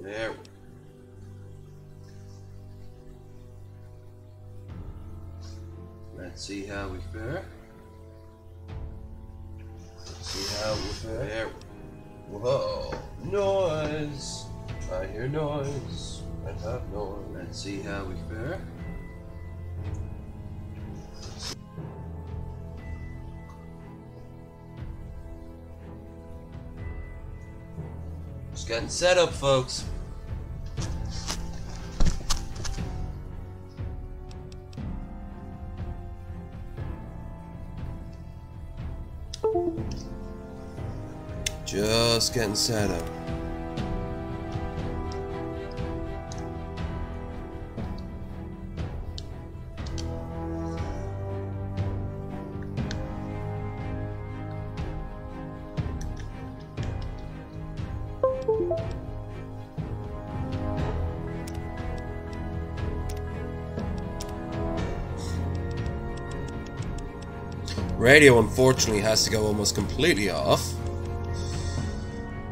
There. Let's see how we fare. Let's see how we fare. There. Whoa. Noise. I hear noise. I have noise. Let's see how we fare. Just getting set up, folks. Just getting set up. Radio unfortunately has to go almost completely off.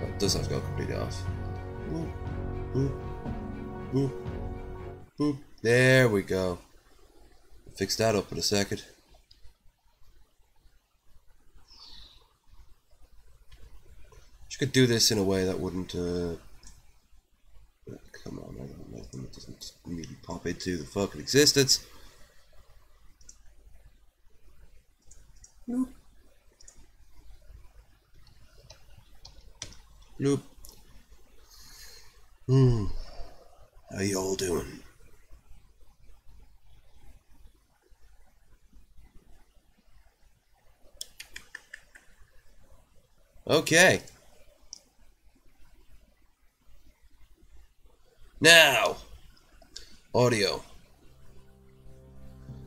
Oh, it does have to go completely off. Boop, boop, boop, boop. There we go. Fix that up in a second. Just could do this in a way that wouldn't come on, I don't know, it doesn't really pop into the fucking existence. Bloop. Bloop. How you all doing? Okay. Now, audio.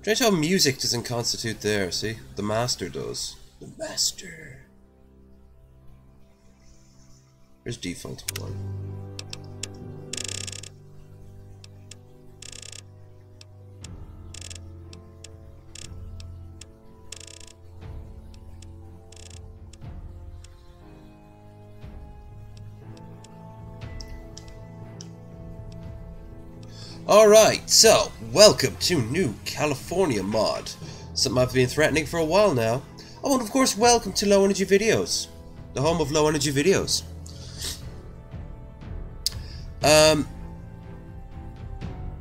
Try to tell music doesn't constitute there, see? The master does. The master. Here's default one. Alright, so, welcome to New California mod. Something I've been threatening for a while now. Oh, and of course, welcome to Low Energy Videos. The home of Low Energy Videos.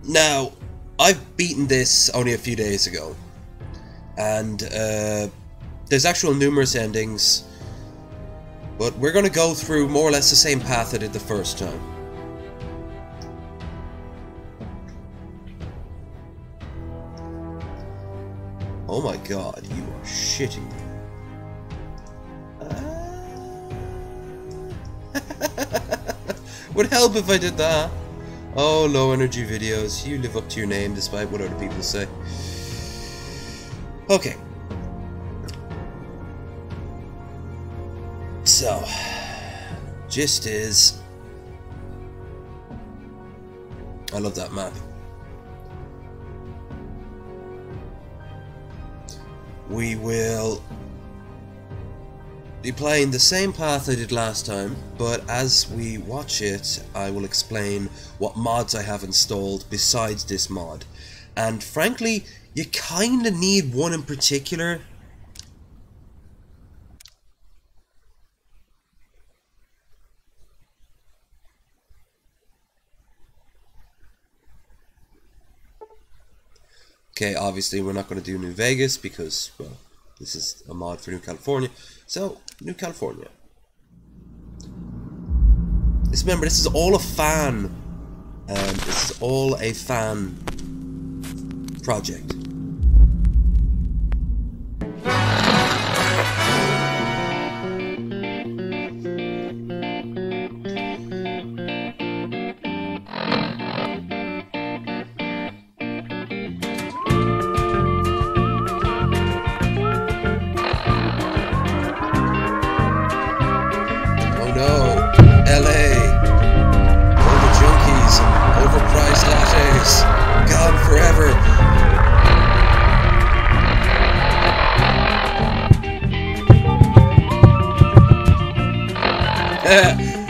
Now, I've beaten this only a few days ago. And, there's actual numerous endings. But we're gonna go through more or less the same path I did the first time. Oh my god, you are shitting me. Would help if I did that. Oh, Low Energy Videos, you live up to your name despite what other people say. Okay. So, gist is, I love that map. We will be playing the same path I did last time, but as we watch it, I will explain what mods I have installed besides this mod. And frankly, you kinda need one in particular. Okay, obviously we're not going to do New Vegas because, well, this is a mod for New California. So, New California. Just remember, this is all a fan. This is all a fan project.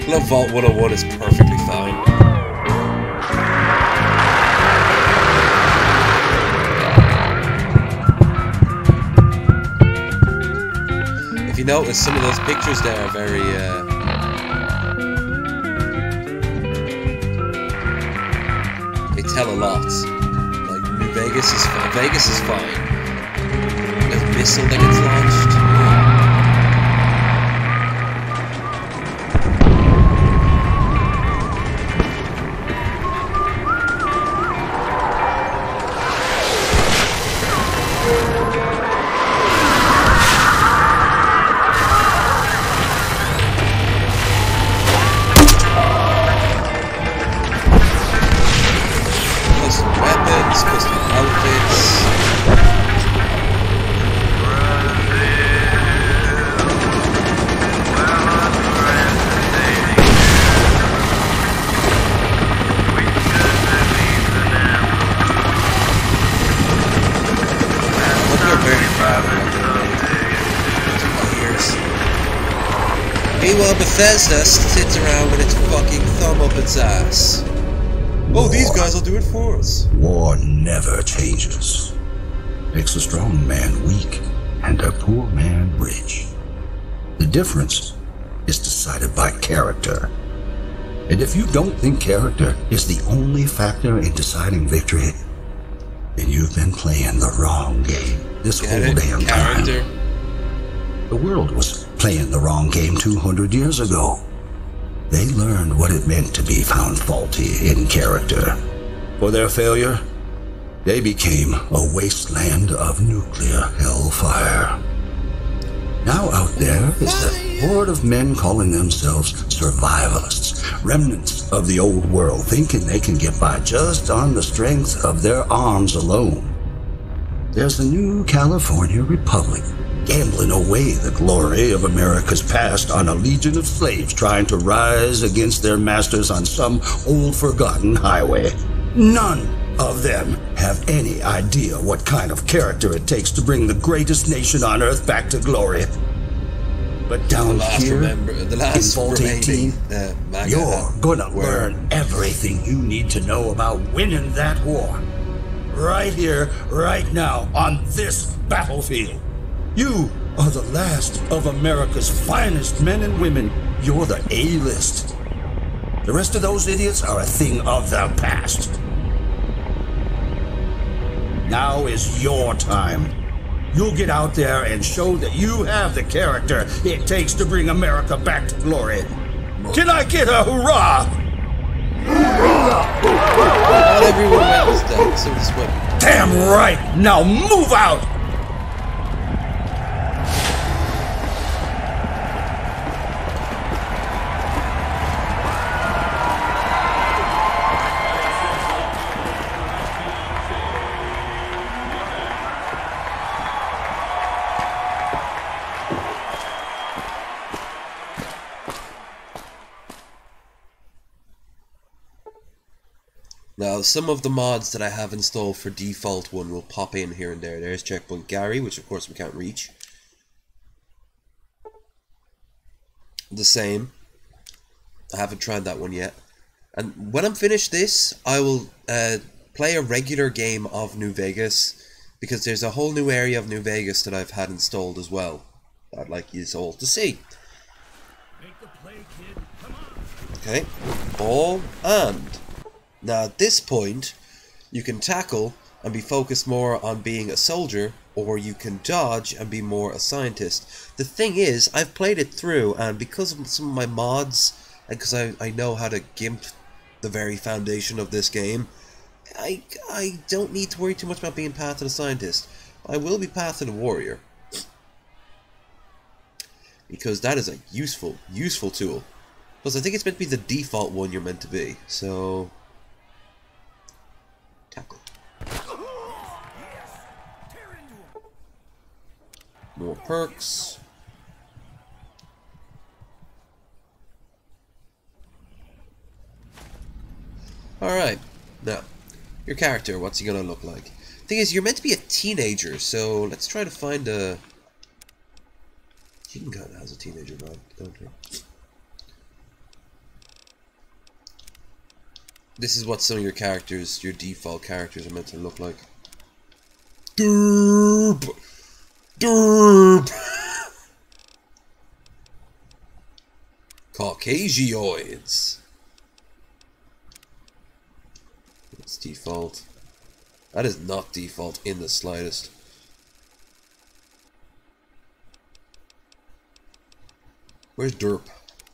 Love Vault 101 is perfectly fine. you notice, some of those pictures there are very, they tell a lot. Like, New Vegas is fine. There's a missile that gets launched. Meanwhile, Bethesda sits around with its fucking thumb up its ass. Oh, these guys will do it for us. War never changes. Makes a strong man weak and a poor man rich. The difference is decided by character. And if you don't think character is the only factor in deciding victory, then you've been playing the wrong game this whole damn time. The world was playing the wrong game 200 years ago. They learned what it meant to be found faulty in character. For their failure, they became a wasteland of nuclear hellfire. Now out there is a horde of men calling themselves survivalists, remnants of the old world, thinking they can get by just on the strength of their arms alone. There's the new California Republic, gambling away the glory of America's past on a legion of slaves trying to rise against their masters on some old forgotten highway. None of them have any idea what kind of character it takes to bring the greatest nation on earth back to glory. But down here, in Vault 18, you're gonna learn everything you need to know about winning that war. Right here, right now, on this battlefield. You are the last of America's finest men and women. You're the A-list. The rest of those idiots are a thing of the past. Now is your time. You'll get out there and show that you have the character it takes to bring America back to glory. Can I get a hurrah? Not everyone else does, so this way. Damn right! Now move out! Now, some of the mods that I have installed for default one will pop in here and there. There's Checkpoint Gary, which of course we can't reach. The same. I haven't tried that one yet. And when I'm finished this, I will play a regular game of New Vegas, because there's a whole new area of New Vegas that I've had installed as well. I'd like you all to see. Make the play, kid. Come on. Okay. Ball and... Now at this point, you can tackle and be focused more on being a soldier, or you can dodge and be more a scientist. The thing is, I've played it through, and because of some of my mods, and because I know how to gimp the very foundation of this game, I don't need to worry too much about being Path to the Scientist. I will be Path to the Warrior, because that is a useful tool. Plus I think it's meant to be the default one you're meant to be, so... Tackle. More perks. Alright, now, your character, what's he gonna look like? Thing is, you're meant to be a teenager, so let's try to find a... She kind of has a teenager vibe, don't her? This is what some of your characters, your default characters, are meant to look like. Derp! Derp! Caucasioids. It's default. That is not default in the slightest. Where's Derp?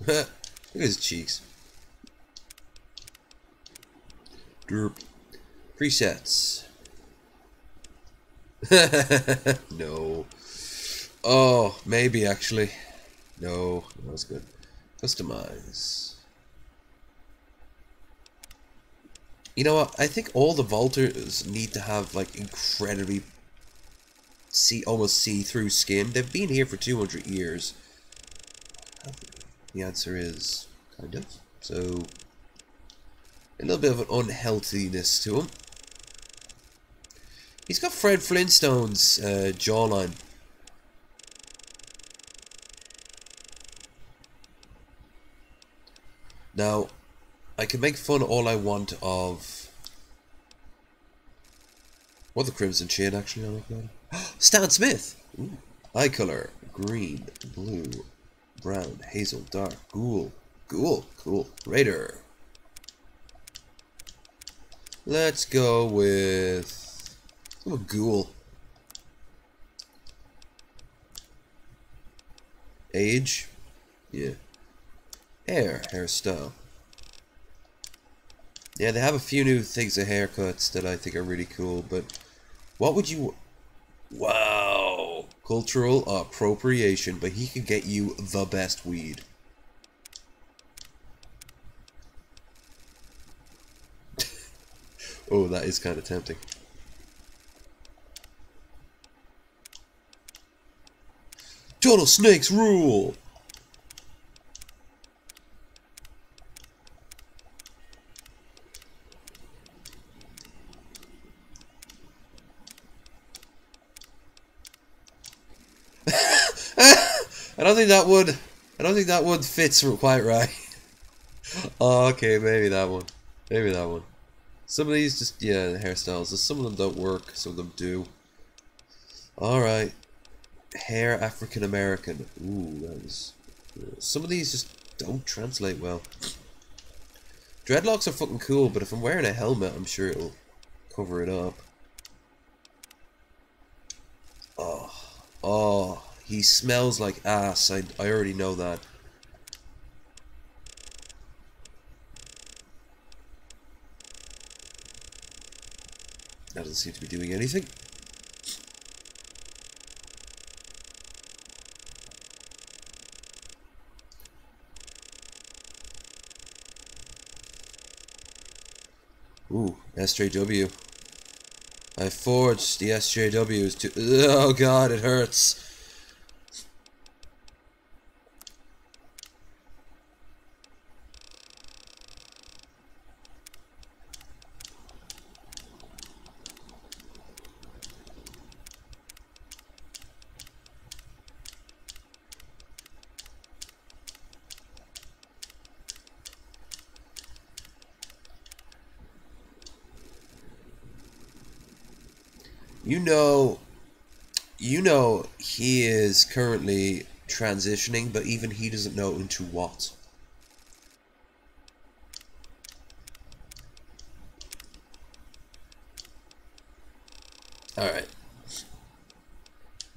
Look at his cheeks. Derp. Presets. No. Oh, maybe actually. No, that was good. Customize. You know what? I think all the vaulters need to have like incredibly almost see-through skin. They've been here for 200 years. The answer is kind of. So a little bit of an unhealthiness to him. He's got Fred Flintstone's jawline. Now, I can make fun all I want of what the Crimson Shade actually I like that. Stan Smith! Ooh. Eye color, green, blue, brown, hazel, dark, ghoul, cool, Raider. Let's go with ghoul. Age? Yeah. Hairstyle. Yeah, they have a few new things of haircuts that I think are really cool, but what would you... Wow! Cultural appropriation, but he could get you the best weed. Oh, that is kind of tempting. Total snakes rule! I don't think that one fits quite right. Oh, okay, maybe that one. Maybe that one. Some of these just, yeah, the hairstyles. Some of them don't work, some of them do. Alright. Hair African American. Ooh, that was... Some of these just don't translate well. Dreadlocks are fucking cool, but if I'm wearing a helmet, I'm sure it'll cover it up. Oh, he smells like ass. I already know that. That doesn't seem to be doing anything. Ooh, SJW. I forged the SJWs to... Oh god, it hurts. You know he is currently transitioning, but even he doesn't know into what. Alright.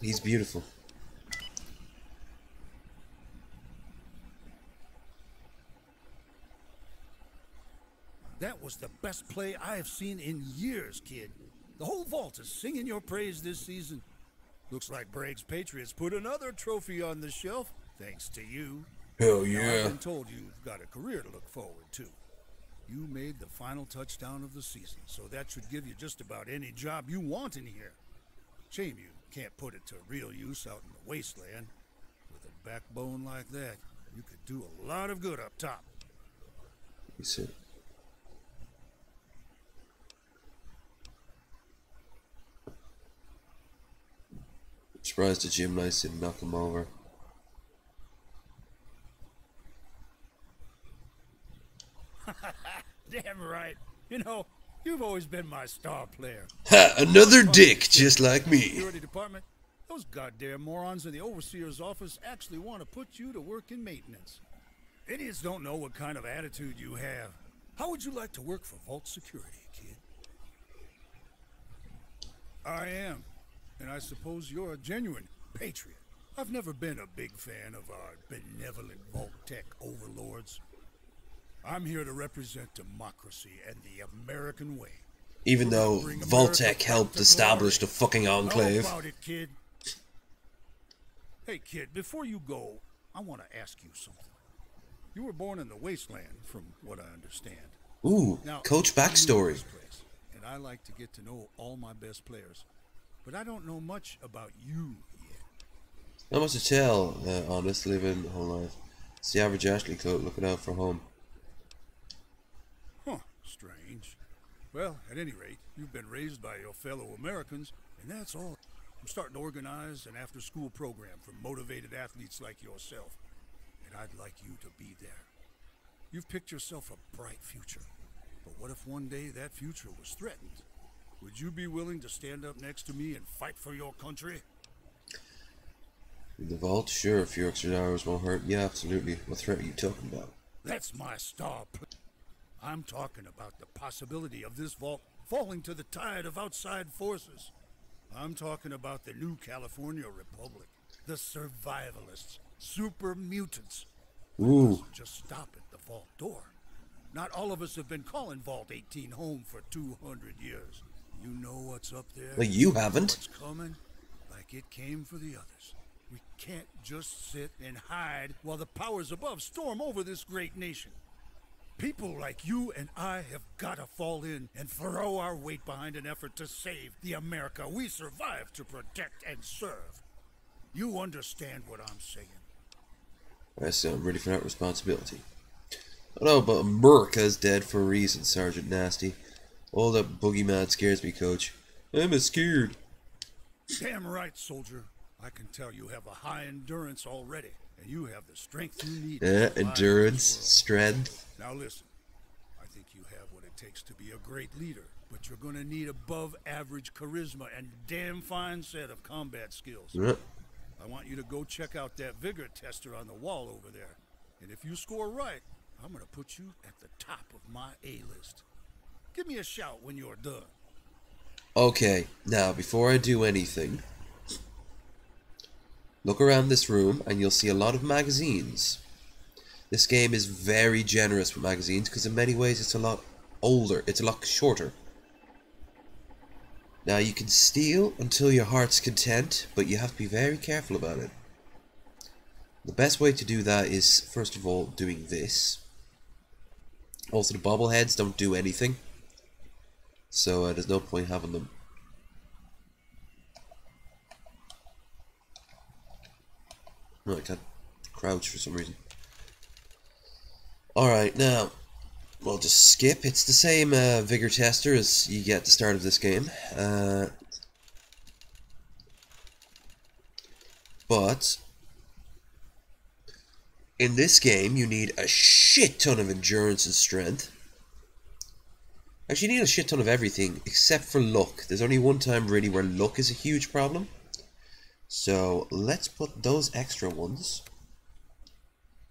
He's beautiful. That was the best play I have seen in years, kid. The whole vault is singing your praise this season. Looks like Bragg's Patriots put another trophy on the shelf, thanks to you. Hell Now, yeah. I've been told you've got a career to look forward to. You made the final touchdown of the season, so that should give you just about any job you want in here. Shame you can't put it to real use out in the wasteland. With a backbone like that, you could do a lot of good up top. You see. Surprised the gym lights didn't knock him over. Damn right. You know, you've always been my star player. Ha! Another dick just like me. Security department, those goddamn morons in the overseer's office actually want to put you to work in maintenance. Idiots don't know what kind of attitude you have. How would you like to work for Vault Security, kid? I am. And I suppose you're a genuine patriot. I've never been a big fan of our benevolent Vault Tech overlords. I'm here to represent democracy and the American way. Even though Vault-Tec helped establish the fucking Enclave. How about it, kid? Hey, kid, before you go, I want to ask you something. You were born in the wasteland, from what I understand. Ooh, Now, coach backstory. And I like to get to know all my best players, but I don't know much about you yet. Not much to tell, honest, living the whole life. It's the average Ashley coat looking out for home. Huh, strange. Well, at any rate, you've been raised by your fellow Americans, and that's all. I'm starting to organize an after-school program for motivated athletes like yourself, and I'd like you to be there. You've picked yourself a bright future, but what if one day that future was threatened? Would you be willing to stand up next to me and fight for your country? In the vault? Sure, a few extra hours won't hurt. Yeah, absolutely. What threat are you talking about? That's my star. I'm talking about the possibility of this vault falling to the tide of outside forces. I'm talking about the new California Republic, the survivalists, super mutants. Ooh. It doesn't just stop at the vault door. Not all of us have been calling Vault 18 home for 200 years. You know what's up there? Like you haven't. What's coming? Like it came for the others. We can't just sit and hide while the powers above storm over this great nation. People like you and I have got to fall in and throw our weight behind an effort to save the America we survived to protect and serve. You understand what I'm saying? I say I'm ready for that responsibility. I know, but America's dead for a reason, Sergeant Nasty. All that boogeyman scares me, Coach. I'm scared. Damn right, soldier. I can tell you have a high endurance already, and you have the strength you need. Endurance, strength. Now listen, I think you have what it takes to be a great leader, but you're gonna need above average charisma and damn fine set of combat skills. I want you to go check out that vigor tester on the wall over there. And if you score right, I'm gonna put you at the top of my A-list. Give me a shout when you're done. Okay, now before I do anything, look around this room and you'll see a lot of magazines. This game is very generous with magazines because in many ways it's a lot older, it's a lot shorter. Now you can steal until your heart's content, but you have to be very careful about it. The best way to do that is, first of all, doing this. Also, the bobbleheads don't do anything, so there's no point having them. No, I can't crouch for some reason. Alright, now, we'll just skip. It's the same vigor tester as you get at the start of this game. But in this game, you need a shit ton of endurance and strength. Actually, you need a shit ton of everything except for luck. There's only one time really where luck is a huge problem. So let's put those extra ones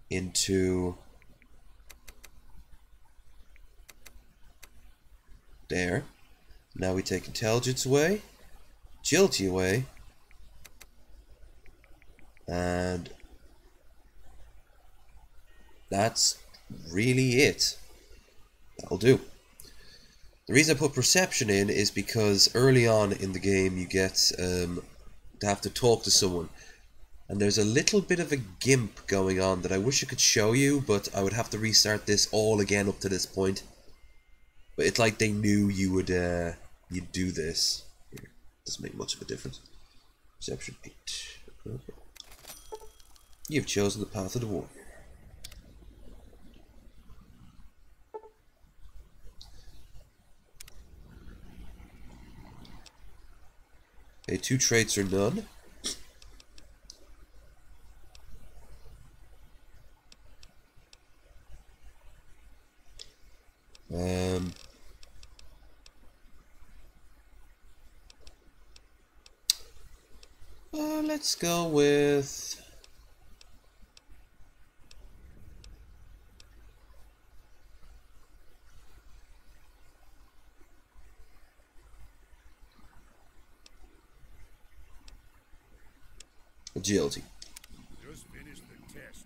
into there. Now we take intelligence away, agility away, and that's really it. That'll do. The reason I put perception in is because early on in the game you get to have to talk to someone, and there's a little bit of a gimp going on that I wish I could show you, but I would have to restart this all again up to this point. But it's like they knew you would you'd do this. Here, doesn't make much of a difference. Perception 8. Okay. You've chosen the path of the warrior. Okay, 2 traits or none. Let's go with Agility. Just finished the test.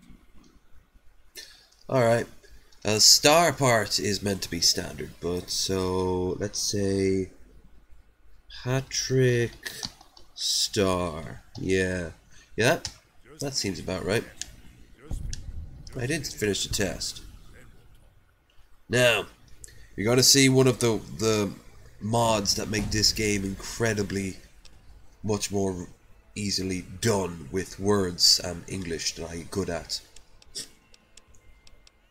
Alright. Star part is meant to be standard, but so let's say Patrick Star. Yeah. Yeah, that seems about right. I did finish the test. Now, you're gonna see one of the mods that make this game incredibly much more easily done with words and English that I'm good at.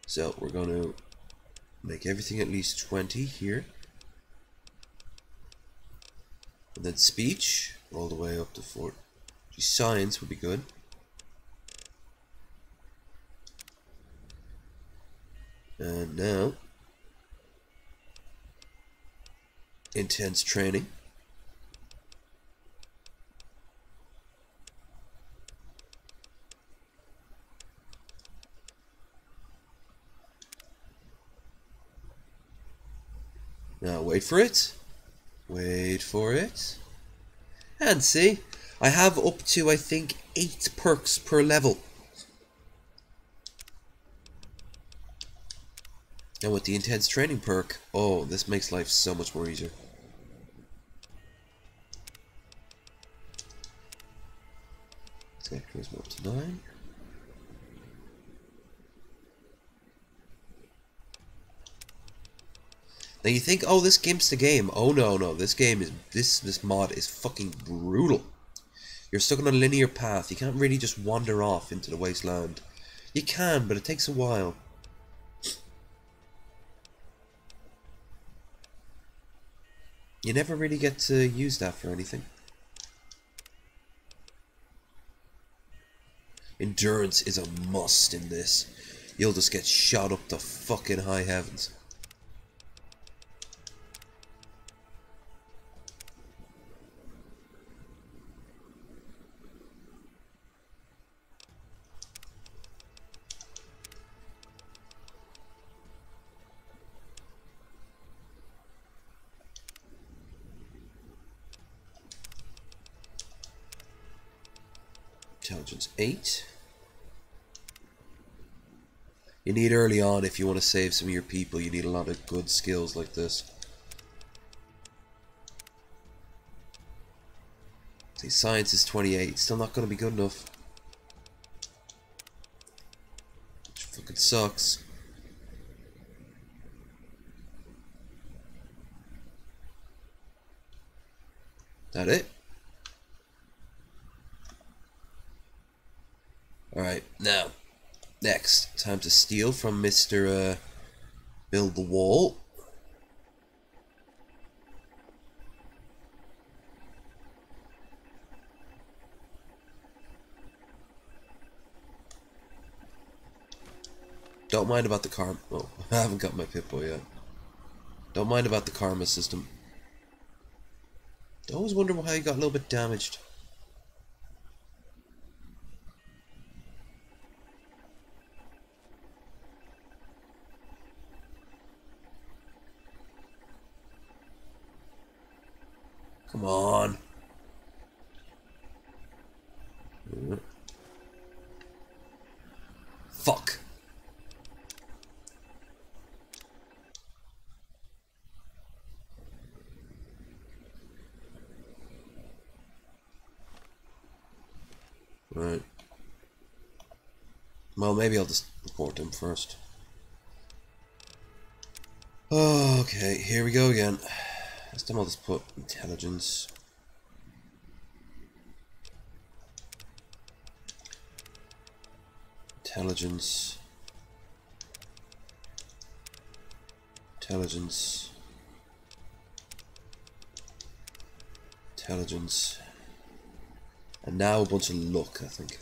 So we're gonna make everything at least 20 here. And then speech all the way up to 4. Science would be good. And now intense training. Now wait for it. Wait for it. And see, I have up to, I think, 8 perks per level. And with the intense training perk, oh, this makes life so much more easier. Let's get charisma up to 9. Now you think, oh, this gimp's the game. Oh no, no, this game is this mod is fucking brutal. You're stuck on a linear path. You can't really just wander off into the wasteland. You can, but it takes a while. You never really get to use that for anything. Endurance is a must in this. You'll just get shot up to fucking high heavens. Intelligence 8. You need early on if you want to save some of your people. You need a lot of good skills like this. See, science is 28. Still not going to be good enough. Which fucking sucks. That it? Alright, now, next, time to steal from Mr. Build the Wall. Don't mind about the karma. Oh, I haven't got my Pip-Boy yet. Don't mind about the karma system. I always wonder how he got a little bit damaged. Come on. Fuck. Right. Well, maybe I'll just report him first. Okay, here we go again. This time I'll just put intelligence. Intelligence. Intelligence. Intelligence. And now a bunch of luck, I think.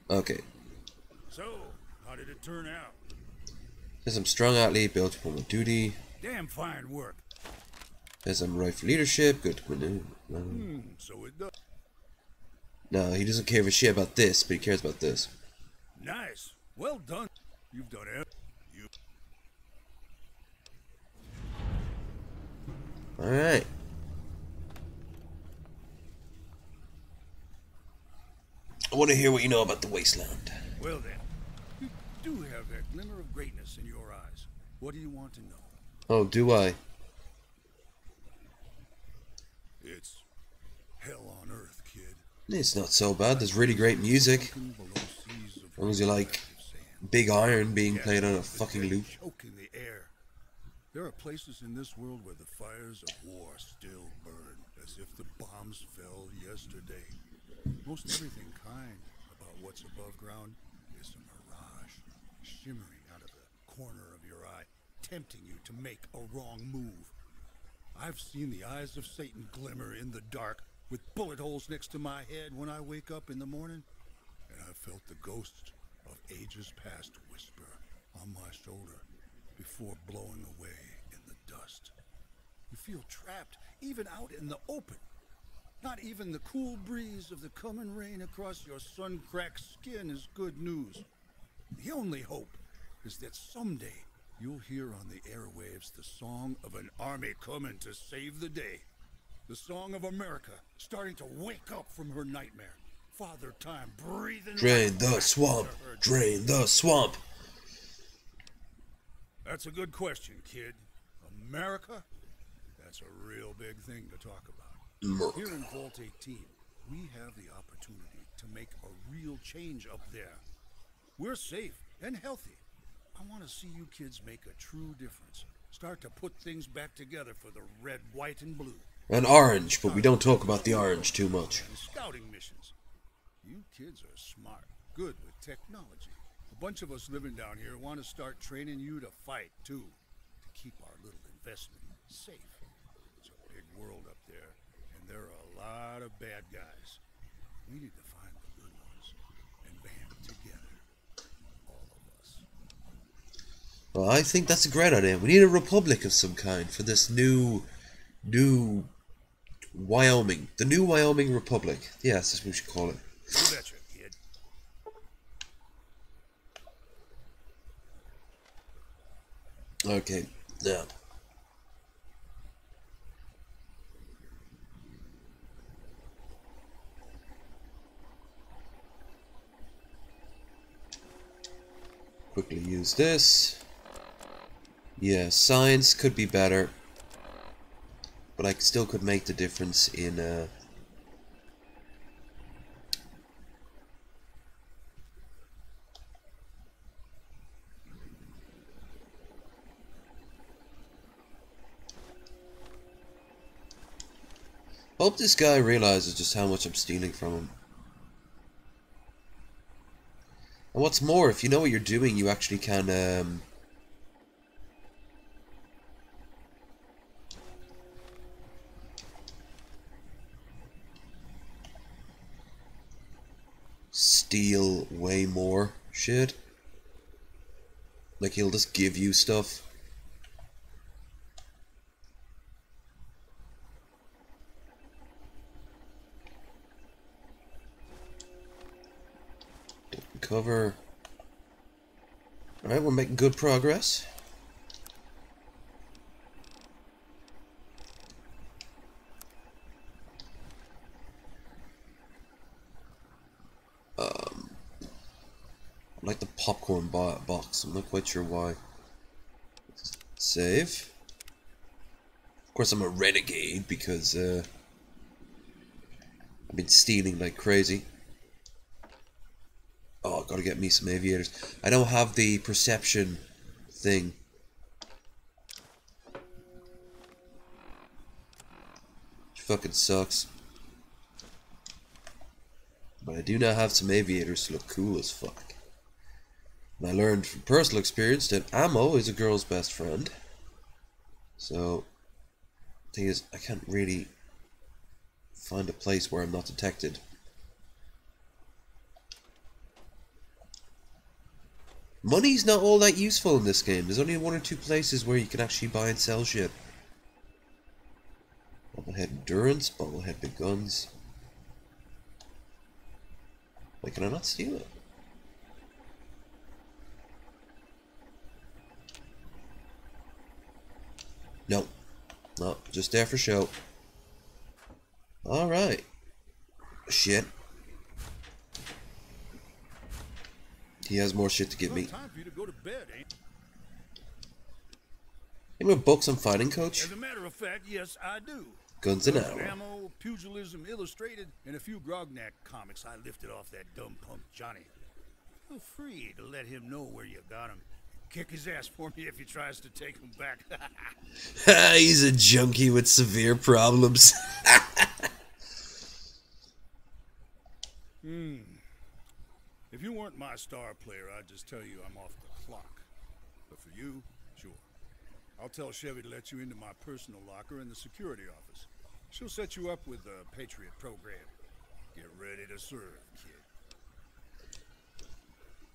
Okay. So, how did it turn out? Says I'm strong athlete, built for my duty. Damn fine work. Says I'm right for leadership, good to So it does. No, he doesn't care a shit about this, but he cares about this. Nice. Well done. You've done it. You. Alright. I want to hear what you know about the wasteland. Well then, you do have that glimmer of greatness in your eyes. What do you want to know? Oh, do I? It's hell on earth, kid. It's not so bad. There's really great music. As long as you like Big Iron being played on a fucking loop. Choking the air. There are places in this world where the fires of war still burn, as if the bombs fell yesterday. Most everything kind about what's above ground is a mirage, shimmering out of the corner of your eye, tempting you to make a wrong move. I've seen the eyes of Satan glimmer in the dark, with bullet holes next to my head when I wake up in the morning, and I've felt the ghosts of ages past whisper on my shoulder before blowing away in the dust. You feel trapped, even out in the open. Not even the cool breeze of the coming rain across your sun-cracked skin is good news. The only hope is that someday you'll hear on the airwaves the song of an army coming to save the day. The song of America starting to wake up from her nightmare. Father Time breathing. Drain the swamp. Drain the swamp. That's a good question, kid. America? That's a real big thing to talk about. America. Here in Vault 18, we have the opportunity to make a real change up there. We're safe and healthy. I want to see you kids make a true difference. Start to put things back together for the red, white, and blue. And orange, but we don't talk about the orange too much. And scouting missions. You kids are smart, good with technology. A bunch of us living down here want to start training you to fight, too. To keep our little investment safe. It's a big world up there, and there are a lot of bad guys. We need to find the good ones and band together. All of us. Well, I think that's a great idea. We need a republic of some kind for this new Wyoming. The new Wyoming Republic. Yes, that's what we should call it. You betcha, kid. Okay, now. Quickly use this. Yeah, science could be better. But I still could make the difference in hope this guy realizes just how much I'm stealing from him. And what's more, if you know what you're doing, you actually can steal way more shit. Like, he'll just give you stuff. Cover. Alright, we're making good progress. I like the popcorn box. I'm not quite sure why. Save. Of course, I'm a renegade because I've been stealing like crazy. Oh, gotta get me some aviators. I don't have the perception thing. Which fucking sucks. But I do now have some aviators to look cool as fuck. And I learned from personal experience that ammo is a girl's best friend. So, the thing is, I can't really find a place where I'm not detected. Money's not all that useful in this game. There's only 1 or 2 places where you can actually buy and sell shit. Bobblehead endurance, bobblehead big guns. Why can I not steal it? No. No, just there for show. Alright. Shit. He has more shit to give me. Time for you to go to bed, ain't it? Any more books on fighting, Coach? As a matter of fact, yes, I do. Guns and Guns ammo. Pugilism Illustrated, and a few Grognak comics I lifted off that dumb punk Johnny. Feel free to let him know where you got him. Kick his ass for me if he tries to take him back. He's a junkie with severe problems. If you weren't my star player, I'd just tell you I'm off the clock. But for you, sure. I'll tell Chevy to let you into my personal locker in the security office. She'll set you up with the Patriot program. Get ready to serve, kid.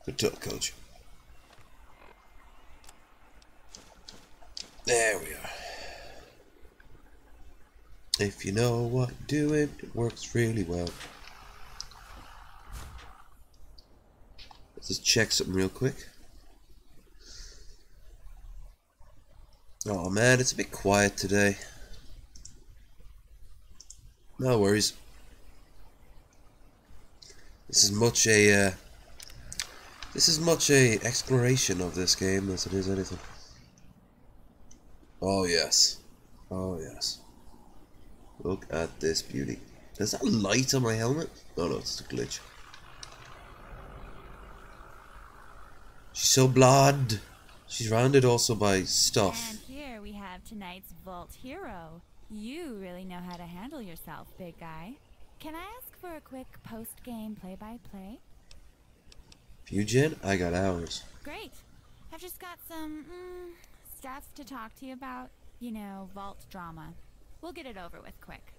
Good talk, Coach. There we are. If you know what you're doing, it works really well. Let's just check something real quick. Oh man, it's a bit quiet today. No worries. This is much a exploration of this game as it is anything. Oh yes. Oh yes. Look at this beauty. Is that light on my helmet? Oh no, it's a glitch. She's so blonde. She's surrounded also by stuff. And here we have tonight's Vault Hero. You really know how to handle yourself, big guy. Can I ask for a quick post-game play-by-play? Fugen, I got hours. Great. I've just got some, stuff to talk to you about. You know, Vault drama. We'll get it over with quick.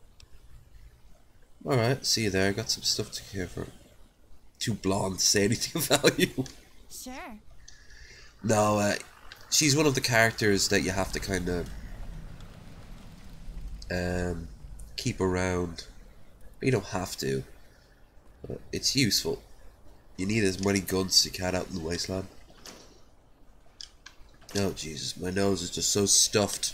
Alright, see you there. I got some stuff to care for. Too blonde to say anything of value. Sure. No, she's one of the characters that you have to kind of keep around. You don't have to. But it's useful. You need as many guns as you can out in the wasteland. Oh Jesus, my nose is just so stuffed.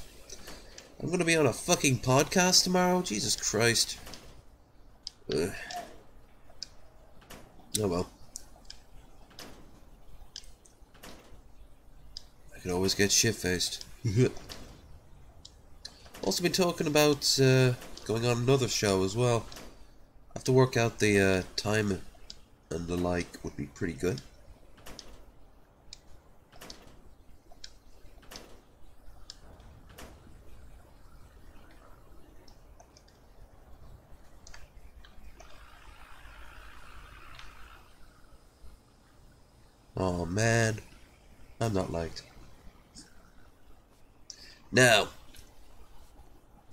I'm gonna be on a fucking podcast tomorrow? Jesus Christ. Ugh. Oh well. I can always get shit-faced. Also been talking about going on another show as well. I have to work out the time and the like would be pretty good. Oh man, I'm not liked. Now,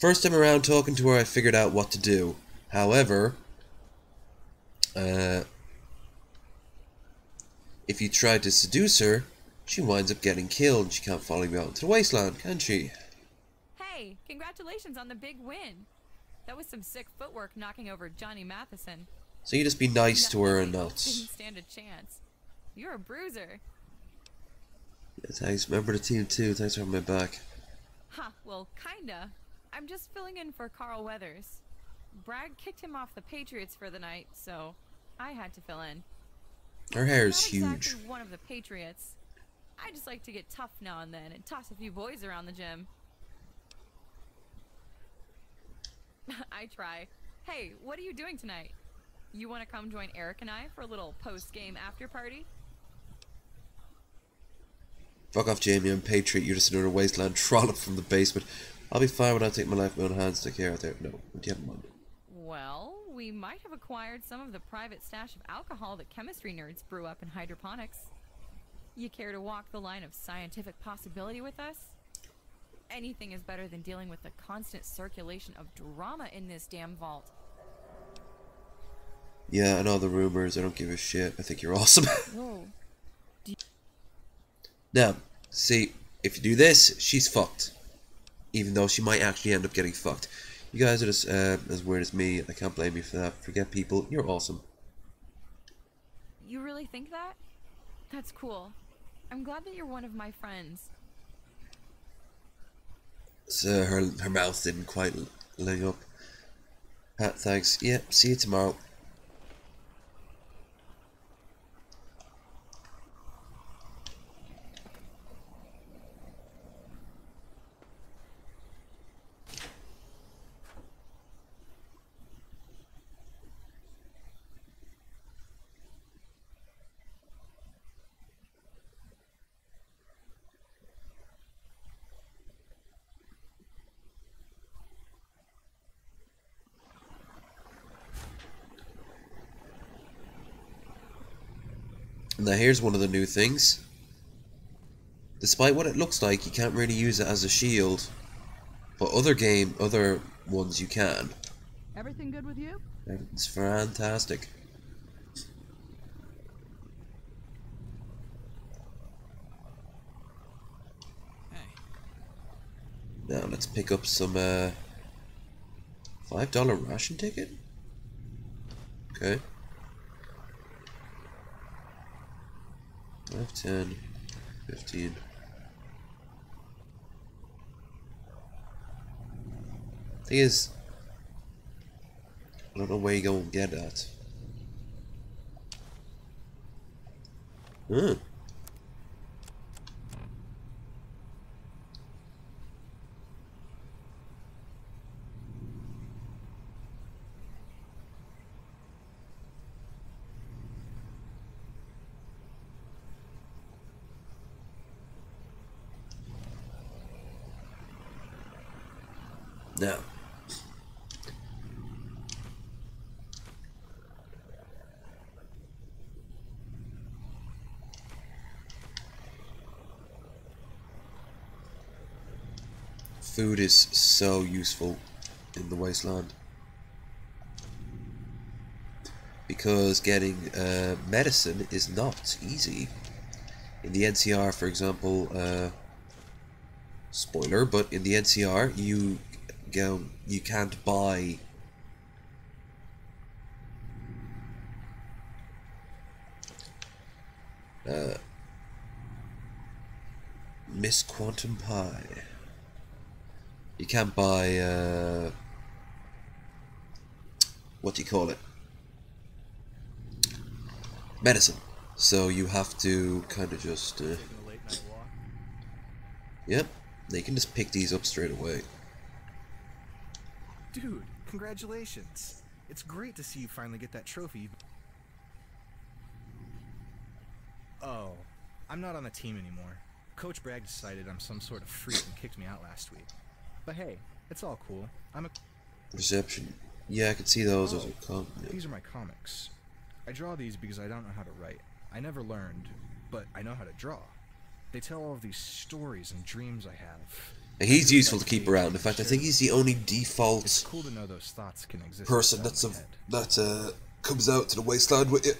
first time around talking to her, I figured out what to do. However, if you try to seduce her, she winds up getting killed. She can't follow you out into the wasteland, can she? Hey, congratulations on the big win. That was some sick footwork knocking over Johnny Matheson. So you just be nice to her and not... Didn't stand a chance. You're a bruiser. Yeah, thanks. Remember the team too. Thanks for having my back. Ha, well, kinda. I'm just filling in for Carl Weathers. Bragg kicked him off the Patriots for the night, so I had to fill in. Her hair is Not huge. exactly one of the Patriots. I just like to get tough now and then and toss a few boys around the gym. I try. Hey, what are you doing tonight? You want to come join Eric and I for a little post-game after party? Fuck off, Jamie. I'm Patriot. You're just another wasteland trollop from the basement. I'll be fine when I take my life in my own hands. Take care out there. No, what do you have in mind? Well, we might have acquired some of the private stash of alcohol that chemistry nerds brew up in hydroponics. You care to walk the line of scientific possibility with us? Anything is better than dealing with the constant circulation of drama in this damn vault. Yeah, I know the rumors. I don't give a shit. I think you're awesome. Whoa. Now, see, if you do this, she's fucked. Even though she might actually end up getting fucked. You guys are just as weird as me. I can't blame you for that. Forget people. You're awesome. You really think that? That's cool. I'm glad that you're one of my friends. So her mouth didn't quite lit up. Thanks. Yep, see you tomorrow. Now here's one of the new things. Despite what it looks like, you can't really use it as a shield. But other ones you can. Everything good with you? It's fantastic. Hey. Now let's pick up some $5 ration ticket. Okay. 5, 10, 15. Thing is, I don't know where you go and get that. Hmm. Now, food is so useful in the wasteland because getting medicine is not easy. In the NCR, for example, spoiler, but in the NCR you can't buy Miss Quantum Pie. You can't buy what do you call it? Medicine. So you have to kind of just yep, they can just pick these up straight away. Dude, congratulations. It's great to see you finally get that trophy. Oh, I'm not on the team anymore. Coach Bragg decided I'm some sort of freak and kicked me out last week. But hey, it's all cool. I'm a... Reception. Yeah, I can see those. Those are These are my comics. I draw these because I don't know how to write. I never learned, but I know how to draw. They tell all of these stories and dreams I have. And he's useful to keep around. In fact, I think he's the only default It's cool to know those thoughts can exist person inside my head. that comes out to the wasteland with you.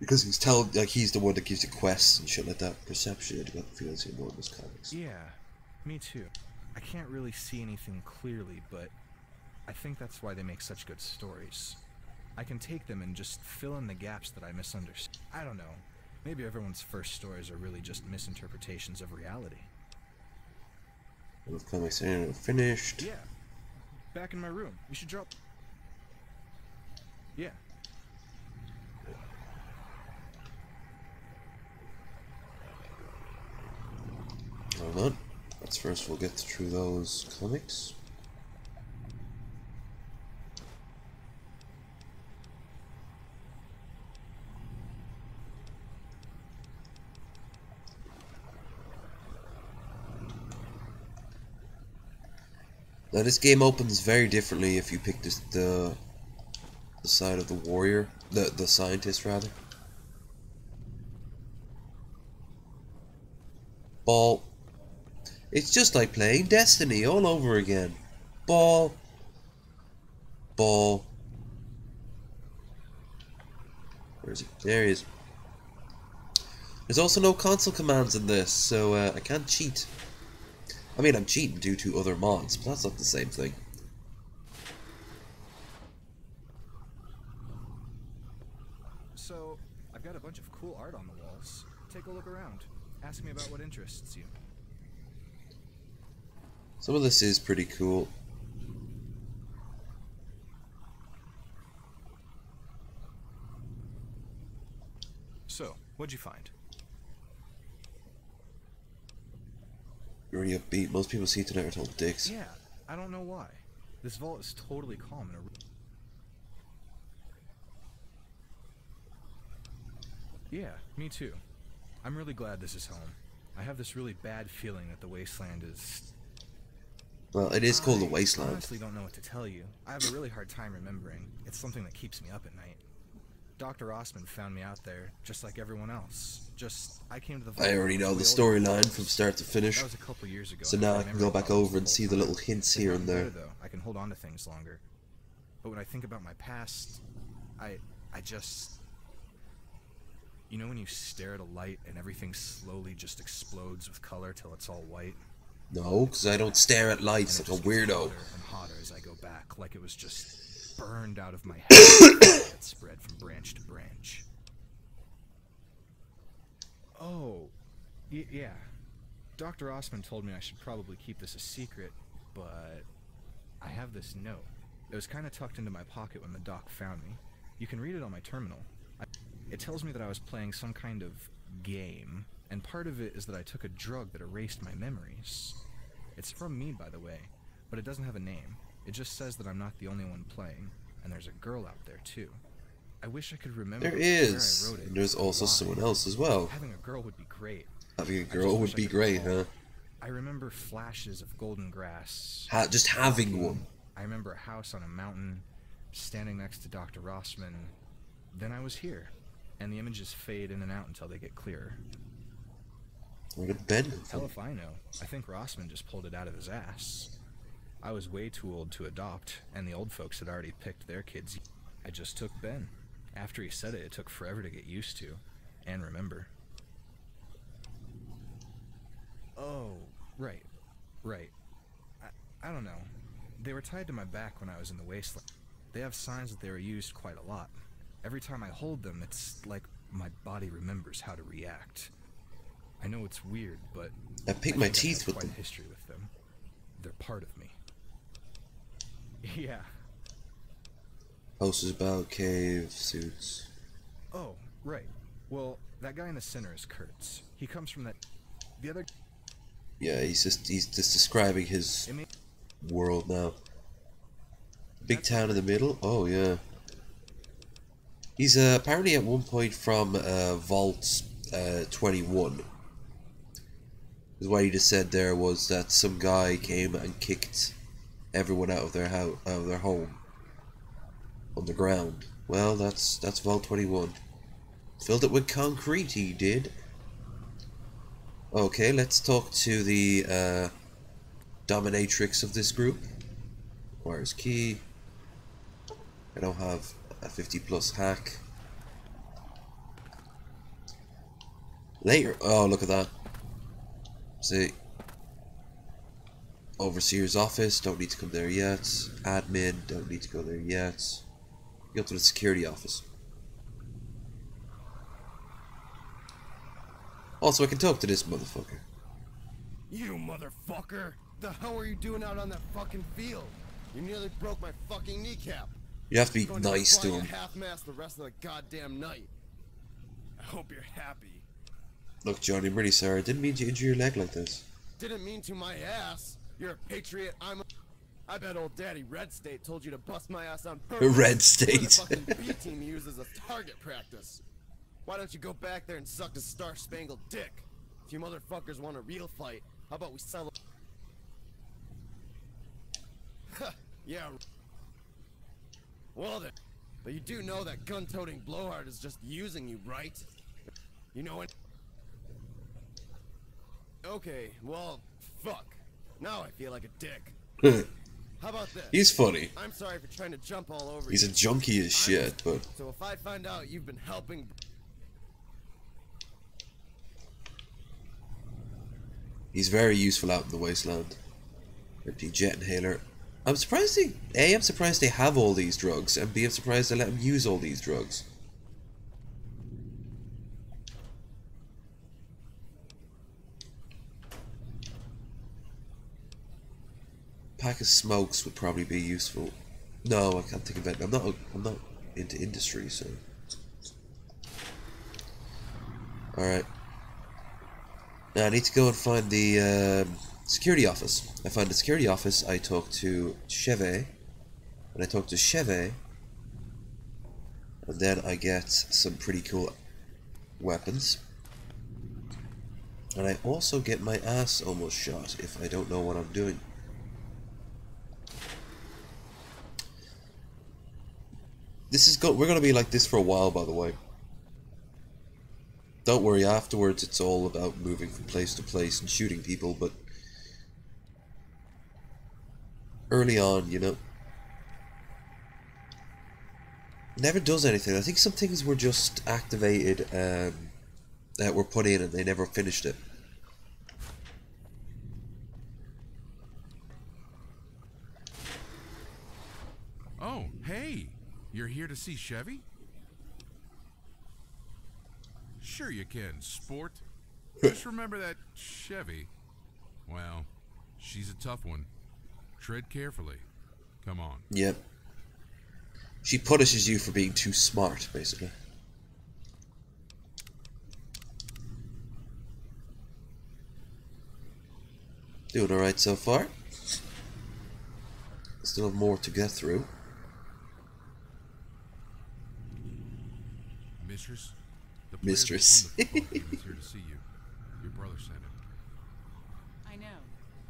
Because he's the one that gives you quests and shit like that. Perception, I got the feeling see more in those comics. Yeah, me too. I can't really see anything clearly, but I think that's why they make such good stories. I can take them and just fill in the gaps that I misunderstand. I don't know. Maybe everyone's first stories are really just misinterpretations of reality. Those comics are finished. Yeah. Back in my room. You should drop... Yeah. Hold on. Let's first we'll get through those comics. Now this game opens very differently if you pick the side of the warrior, the scientist rather. Ball. It's just like playing Destiny all over again. Ball. Ball. Where is it? There he is. There's also no console commands in this, so I can't cheat. I mean, I'm cheating due to other mods, but that's not the same thing. So, I've got a bunch of cool art on the walls. Take a look around. Ask me about what interests you. Some of this is pretty cool. So, what'd you find? You're really upbeat. Most people see tonight are told dicks. Yeah, I don't know why. This vault is totally calm and yeah, me too. I'm really glad this is home. I have this really bad feeling that the wasteland is... Well, it is called the I wasteland. honestly don't know what to tell you. I have a really hard time remembering. It's something that keeps me up at night. Dr. Rossman found me out there, just like everyone else. I came to the vault. I already know the storyline from start to finish. That was a couple years ago. So now I can go back over and see the little hints here and there. Though. I can hold on to things longer. But when I think about my past, I just... You know when you stare at a light and everything slowly just explodes with color till it's all white? No, because I don't stare at lights like a weirdo. Hotter and hotter as I go back, like it was just burned out of my head. It spread from branch to branch. Oh, yeah. Dr. Osman told me I should probably keep this a secret, but I have this note. It was kind of tucked into my pocket when the doc found me. You can read it on my terminal. It tells me that I was playing some kind of game, and part of it is that I took a drug that erased my memories. It's from me, by the way, but it doesn't have a name. It just says that I'm not the only one playing, and there's a girl out there too. I wish I could remember There where I is. wrote it. And there's also someone else as well. Having a girl would be great. Having a girl would be great, huh? I remember flashes of golden grass. Just having one. I remember a house on a mountain, standing next to Dr. Rossman. Then I was here, and the images fade in and out until they get clearer. Where did Ben come Hell from? if I know. I think Rossman just pulled it out of his ass. I was way too old to adopt, and the old folks had already picked their kids. I just took Ben. After he said it, it took forever to get used to, and remember. Oh, right. I don't know. They were tied to my back when I was in the wasteland. They have signs that they were used quite a lot. Every time I hold them, it's like my body remembers how to react. I know it's weird, but I pick my think teeth have with quite them. a history with them. They're part of me. Yeah. Posters about cave suits. Oh, right. Well, that guy in the center is Kurtz. He comes from that... The other... Yeah, he's just describing his world now. Big town in the middle. Oh yeah. He's apparently at one point from Vault 21. What he just said there was that some guy came and kicked everyone out of their house, out of their home, on the ground. Well, that's Vault 21. Filled it with concrete, he did. Okay, let's talk to the dominatrix of this group. Requires key. I don't have a 50+ hack. Later. Oh, look at that. See. Overseer's office. Don't need to come there yet. Admin. Don't need to go there yet. Go to the security office. Also, I can talk to this motherfucker. You motherfucker! The hell are you doing out on that fucking field? You nearly broke my fucking kneecap. You have to be Going nice to flying him. half-mast the rest of the goddamn night. I hope you're happy. Look, Johnny, I'm really sorry. I didn't mean to injure your leg like this. Didn't mean to my ass. You're a patriot. I bet old Daddy Red State told you to bust my ass on purpose. Red You're State. the fucking B team uses as target practice. Why don't you go back there and suck the star-spangled dick? If you motherfuckers want a real fight, how about we settle? Yeah. Well then, but you do know that gun-toting blowhard is just using you, right? You know it? Okay, well, fuck. Now I feel like a dick. How about this? He's funny. I'm sorry for trying to jump all over He's you. a junkie as shit, but So if I find out you've been helping... he's very useful out in the wasteland. Empty jet inhaler. I'm surprised I'm surprised they have all these drugs, and B, I'm surprised they let him use all these drugs. pack of smokes would probably be useful. No, I can't think of it. I'm not into industry, so. Alright. Now I need to go and find the security office. I find the security office, I talk to Chevy. And I talk to Chevy. And then I get some pretty cool weapons. And I also get my ass almost shot if I don't know what I'm doing. We're gonna be like this for a while, by the way. Don't worry, afterwards it's all about moving from place to place and shooting people, but early on, you know, never does anything. I think some things were just activated, that were put in and they never finished it. Oh, hey! You're here to see Chevy? Sure you can, sport. Just remember that Chevy. Well, she's a tough one. Tread carefully. Come on. Yep. She punishes you for being too smart, basically. Doing alright so far. Still have more to get through. Mistress? The Mistress. Is here to see you. Your brother sent him. I know.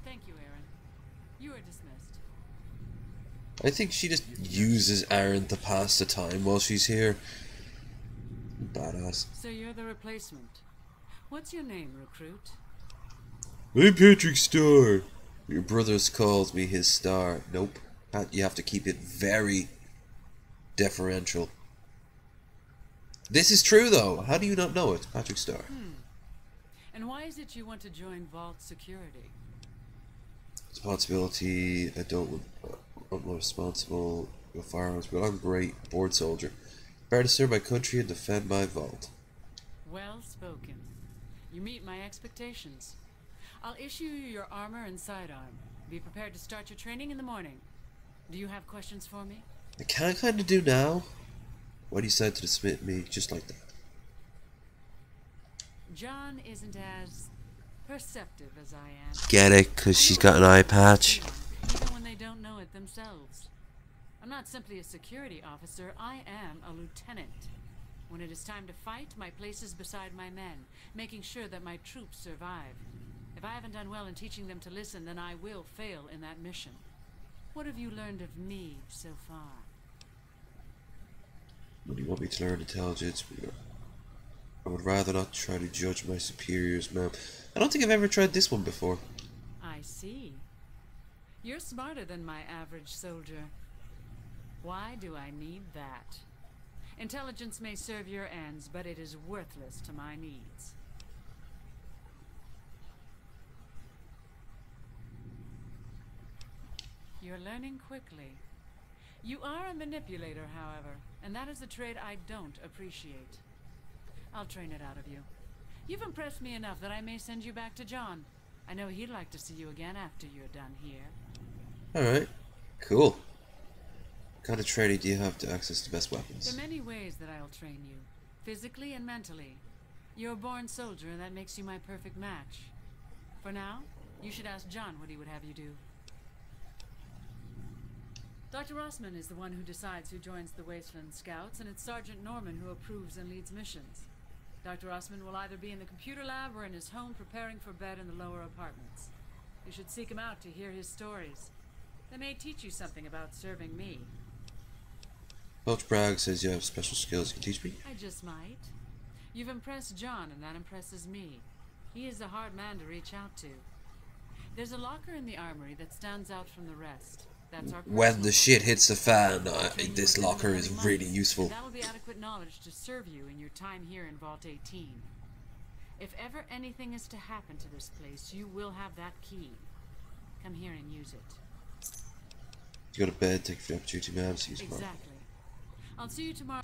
Thank you, Aaron. You are dismissed. I think she just uses Aaron to pass the time while she's here. Badass. So you're the replacement. What's your name, recruit? I'm Patrick Star. Your brother's calls me his star. Nope. You have to keep it very deferential. This is true, though. How do you not know it, Patrick Star? And why is it you want to join Vault Security? Responsibility. I'm not responsible for firearms, but I'm great. Board soldier. Prepare to serve my country and defend my vault. Well spoken. You meet my expectations. I'll issue you your armor and sidearm. Be prepared to start your training in the morning. Do you have questions for me? I can kind of do now. Why do you decide to dismiss me just like that? John isn't as perceptive as I am. Get it? Because she's got an eye patch. Even when they don't know it themselves. I'm not simply a security officer, I am a lieutenant. When it is time to fight, my place is beside my men, making sure that my troops survive. If I haven't done well in teaching them to listen, then I will fail in that mission. What have you learned of me so far? What do you want me to learn? Intelligence? I would rather not try to judge my superiors, ma'am. I don't think I've ever tried this one before. I see. You're smarter than my average soldier. Why do I need that? Intelligence may serve your ends, but it is worthless to my needs. You're learning quickly. You are a manipulator, however, and that is a trait I don't appreciate. I'll train it out of you. You've impressed me enough that I may send you back to John. I know he'd like to see you again after you're done here. Alright. Cool. What kind of training do you have to access the best weapons? There are many ways that I'll train you, physically and mentally. You're a born soldier, and that makes you my perfect match. For now, you should ask John what he would have you do. Dr. Rossman is the one who decides who joins the Wasteland Scouts, and it's Sergeant Norman who approves and leads missions. Dr. Rossman will either be in the computer lab or in his home preparing for bed in the lower apartments. You should seek him out to hear his stories. They may teach you something about serving me. Coach Bragg says you have special skills. You can teach me? I just might. You've impressed John, and that impresses me. He is a hard man to reach out to. There's a locker in the armory that stands out from the rest. That's our when the shit hits the fan, this locker is really useful. That will be adequate knowledge to serve you in your time here in Vault 18. If ever anything is to happen to this place, you will have that key. Come here and use it. You go to bed, take the opportunity, ma'am. See you tomorrow. Exactly. I'll see you tomorrow.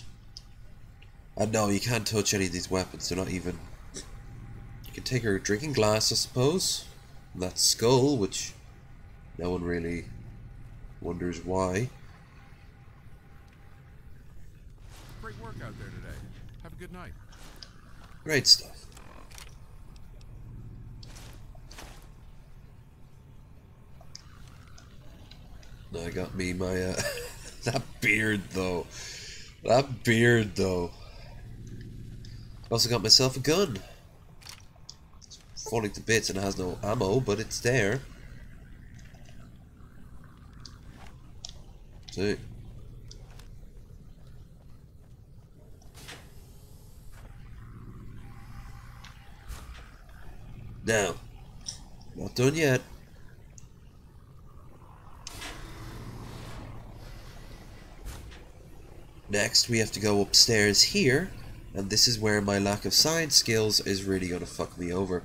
And no, you can't touch any of these weapons. They're not even... You can take her drinking glass, I suppose. And that skull, which no one really Wonders why. Great work out there today. Have a good night. Great stuff. I got me my that beard though. That beard though. Also got myself a gun. It's falling to bits and it has no ammo, but it's there. See. Now, not done yet. Next, we have to go upstairs here, and this is where my lack of science skills is really going to fuck me over.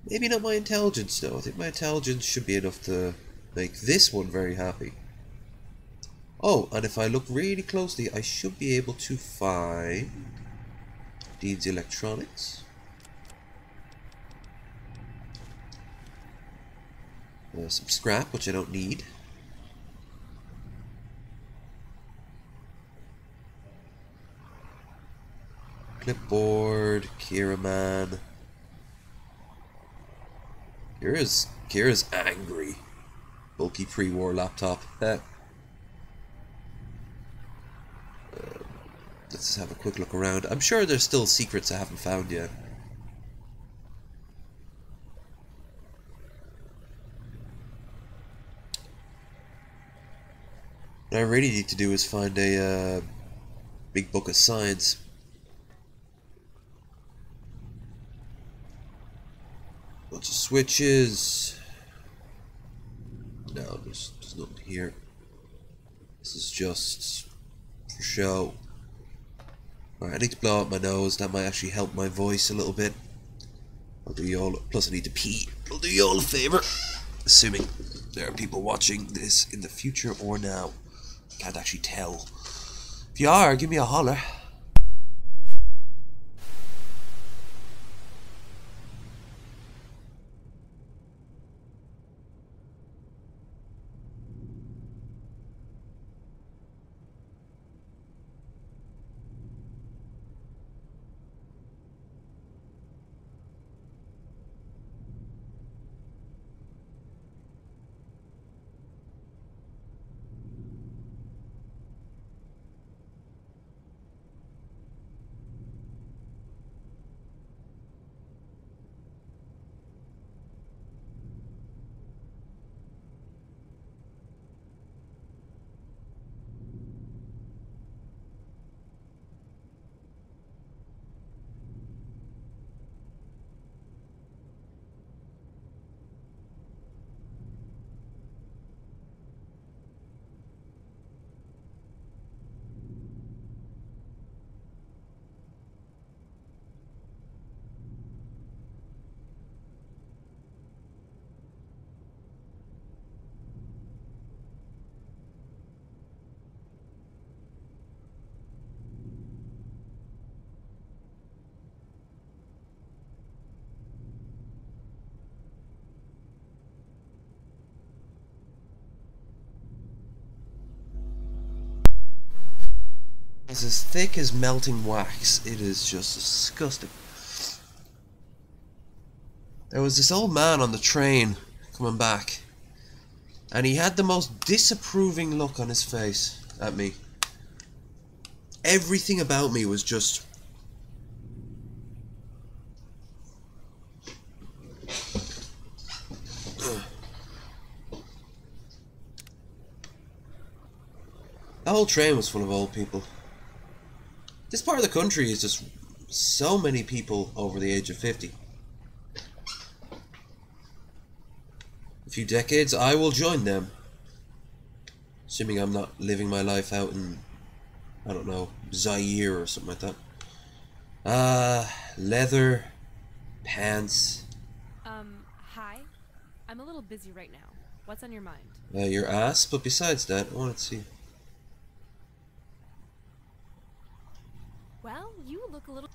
Maybe not my intelligence, though. I think my intelligence should be enough to make this one very happy. Oh, and if I look really closely, I should be able to find Dean's electronics. Some scrap, which I don't need. Clipboard, Kira man. Kira's angry. Bulky pre-war laptop. Let's just have a quick look around. I'm sure there's still secrets I haven't found yet. What I really need to do is find a big book of science. Bunch of switches. No, there's nothing here. This is just for show. Alright, I need to blow out my nose. That might actually help my voice a little bit. I'll do you all. Plus, I need to pee. I'll do you all a favor. Assuming there are people watching this in the future or now. Can't actually tell. If you are, give me a holler. It's as thick as melting wax. It is just disgusting. There was this old man on the train coming back, and he had the most disapproving look on his face at me. Everything about me was just... The whole train was full of old people. This part of the country is just so many people over the age of 50. A few decades, I will join them. Assuming I'm not living my life out in, I don't know, Zaire or something like that. Leather, pants. Hi. I'm a little busy right now. What's on your mind? Your ass, but besides that, I wanted to see. Well, you look a little...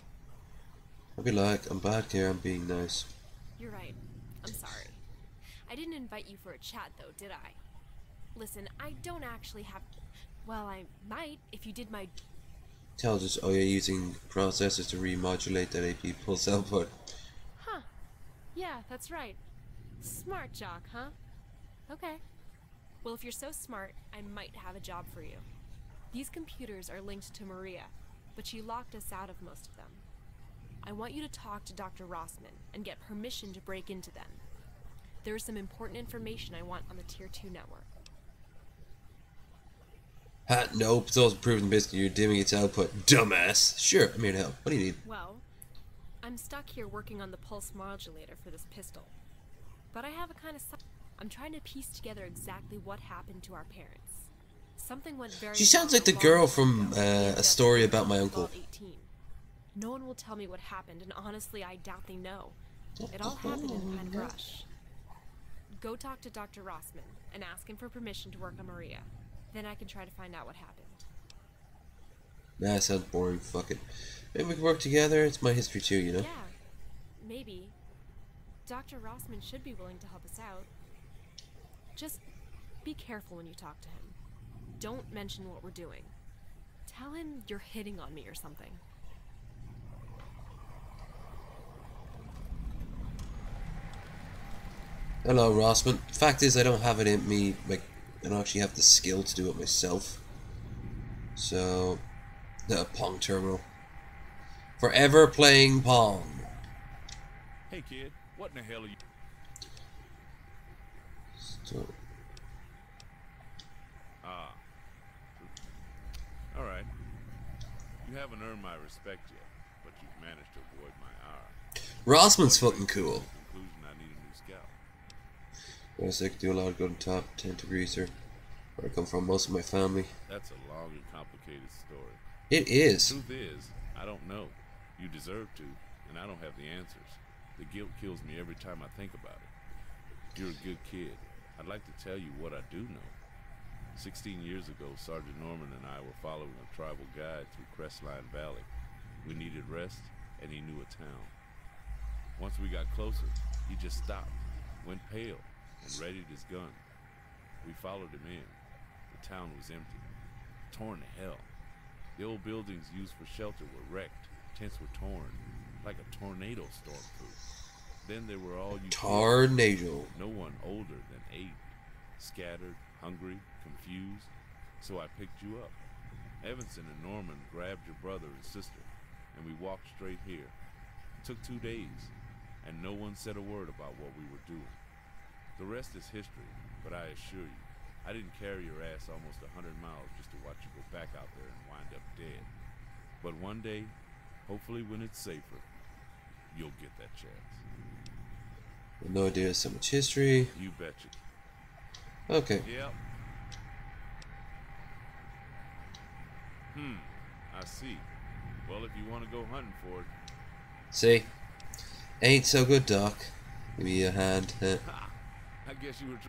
I'll be like, I'm bad here, I'm being nice. You're right. I'm sorry. I didn't invite you for a chat, though, did I? Listen, I don't actually have... Well, I might if you did my... Intelligence. Oh, you're using processors to remodulate that AP pulse output. Huh. Yeah, that's right. Smart jock, huh? Okay. Well, if you're so smart, I might have a job for you. These computers are linked to Maria, but she locked us out of most of them. I want you to talk to Dr. Rossman and get permission to break into them. There is some important information I want on the Tier 2 network. Nope, it's also proven basically you're dimming its output. Dumbass. Sure, I'm here to help. What do you need? Well, I'm stuck here working on the pulse modulator for this pistol. But I have a kind of... I'm trying to piece together exactly what happened to our parents. Something went very... She sounds like the girl from A Story About My Uncle. 18. No one will tell me what happened, and honestly, I doubt they know. It all happened in a kind of rush. Go talk to Dr. Rossman and ask him for permission to work on Maria. Then I can try to find out what happened. Nah, sounds boring. Fuck it. Maybe we can work together. It's my history too, you know? Yeah, maybe. Dr. Rossman should be willing to help us out. Just be careful when you talk to him. Don't mention what we're doing. Tell him you're hitting on me or something. Hello, Rossman. Fact is, I don't have it in me. Like, I don't actually have the skill to do it myself. So, Pong terminal. Forever playing Pong. Hey, kid. What in the hell are you... So, Alright. You haven't earned my respect yet, but you've managed to avoid my ire. Rossman's fucking cool. Conclusion, I need a new scout. Yes, I could do a lot of good on top. 10 to greaser. Where I come from, most of my family. That's a long and complicated story. It is. The truth is, I don't know. You deserve to, and I don't have the answers. The guilt kills me every time I think about it. You're a good kid. I'd like to tell you what I do know. 16 years ago, Sergeant Norman and I were following a tribal guide through Crestline Valley. We needed rest, and he knew a town. Once we got closer, he just stopped, went pale, and readied his gun. We followed him in. The town was empty, torn to hell. The old buildings used for shelter were wrecked, tents were torn, like a tornado storm through. Then there were all you... Tornado. No one older than 8. Scattered, hungry, confused. So I picked you up. Evanson and Norman grabbed your brother and sister, and we walked straight here. It took 2 days, and no one said a word about what we were doing. The rest is history, but I assure you, I didn't carry your ass almost 100 miles just to watch you go back out there and wind up dead. But one day, hopefully when it's safer, you'll get that chance. No idea so much history. You betcha. Okay. Yep. I see. Well, if you want to go hunting for it. See? Ain't so good, Doc. Give me a hand. I guess you were...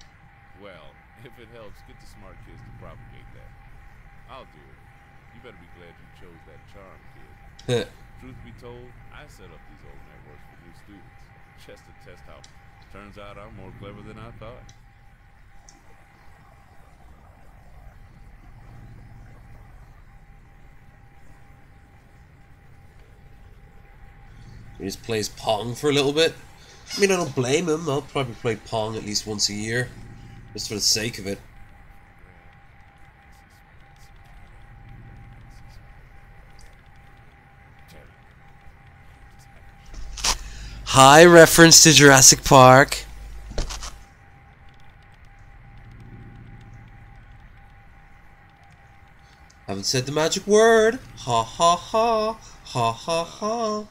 Well, if it helps, get the smart kids to propagate that. I'll do it. You better be glad you chose that charm, kid. Truth be told, I set up these old networks for new students. Just to test how. Turns out I'm more clever than I thought. He just plays Pong for a little bit. I mean, I don't blame him. I'll probably play Pong at least once a year. Just for the sake of it. High reference to Jurassic Park. Haven't said the magic word. Ha ha ha. Ha ha ha.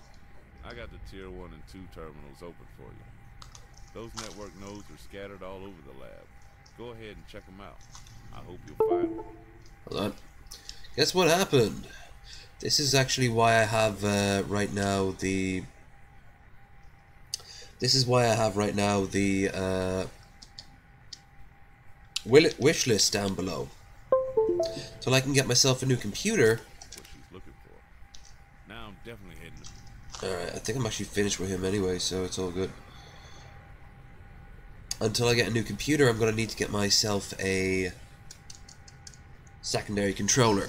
I got the tier 1 and 2 terminals open for you. Those network nodes are scattered all over the lab. Go ahead and check them out. I hope you'll find them. Hold on. Guess what happened? This is actually why I have right now the... This is why I have right now the wish list down below. So I can get myself a new computer. What she's looking for. Now I'm definitely heading to... Alright, I think I'm actually finished with him anyway, so it's all good. until I get a new computer, I'm going to need to get myself a secondary controller.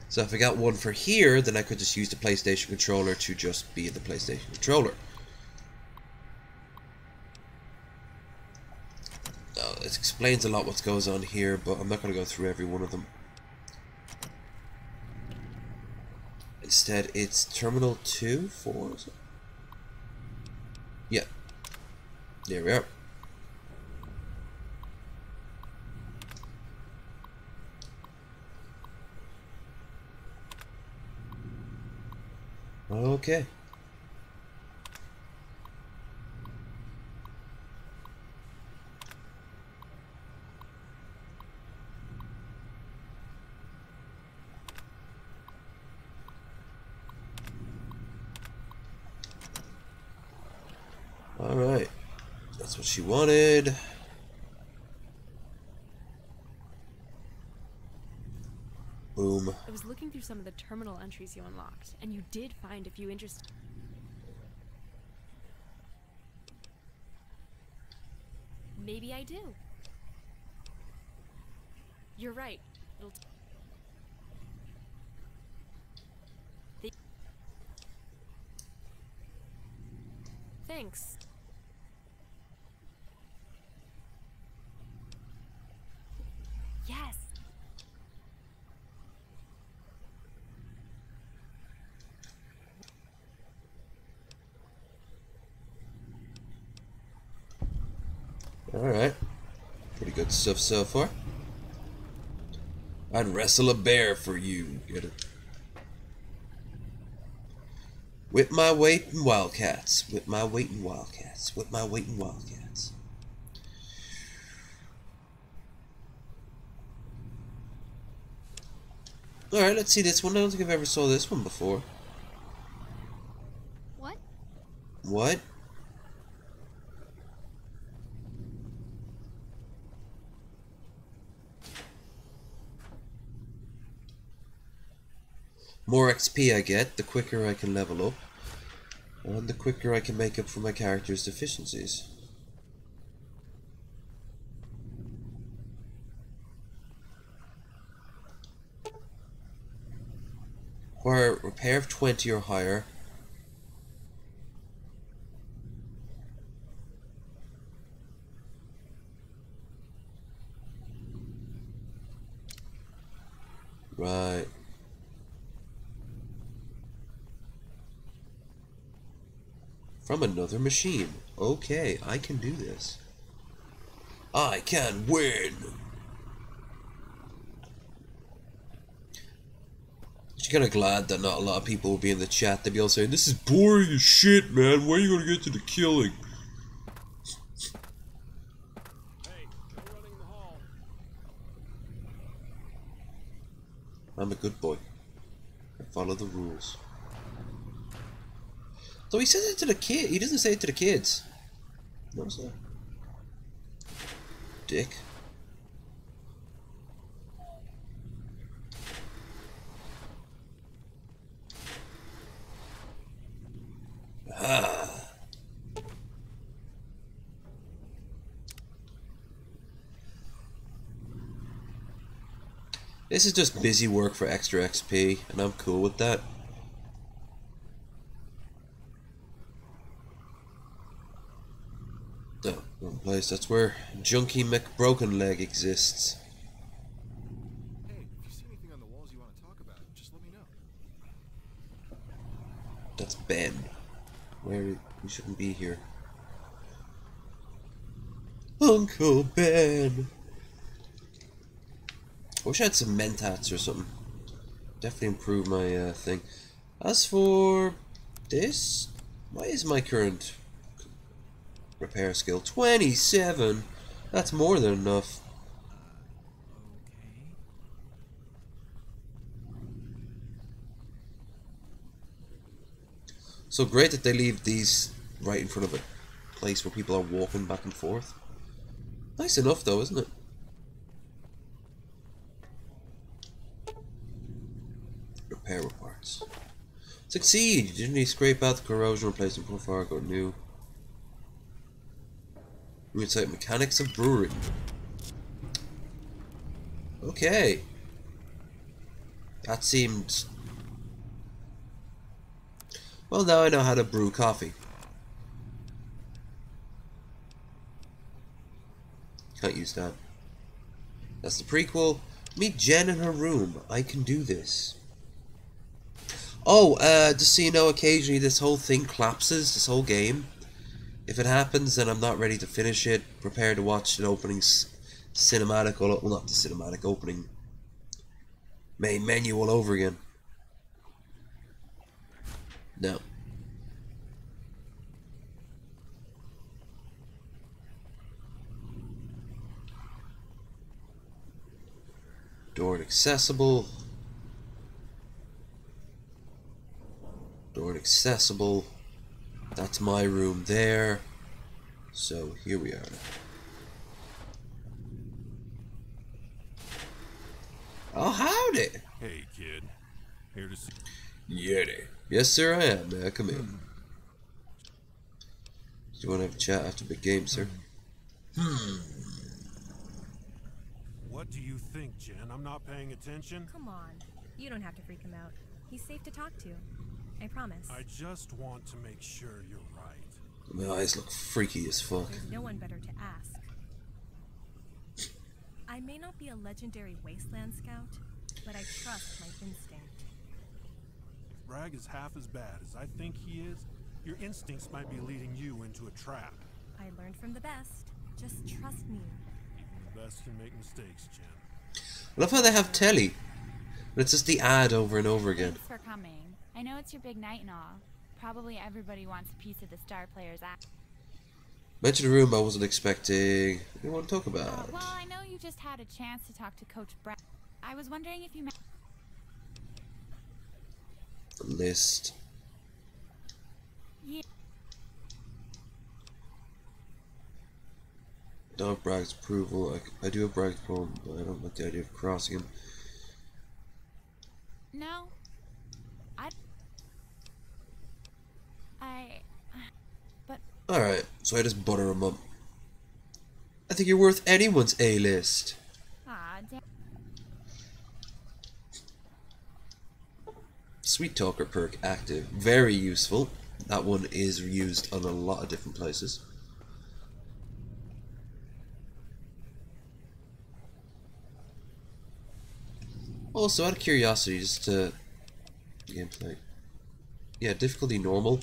So if I got one for here, then I could just use the PlayStation controller to just be the PlayStation controller. It explains a lot what goes on here, but I'm not going to go through every one of them. Instead, it's Terminal 2, 4, is it? Yeah. There we are. Okay. Alright. That's what she wanted. Boom. I was looking through some of the terminal entries you unlocked, and you did find a few interesting... Maybe I do. You're right. It'll Thanks. Yes. Alright. Pretty good stuff so far. I'd wrestle a bear for you. Get it? Whip my weight in wildcats. Whip my weight in wildcats. Whip my weight in wildcats. Alright, let's see this one. I don't think I've ever saw this one before. What? What? More XP I get, the quicker I can level up, and the quicker I can make up for my character's deficiencies. Require repair of 20 or higher. Right. From another machine. Okay, I can do this. I can win! I'm kind of glad that not a lot of people will be in the chat. They'll be all saying, this is boring as shit, man. When are you going to get to the killing? Hey, no running in the hall. I'm a good boy. I follow the rules. So he says it to the kid. He doesn't say it to the kids. Notice that? Dick. Ah. This is just busy work for extra XP, and I'm cool with that. No, wrong place. That's where Junkie McBrokenleg exists. Hey, if you see anything on the walls you want to talk about, just let me know. That's Ben. Where we shouldn't be here. Uncle Ben. I wish I had some mentats or something. Definitely improve my thing. As for this, why is my current repair skill 27? That's more than enough. So great that they leave these right in front of a place where people are walking back and forth. Nice enough though, isn't it? Repair parts. Succeed! You didn't need to scrape out the corrosion, replacing poor Fargo new. Inside mechanics of brewing. Okay. That seemed... Well, now I know how to brew coffee. Can't use that. That's the prequel. Meet Jen in her room. I can do this. Oh, just so you know, occasionally this whole thing collapses, this whole game. If it happens, then I'm not ready to finish it. Prepare to watch an opening cinematic, well, not the cinematic, opening main menu all over again. No. Door inaccessible. Door inaccessible. That's my room there. So here we are. Oh, howdy! Hey, kid. Here to see. Yeti. Yes, sir, I am. May I come in? Do you want to have a chat after the big game, sir? What do you think, Jen? I'm not paying attention? Come on. You don't have to freak him out. He's safe to talk to. I promise. I just want to make sure you're right. My eyes look freaky as fuck. There's no one better to ask. I may not be a legendary wasteland scout, but I trust my instinct. If Bragg is half as bad as I think he is, your instincts might be leading you into a trap. I learned from the best. Just trust me. Even the best can make mistakes, Jen. I love how they have telly, but it's just the ad over and over again. Thanks for coming. I know it's your big night and all. Probably everybody wants a piece of the star player's act. Mention a room I wasn't expecting. What do you want to talk about? Well, I know you just had a chance to talk to Coach Brett. I was wondering if you met... List. Yeah. Don't have Bragg's approval. I do have Bragg's approval, but I don't like the idea of crossing him. No. But... Alright, so I just butter him up. I think you're worth anyone's A-list. Aw, damn. Sweet Talker perk active. Very useful. That one is used on a lot of different places. Also, out of curiosity, just to gameplay. Yeah, difficulty normal.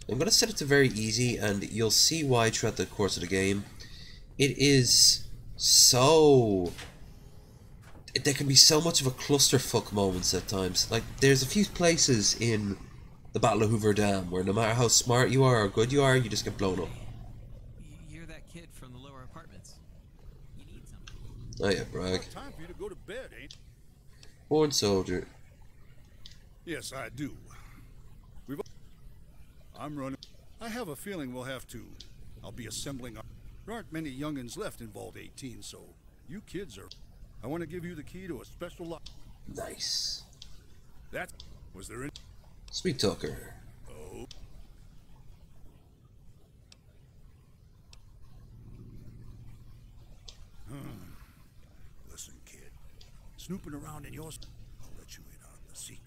I'm gonna set it to very easy, and you'll see why throughout the course of the game. It is so... There can be so much of a clusterfuck moments at times. Like, there's a few places in the Battle of Hoover Dam where no matter how smart you are or good you are, you just get blown up. You're that kid from the lower apartments. You need something. Oh yeah, Bragg. Time for you to go to bed, ain't? Born soldier. Yes, I do. I'm running. I have a feeling we'll have to. I'll be assembling. There aren't many youngins left in Vault 18, so you kids are. I want to give you the key to a special lock. Nice. That was there in. Sweet Talker. Oh. Listen, kid. Snooping around in yours. I'll let you in on the secret.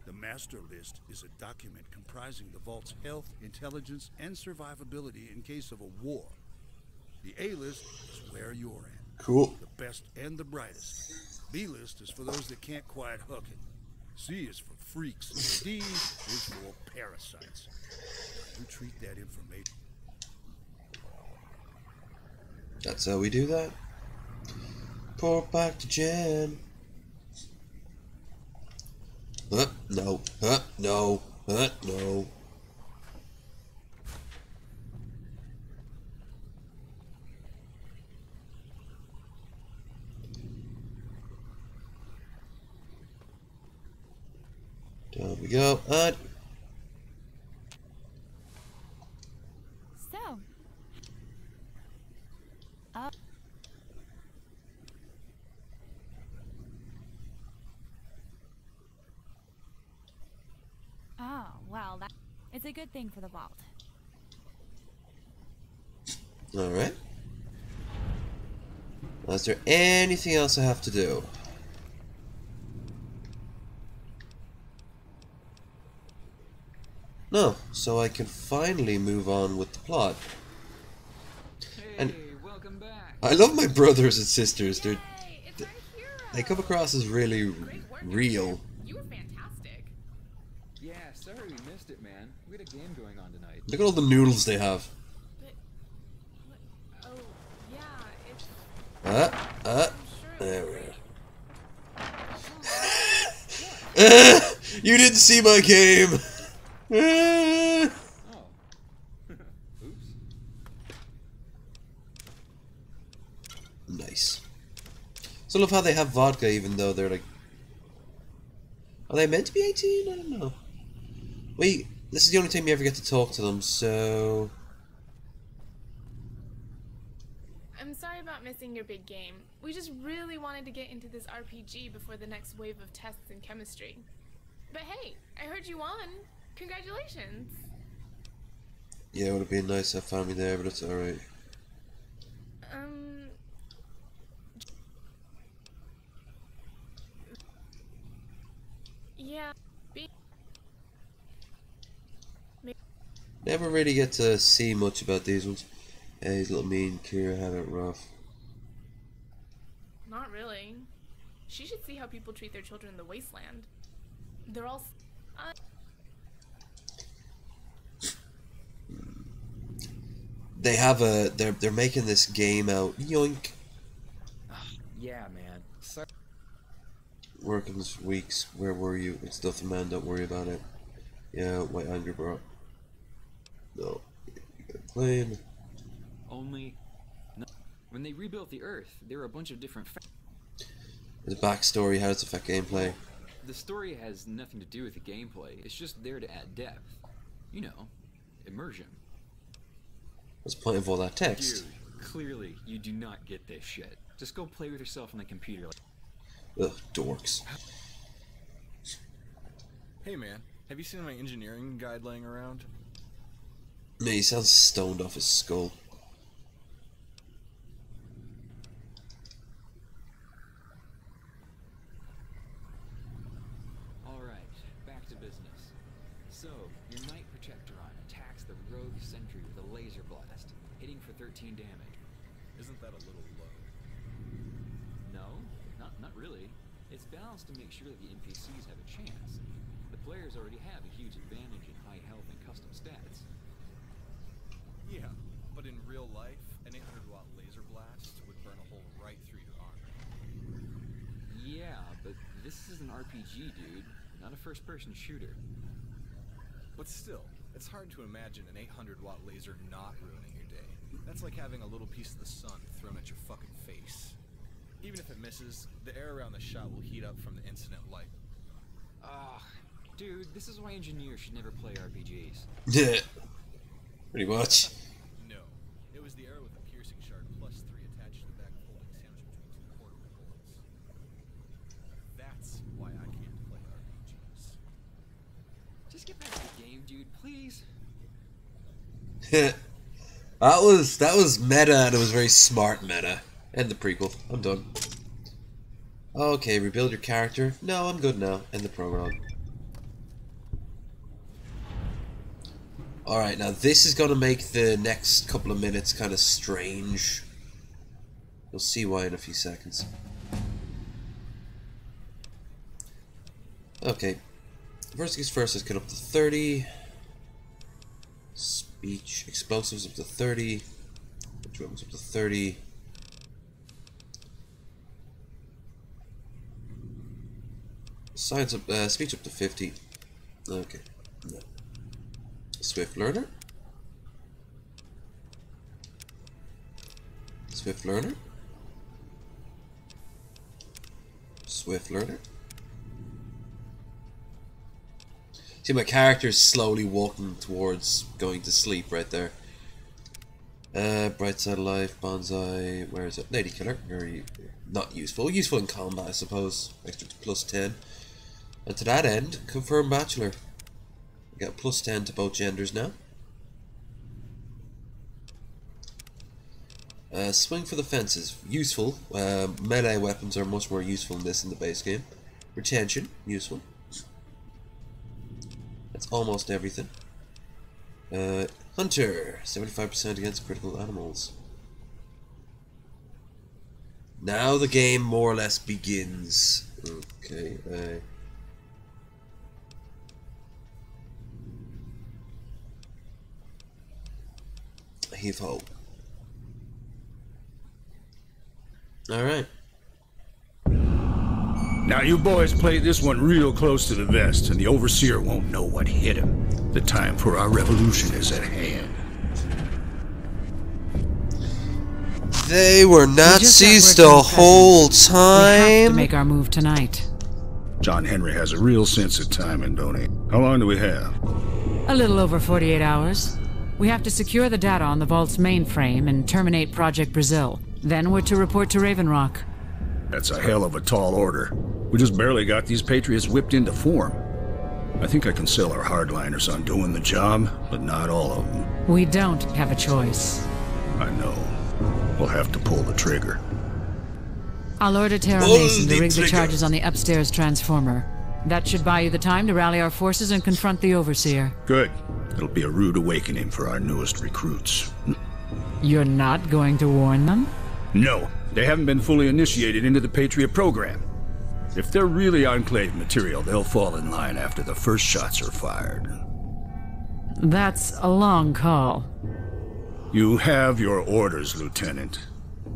The master list is a document comprising the Vault's health, intelligence, and survivability in case of a war. The A list is where you're at. Cool. The best and the brightest. B list is for those that can't quite hook it. C is for freaks. D is for parasites. You treat that information. That's how we do that. Report back to Jen. No, no, no. Down we go, and... So... Oh, well, it's a good thing for the vault. Alright. Is there anything else I have to do? No, so I can finally move on with the plot. And welcome back. I love my brothers and sisters. They come across as really real. You were fantastic. Yeah, sorry we missed it, man. We had a game going on tonight. Look at all the noodles they have. Oh, yeah, it's... There we are. You didn't see my game. Oh. Oops. Nice. So I love how they have vodka even though they're like... Are they meant to be 18? I don't know. Wait, this is the only time you ever get to talk to them, so... I'm sorry about missing your big game. We just really wanted to get into this RPG before the next wave of tests in chemistry. But hey, I heard you won. Congratulations. Yeah, it would have been nice to have family there, but it's alright. Yeah. Never really get to see much about these ones. He's little mean, Kira have it rough. Not really. She should see how people treat their children in the wasteland. They're all... They have a... They're making this game out. Yoink. Yeah, man. Sorry. Working this weeks. Where were you? It's nothing, man. Don't worry about it. Yeah, white anger, bro. No. You got a plane. Only... No. When they rebuilt the Earth, there were a bunch of different... The backstory, how does it affect gameplay? The story has nothing to do with the gameplay. It's just there to add depth. You know, immersion. What's the point of all that text? Dude, clearly you do not get this shit. Just go play with yourself on the computer. Ugh, dorks. Hey man, have you seen my engineering guide laying around? Man, he sounds stoned off his skull. Alright, back to business. So, your Knight Protectoron attacks the rogue sentry with a laser blast, hitting for 13 damage. Isn't that a little low? No, not really. It's balanced to make sure that the NPCs have a chance. The players already have a huge advantage in high health and custom stats. Yeah, but in real life, an 800-watt laser blast would burn a hole right through your arm. Yeah, but this is an RPG, dude, not a first-person shooter. But still, it's hard to imagine an 800-watt laser not ruining your day. That's like having a little piece of the sun thrown at your fucking face. Even if it misses, the air around the shot will heat up from the incident light. Dude, this is why engineers should never play RPGs. Yeah. Pretty much. No. It was the arrow with the piercing shard plus 3 attached to the back folding sandwich between 2 portable bullets. That's why I can't play RPGs. Just get back to the game, dude, please. that was meta, and it was very smart meta. End the prequel. I'm done. Okay, rebuild your character. No, I'm good now. End the prologue. Alright, now this is going to make the next couple of minutes kind of strange. You'll see why in a few seconds. Okay. First things first, let's get up to 30. Speech. Explosives up to 30. Which weapons up to 30. Science up, speech up to 50. Okay. No. Swift learner. Swift learner. Swift learner. See, my character's slowly walking towards going to sleep right there. Bright side of life, bonsai, where is it? Lady killer, very not useful. Useful in combat, I suppose. Extra to plus 10. And to that end, confirm bachelor. We got plus 10 to both genders now. Swing for the fences, useful. Melee weapons are much more useful in this in the base game. Retention, useful. That's almost everything. Hunter, 75% against critical animals. Now the game more or less begins. Okay, heave ho. Alright. Now you boys play this one real close to the vest, and the Overseer won't know what hit him. The time for our revolution is at hand. They were Nazis the whole time? We have to make our move tonight. John Henry has a real sense of timing, don't he? How long do we have? A little over 48 hours. We have to secure the data on the Vault's mainframe and terminate Project Brazil. Then we're to report to Raven Rock. That's a hell of a tall order. We just barely got these Patriots whipped into form. I think I can sell our hardliners on doing the job, but not all of them. We don't have a choice. I know. We'll have to pull the trigger. I'll order Terra Mason to rig the charges on the upstairs transformer. That should buy you the time to rally our forces and confront the Overseer. Good. It'll be a rude awakening for our newest recruits. You're not going to warn them? No, they haven't been fully initiated into the Patriot program. If they're really Enclave material, they'll fall in line after the first shots are fired. That's a long call. You have your orders, Lieutenant.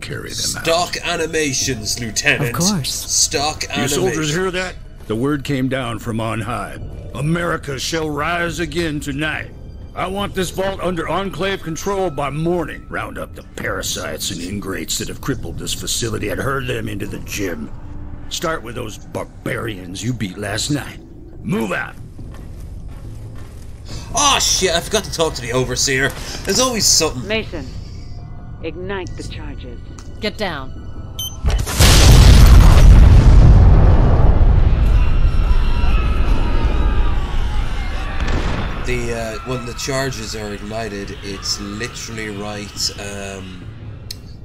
Carry them out. Stock animations, Lieutenant. Of course. Stock animations. You soldiers hear that? The word came down from on high. America shall rise again tonight. I want this vault under Enclave control by morning. Round up the parasites and ingrates that have crippled this facility and herd them into the gym. Start with those barbarians you beat last night. Move out. Oh shit, I forgot to talk to the Overseer. There's always something. Mason, ignite the charges. Get down. When the charges are ignited, it's literally right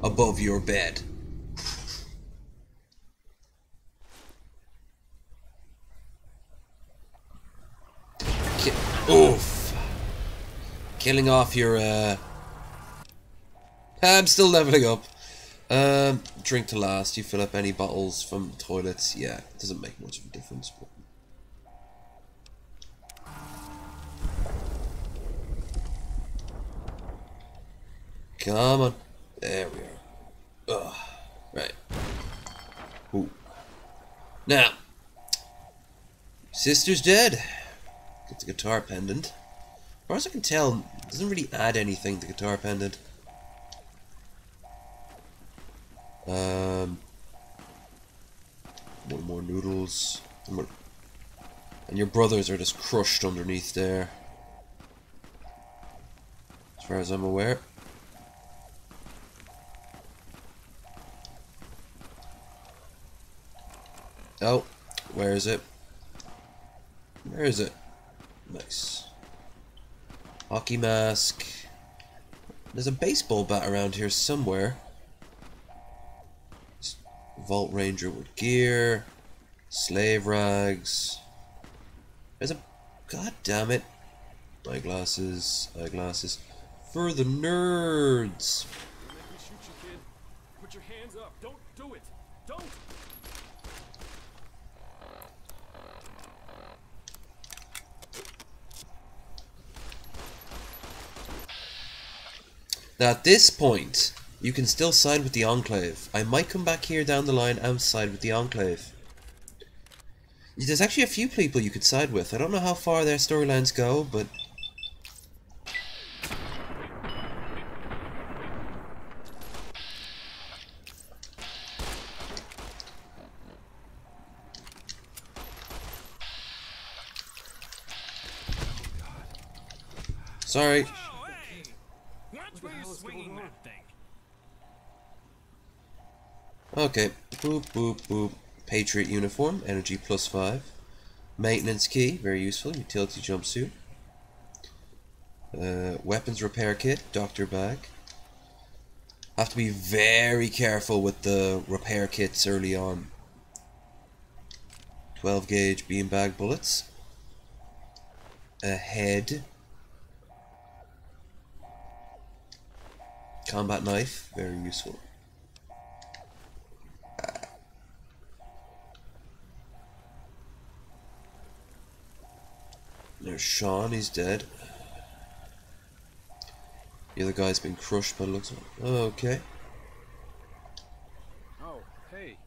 above your bed. Oof. Killing off your I'm still leveling up. Drink to last. You fill up any bottles from toilets. Yeah, it doesn't make much of a difference. But... Come on. There we are. Ugh. Right. Ooh. Now. Sister's dead. Get the guitar pendant. As far as I can tell, it doesn't really add anything, the guitar pendant. One more noodles. And your brothers are just crushed underneath there. As far as I'm aware. Oh, where is it? Where is it? Nice. Hockey mask. There's a baseball bat around here somewhere. Vault Ranger with gear. Slave rags. There's a... God damn it. Eyeglasses. Eyeglasses. For the nerds. Make me shoot you, kid. Put your hands up. Don't do it. Don't. Now at this point, you can still side with the Enclave. I might come back here down the line and side with the Enclave. There's actually a few people you could side with. I don't know how far their storylines go, but... Sorry. Okay. Boop, boop, boop. Patriot uniform. Energy +5. Maintenance key. Very useful. Utility jumpsuit. Weapons repair kit. Doctor bag. Have to be very careful with the repair kits early on. 12 gauge beanbag bullets. A head. Combat knife, very useful. There's Sean, he's dead. The other guy's been crushed by the looks of it. Oh, okay. Oh, hey.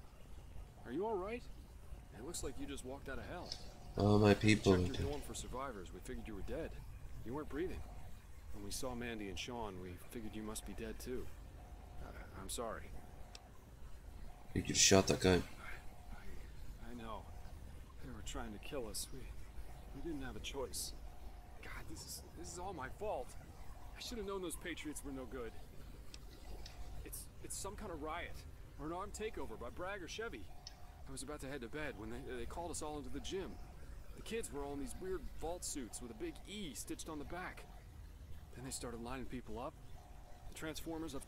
Are you alright? It looks like you just walked out of hell. All my people. We checked your dorm for survivors. We figured you were dead. You weren't breathing. When we saw Mandy and Sean, we figured you must be dead too. I'm sorry. You just shot that guy. I know. They were trying to kill us. We didn't have a choice. God, this is all my fault. I should have known those Patriots were no good. It's some kind of riot or an armed takeover by Bragg or Chevy. I was about to head to bed when they called us all into the gym. The kids were all in these weird vault suits with a big E stitched on the back. Then they started lining people up. The Transformers of...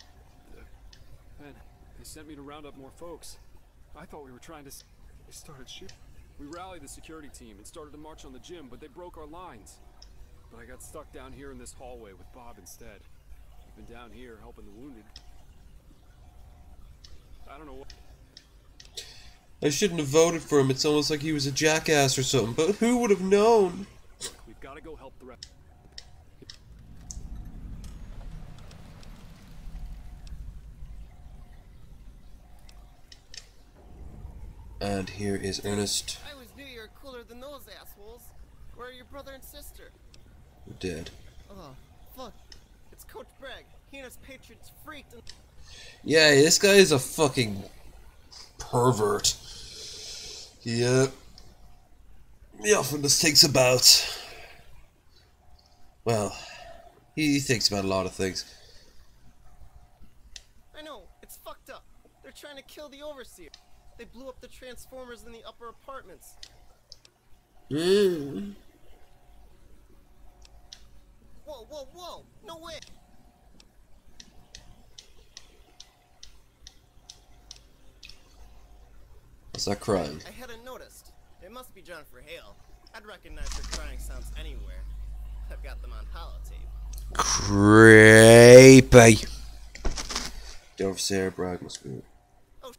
Then they sent me to round up more folks. I thought we were trying to... They started shooting. We rallied the security team and started to march on the gym, but they broke our lines. But I got stuck down here in this hallway with Bob instead. I've been down here helping the wounded. I don't know what... I shouldn't have voted for him. It's almost like he was a jackass or something. But who would have known? We've got to go help the rest. And here is Ernest. I always knew you were cooler than those assholes. Where are your brother and sister? Dead. Oh, fuck. It's Coach Bragg. He and his Patriots freaked and... Yeah, this guy is a fucking pervert. He often just thinks about... Well, he thinks about a lot of things. I know, it's fucked up. They're trying to kill the Overseer. They blew up the Transformers in the upper apartments. Mm. Whoa, whoa, whoa! No way! What's that crying? I hadn't noticed. It must be Jennifer Hale. I'd recognize her crying sounds anywhere. I've got them on holotape. Creepy. The Overseer Bragg must be... Oh,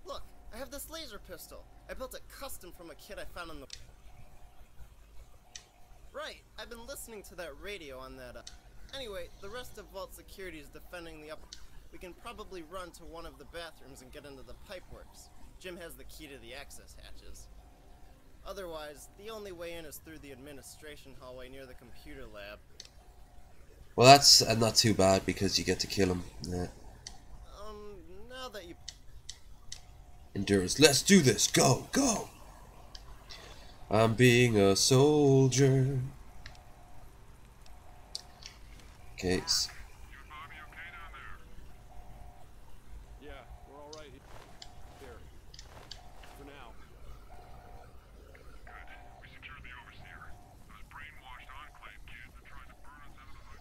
look! I have this laser pistol. I built it custom from a kit I found on the... Right, I've been listening to that radio on that, Anyway, the rest of Vault Security is defending the upper... We can probably run to one of the bathrooms and get into the pipeworks. Jim has the key to the access hatches. Otherwise, the only way in is through the administration hallway near the computer lab. Well, that's not too bad because you get to kill him. Yeah. Now that you... Endurance. Let's do this. Go, go. I'm being a soldier. Okay. Yeah, we're all right here. For now.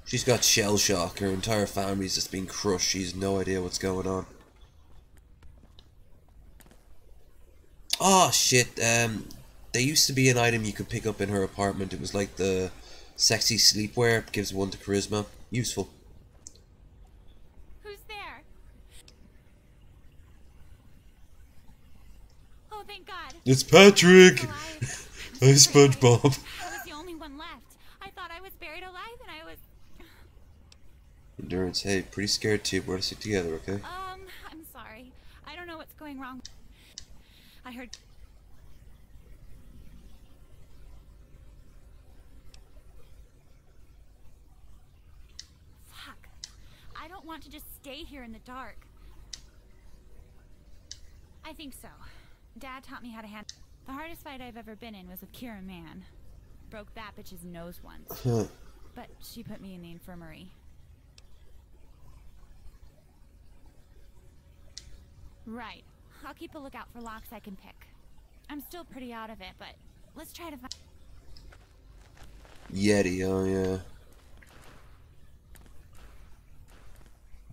She's got shell shock. Her entire family's just been crushed. She's no idea what's going on. Oh shit. There used to be an item you could pick up in her apartment. It was like the sexy sleepwear. It gives 1 to charisma. Useful. Who's there? Oh, thank God. It's Patrick. Hi, SpongeBob. I was the only one left. I thought I was buried alive and I was... Endurance. Hey, pretty scared too. We're gonna stick together, okay? I'm sorry. I don't know what's going wrong. I heard... Fuck. I don't want to just stay here in the dark. I think so. Dad taught me how to handle... The hardest fight I've ever been in was with Kira Mann. Broke that bitch's nose once. But she put me in the infirmary. Right. I'll keep a lookout for locks I can pick. I'm still pretty out of it, but let's try to find... Yeti, oh yeah.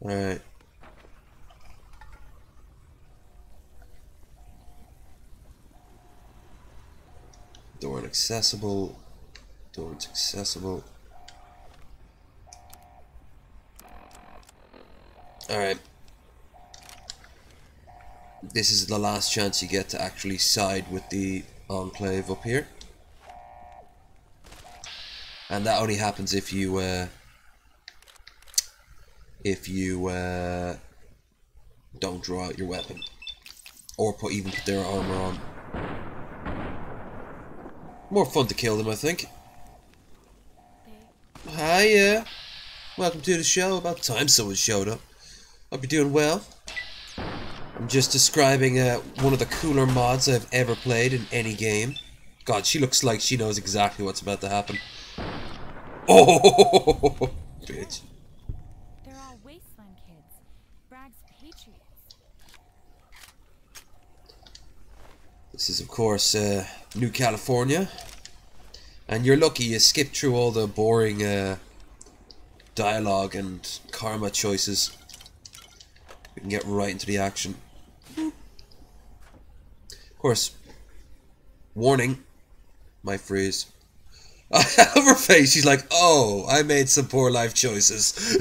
Alright. accessible. Doors accessible. Alright. This is the last chance you get to actually side with the Enclave up here. And that only happens if you don't draw out your weapon. Or even put their armor on. More fun to kill them, I think. Hiya! Welcome to the show. About time someone showed up. Hope you're doing well. I'm just describing one of the cooler mods I've ever played in any game. God, she looks like she knows exactly what's about to happen. Oh, bitch. They're all Wasteland kids. Bragg's patriots. This is, of course, New California. And you're lucky you skipped through all the boring dialogue and karma choices. We can get right into the action. Of course, warning, my freeze. I love her face. She's like, oh, I made some poor life choices.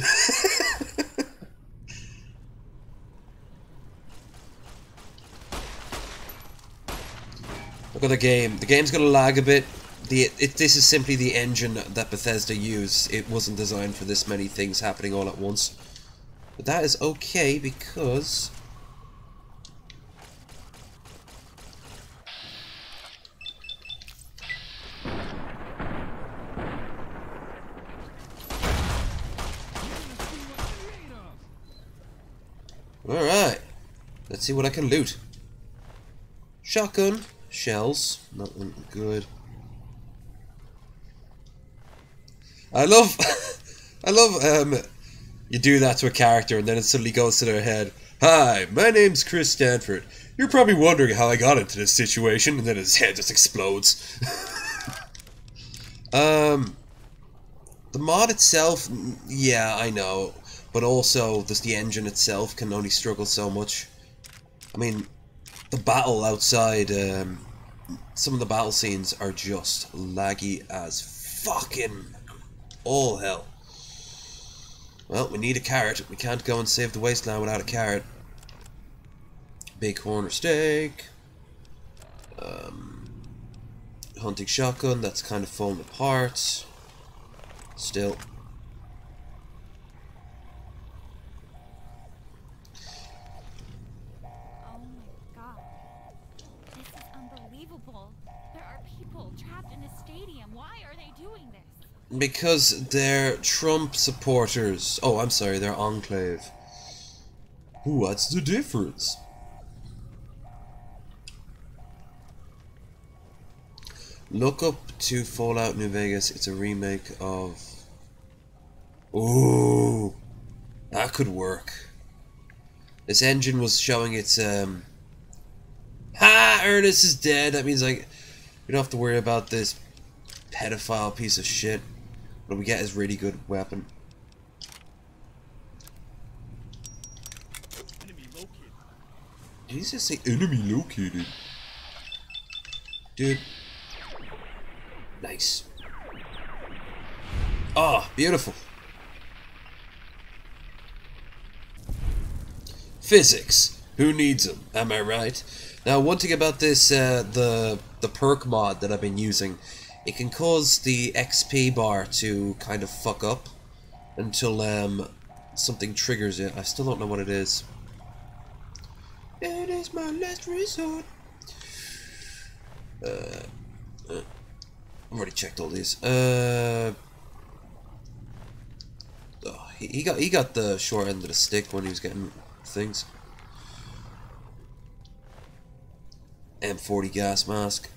Look at the game. The game's gonna lag a bit. This is simply the engine that Bethesda used. It wasn't designed for this many things happening all at once. But that is okay because... Alright. Let's see what I can loot. Shotgun. Shells. Not good. I love you do that to a character and then it suddenly goes to their head. Hi, my name's Chris Stanford. You're probably wondering how I got into this situation, and then his head just explodes. The mod itself, yeah, I know. But also, just the engine itself can only struggle so much. I mean, the battle outside, some of the battle scenes are just laggy as fucking all hell. Well, we need a carrot. We can't go and save the wasteland without a carrot. Big corner steak. Hunting shotgun, that's kind of falling apart. Still. Oh my god. This is unbelievable. There are people trapped in a stadium. Why are they doing this? Because they're Trump supporters. Oh, I'm sorry, they're Enclave. What's the difference? Look up to Fallout New Vegas. It's a remake of... Ooh, that could work. This engine was showing its... Ha! Ernest is dead. That means, like, we don't have to worry about this pedophile piece of shit. What we get is really good weapon. Did he just say enemy located? Dude. Nice. Oh, beautiful. Physics. Who needs them? Am I right? Now, one thing about this, the perk mod that I've been using, it can cause the XP bar to kind of fuck up until something triggers it. I still don't know what it is. It is my last resort. I've already checked all these. Oh, he got the short end of the stick when he was getting things. M40 gas mask.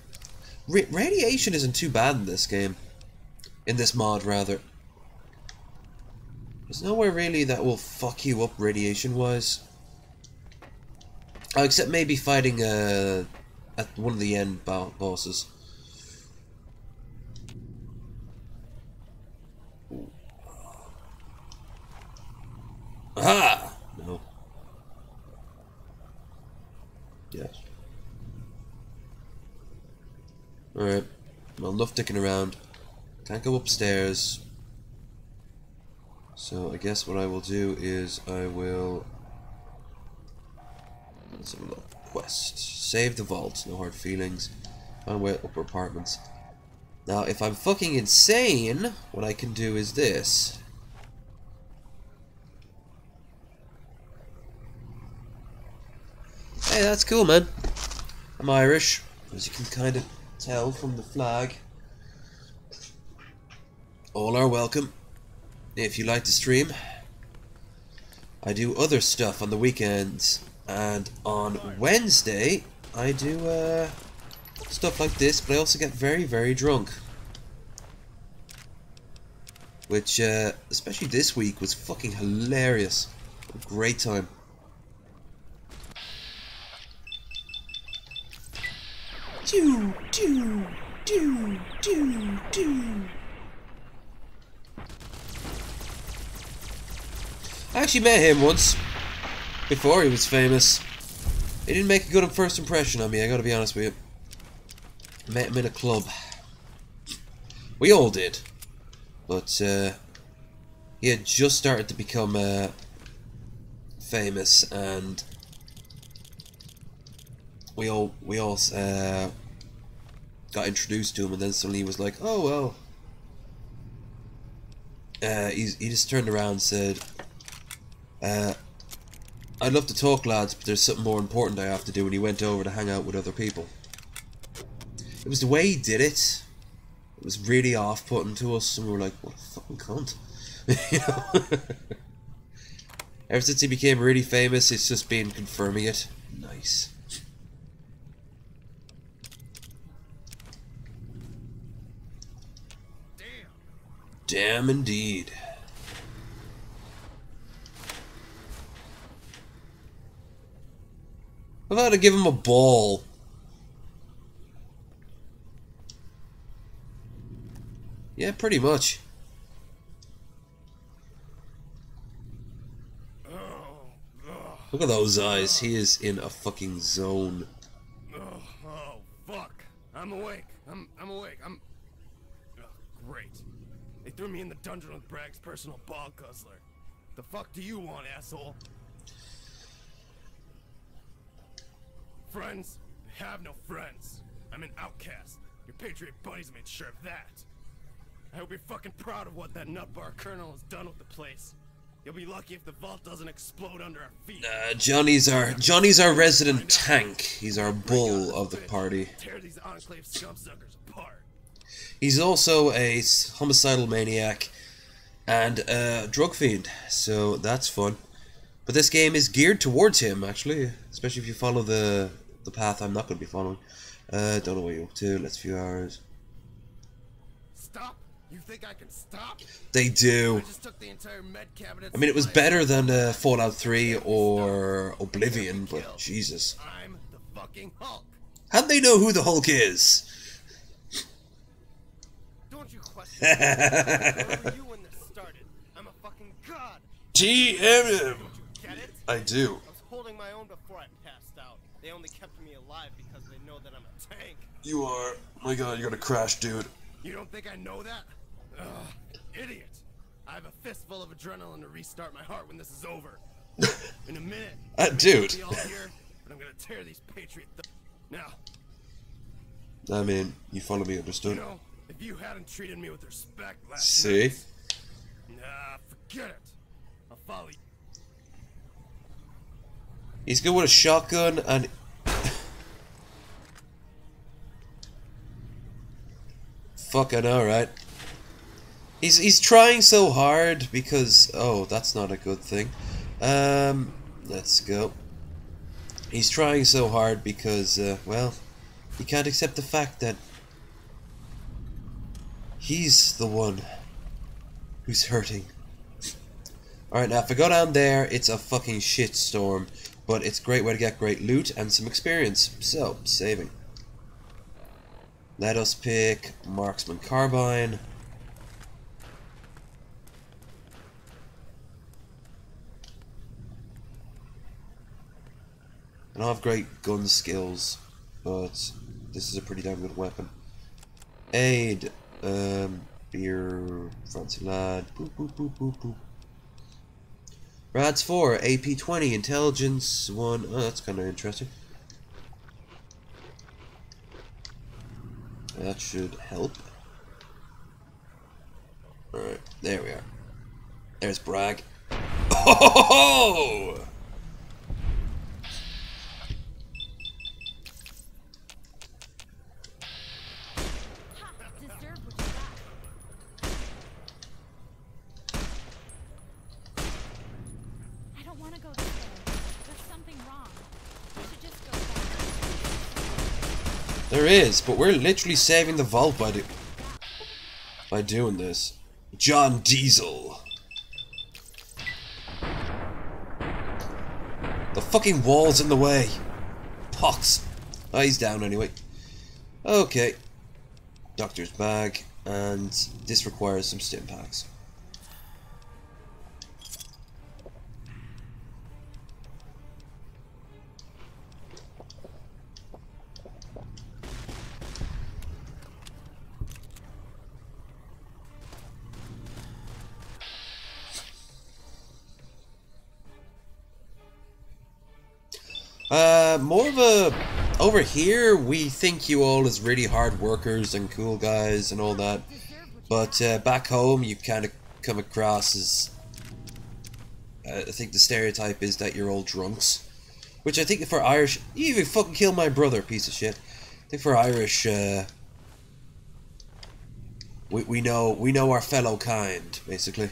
Radiation isn't too bad in this game. In this mod, rather. There's nowhere really that will fuck you up radiation-wise. Oh, except maybe fighting at one of the end bosses. Aha! No. Yes. Alright. Well, enough dicking around. Can't go upstairs. So I guess what I will do is I will... Let's have a look. Quest. Save the vault. No hard feelings. Find way upper apartments. Now, if I'm fucking insane, what I can do is this. Hey, that's cool, man. I'm Irish, as you can kind of tell from the flag. All are welcome. If you like to stream, I do other stuff on the weekends, and on Wednesday, I do, stuff like this, but I also get very, very drunk. Which, especially this week, was fucking hilarious. A great time. Do, do, do, do, do. I actually met him once, before he was famous. He didn't make a good first impression on me, I gotta be honest with you. Met him in a club. We all did. But he had just started to become famous, and we all got introduced to him, and then suddenly he was like, "Oh well." He just turned around and said, "I'd love to talk, lads, but there's something more important I have to do," and he went over to hang out with other people. It was the way he did it. It was really off-putting to us, and we were like, "What a fucking cunt!" You know? Ever since he became really famous, it's just been confirming it. Nice. Damn indeed. I've had to give him a ball. Yeah, pretty much. Look at those eyes. He is in a fucking zone. Oh, fuck. I'm awake. I'm awake. Oh, great. They threw me in the dungeon with Bragg's personal bog guzzler. The fuck do you want, asshole? Friends? I have no friends. I'm an outcast. Your patriot buddies made sure of that. I hope you're fucking proud of what that nutbar colonel has done with the place. You'll be lucky if the vault doesn't explode under our feet. Johnny's our resident tank. He's our bull of the party. Tear these Enclave scumsuckers apart. He's also a homicidal maniac and a drug fiend, so that's fun. But this game is geared towards him, actually, especially if you follow the path I'm not going to be following. Don't know what you're up to. Let's few hours. Stop. You think I can stop? They do. I just took the entire med cabinet. I mean, it was better than Fallout 3 or Oblivion, but Jesus. I'm the fucking Hulk. How'd they know who the Hulk is? Don't you question me? Where were you when this started? I'm a fucking god. TMM. Get it? I do. I was holding my own before I passed out. They only kept me alive because they know that I'm a tank. You are. My God, you're gonna crash, dude. You don't think I know that? Ugh, idiot. I have a fistful of adrenaline to restart my heart when this is over. In a minute. Dude. Be all here, but I'm gonna tear these patriot now. I mean, you follow me, understood? You know, if you hadn't treated me with respect last See? night, nah, forget it. I'll follow you. He's good with a shotgun and... Fuck, I know, right? He's trying so hard because... Oh, that's not a good thing. Let's go. He's trying so hard because, well, he can't accept the fact that he's the one who's hurting. Alright, now if I go down there, it's a fucking shitstorm. But it's a great way to get great loot and some experience. So, saving. Let us pick Marksman Carbine. I don't have great gun skills, but this is a pretty damn good weapon. Aid. Beer. Fancy lad. Boop, boop, boop, boop, boop. Rads 4. AP 20. Intelligence 1. Oh, that's kind of interesting. That should help. Alright, there we are. There's Bragg. Oh! I don't want to go this way. There's something wrong. We should just go back. There is, but we're literally saving the vault by doing this. John Diesel. The fucking wall's in the way. Pox. Oh, he's down anyway. Okay. Doctor's bag, and this requires some stim packs. More of a... Over here, we think you all as really hard workers and cool guys and all that. But back home, you kind of come across as... I think the stereotype is that you're all drunks. Which I think for Irish... You even fucking killed my brother, piece of shit. I think for Irish, we know our fellow kind, basically.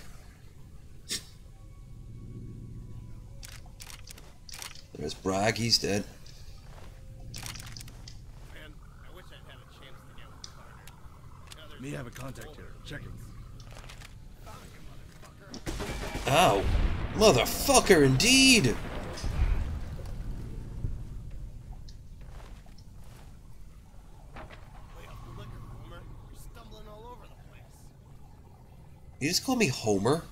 There's Bragg, he's dead. Man, I wish I'd had a chance to get with Carter. Me have a contact here. Check it. Ow. Motherfucker, indeed! Way off the liquor, Homer. You're stumbling all over the place. You just call me Homer?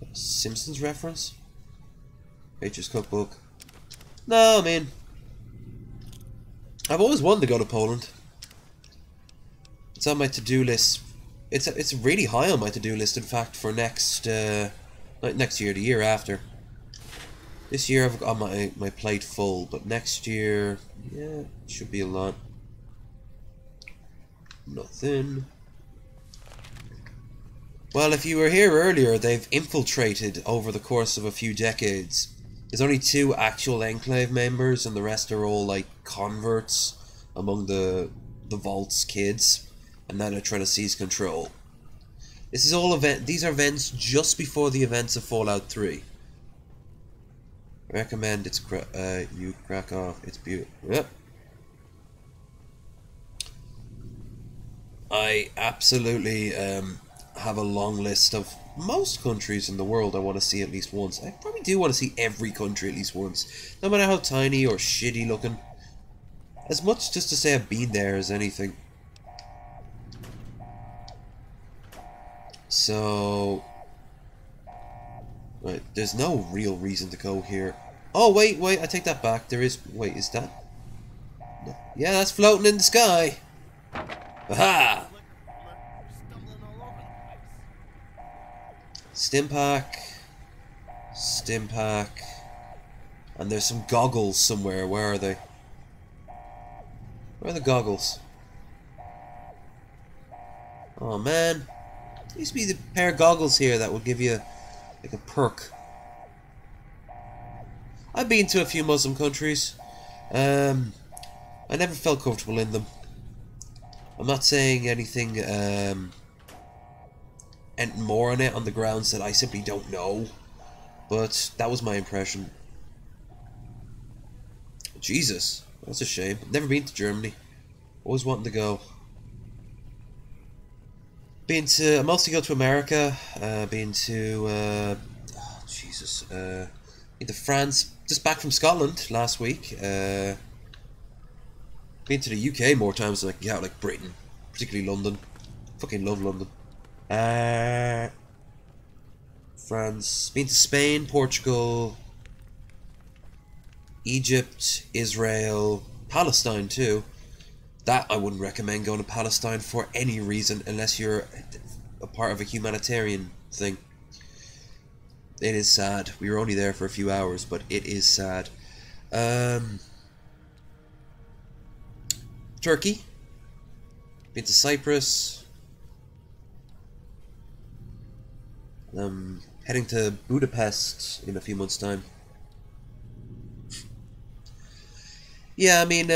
A Simpsons reference? Nature's Cookbook. No, I mean, I've always wanted to go to Poland. It's on my to-do list. It's really high on my to-do list, in fact, for next not next year, the year after. This year I've got my plate full, but next year, yeah, it should be a lot. Nothing. Well, if you were here earlier, they've infiltrated over the course of a few decades. There's only 2 actual Enclave members, and the rest are all like converts among the Vault's kids, and now they're trying to seize control. This is all these are events just before the events of Fallout 3. I recommend you crack off. It's beautiful. Yep. I absolutely have a long list of most countries in the world I want to see at least once. I probably do want to see every country at least once, no matter how tiny or shitty looking. As much just to say I've been there as anything. So... Right, there's no real reason to go here. Oh, wait, I take that back. There is... Wait, is that... No. Yeah, that's floating in the sky. Aha! Stimpak, and there's some goggles somewhere. Where are they? Where are the goggles? Oh man, there used to be the pair of goggles here that would give you like a perk. I've been to a few Muslim countries. I never felt comfortable in them. I'm not saying anything and more on it on the grounds that I simply don't know, but that was my impression. Jesus, that's a shame. I've never been to Germany. Always wanting to go. I mostly go to America. Been to Jesus. Been to France. Just back from Scotland last week. Been to the UK more times than I can count, like Britain, particularly London. Fucking love London. France. Been to Spain, Portugal, Egypt, Israel, Palestine too. That I wouldn't recommend going to Palestine for any reason unless you're a part of a humanitarian thing. It is sad. We were only there for a few hours, but it is sad. Turkey. Been to Cyprus. Heading to Budapest in a few months' time. Yeah, I mean,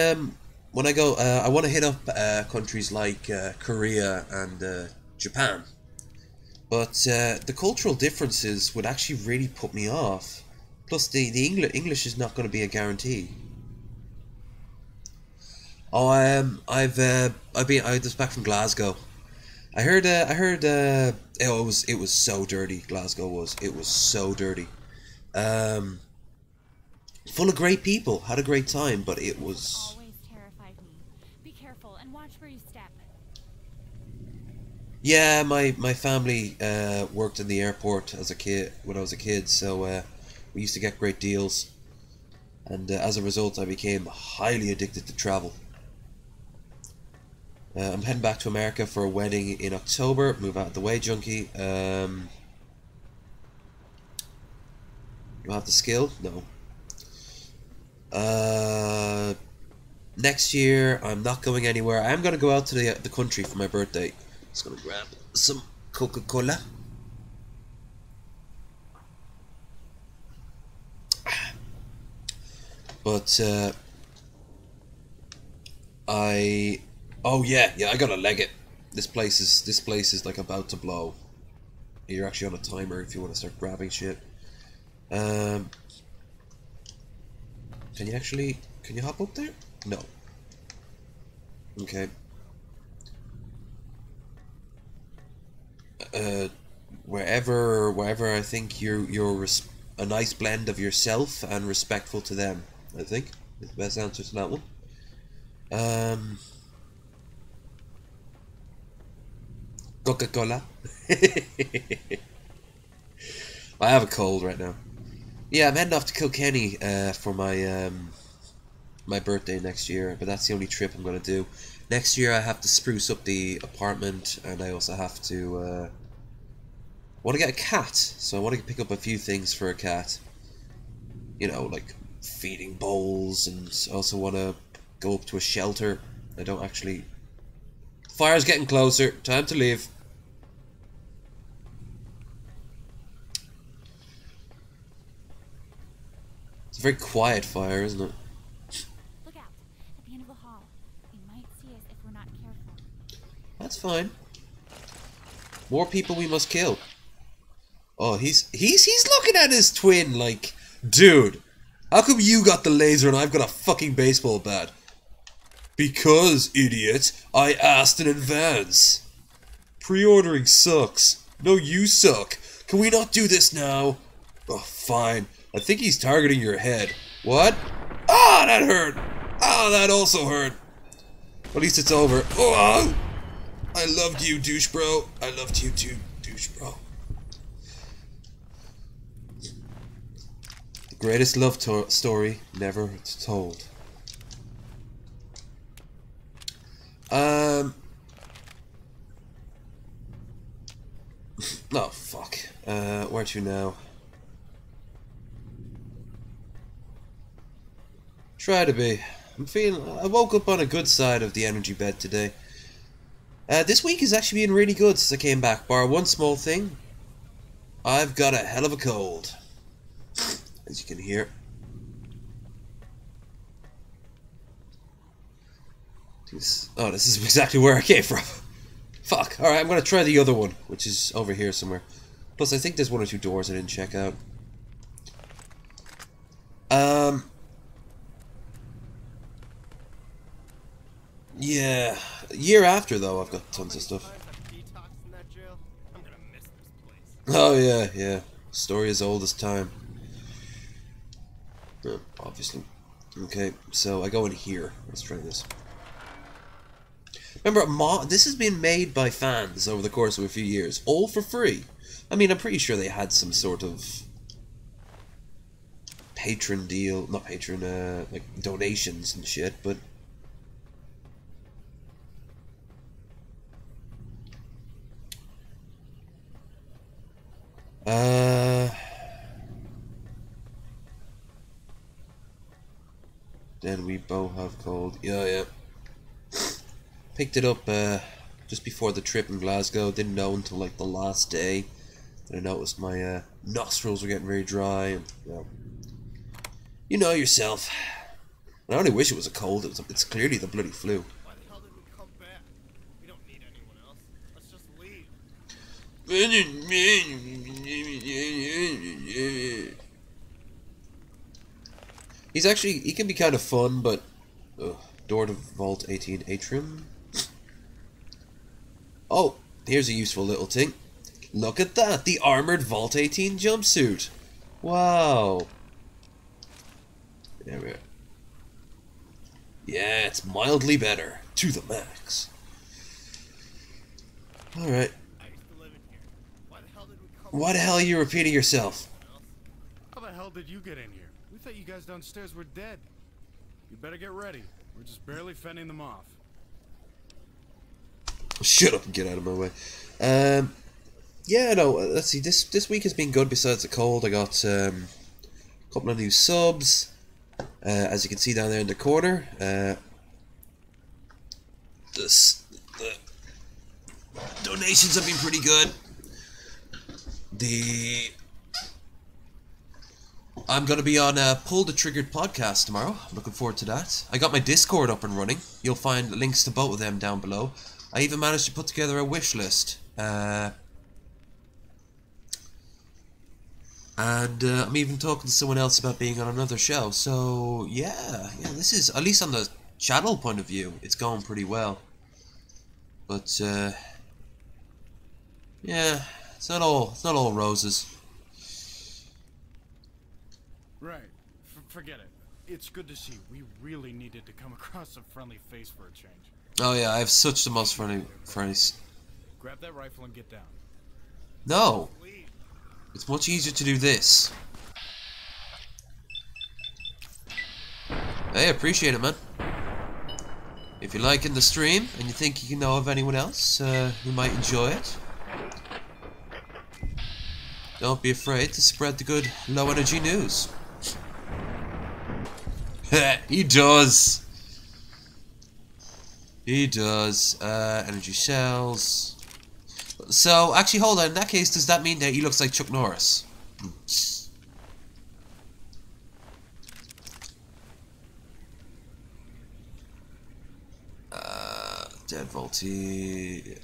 when I go, I want to hit up countries like Korea and Japan. But the cultural differences would actually really put me off. Plus, the English is not going to be a guarantee. Oh, I just back from Glasgow. I heard it was so dirty. Glasgow was. It was so dirty. Full of great people. Had a great time, but it was. Always terrified me. Be careful and watch where you step. Yeah, my family worked in the airport as a kid when I was a kid, so we used to get great deals, and as a result, I became highly addicted to travel. I'm heading back to America for a wedding in October. Move out of the way, junkie. You have the skill? No. Next year, I'm not going anywhere. I am going to go out to the country for my birthday. Just going to grab some Coca-Cola. But, oh yeah, I gotta leg it. This place is like about to blow. You're actually on a timer if you want to start grabbing shit. Can you hop up there? No. Okay. Wherever I think you're a nice blend of yourself and respectful to them, I think is the best answer to that one. Coca-Cola. I have a cold right now. Yeah, I'm heading off to Kilkenny for my my birthday next year, but that's the only trip I'm gonna do. Next year I have to spruce up the apartment, and I also have to want to get a cat. So I want to pick up a few things for a cat. You know, like feeding bowls, and also want to go up to a shelter. I don't actually. Fire's getting closer. Time to leave. It's a very quiet fire, isn't it? Look out! At the end of the hall, they might see us if we're not careful. That's fine. More people we must kill. Oh, he's looking at his twin like, dude, how come you got the laser and I've got a fucking baseball bat? Because, idiot, I asked in advance. Pre-ordering sucks. No, you suck. Can we not do this now? Oh, fine. I think he's targeting your head. What? Ah, that hurt. Ah, that also hurt. At least it's over. Oh, I loved you, douche bro. I loved you too, douche bro. The greatest love story never told. Oh, fuck. Where to now? Try to be. I woke up on a good side of the energy bed today. This week has actually been really good since I came back, bar one small thing. I've got a hell of a cold. As you can hear. Oh, this is exactly where I came from. Fuck. Alright, I'm gonna try the other one, which is over here somewhere. Plus, I think there's one or two doors I didn't check out. Yeah. Year after, though, I've got tons of stuff. Oh, yeah. Story as old as time. Obviously. Okay, so I go in here. Let's try this. Remember, this has been made by fans over the course of a few years, all for free. I mean, I'm pretty sure they had some sort of patron deal, not patron, like donations and shit, but Then we both have cold. Yeah. Picked it up just before the trip in Glasgow. Didn't know until like the last day. Then I noticed my nostrils were getting very dry. And, you know yourself. And I only wish it was a cold. It's clearly the bloody flu. Why the hell did we come back? We don't need anyone else. Let's just leave. He can be kind of fun, but door to Vault 18 atrium. Oh, here's a useful little thing. Look at that, the armored Vault 18 jumpsuit. Wow. There we are. Yeah, it's mildly better. To the max. Alright. Why the hell are you repeating yourself? How the hell did you get in here? We thought you guys downstairs were dead. You better get ready. We're just barely fending them off. Shut up and get out of my way. Yeah, no, let's see. This week has been good besides the cold. I got a couple of new subs. As you can see down there in the corner. The donations have been pretty good. I'm going to be on Pull the Triggered podcast tomorrow. I'm looking forward to that. I got my Discord up and running. You'll find links to both of them down below. I even managed to put together a wish list. And I'm even talking to someone else about being on another show. So, yeah, this is, at least on the channel point of view, it's going pretty well. But, yeah, it's not all roses. Right. Forget it. It's good to see you. We really needed to come across a friendly face for a change. Oh yeah, I have such the most friendly. Grab that rifle and get down. No! It's much easier to do this. Hey, appreciate it, man. If you're liking the stream and you think you know of anyone else who might enjoy it, don't be afraid to spread the good low energy news. He does. He does. Energy cells. So, actually, hold on. In that case, does that mean that he looks like Chuck Norris? Dead Volty.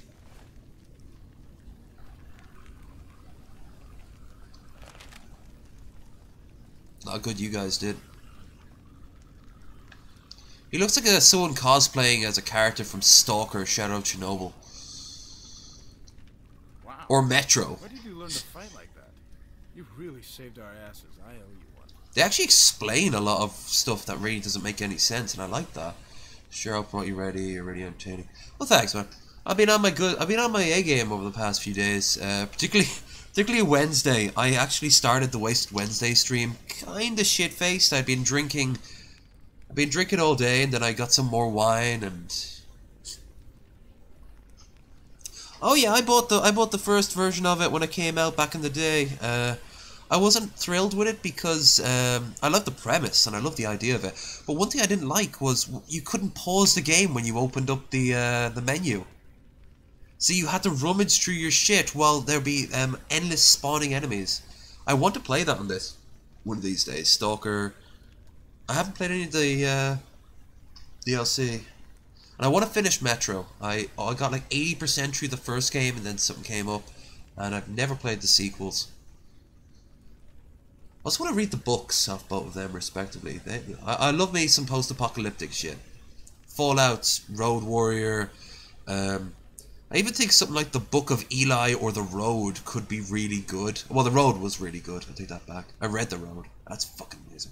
Not good you guys did. He looks like someone cosplaying as a character from Stalker, Shadow of Chernobyl. Wow. Or Metro. Where did you learn to fight like that? You really saved our asses. I owe you one. They actually explain a lot of stuff that really doesn't make any sense, and I like that. Sure, I'll promote you ready. You're really entertaining. Well, thanks, man. I've been on my A game over the past few days. Particularly Wednesday. I actually started the Wasted Wednesday stream kinda shit-faced. I've been drinking all day, and then I got some more wine, and oh yeah, I bought the first version of it when it came out back in the day. I wasn't thrilled with it because I love the premise and I love the idea of it. But one thing I didn't like was you couldn't pause the game when you opened up the menu. So you had to rummage through your shit while there'd be endless spawning enemies. I want to play that on this one of these days. Stalker. I haven't played any of the DLC. And I want to finish Metro. I got like 80% through the first game and then something came up. And I've never played the sequels. I also want to read the books of both of them respectively. I love me some post-apocalyptic shit. Fallout, Road Warrior. I even think something like the Book of Eli or The Road could be really good. Well, The Road was really good. I take that back. I read The Road. That's fucking amazing.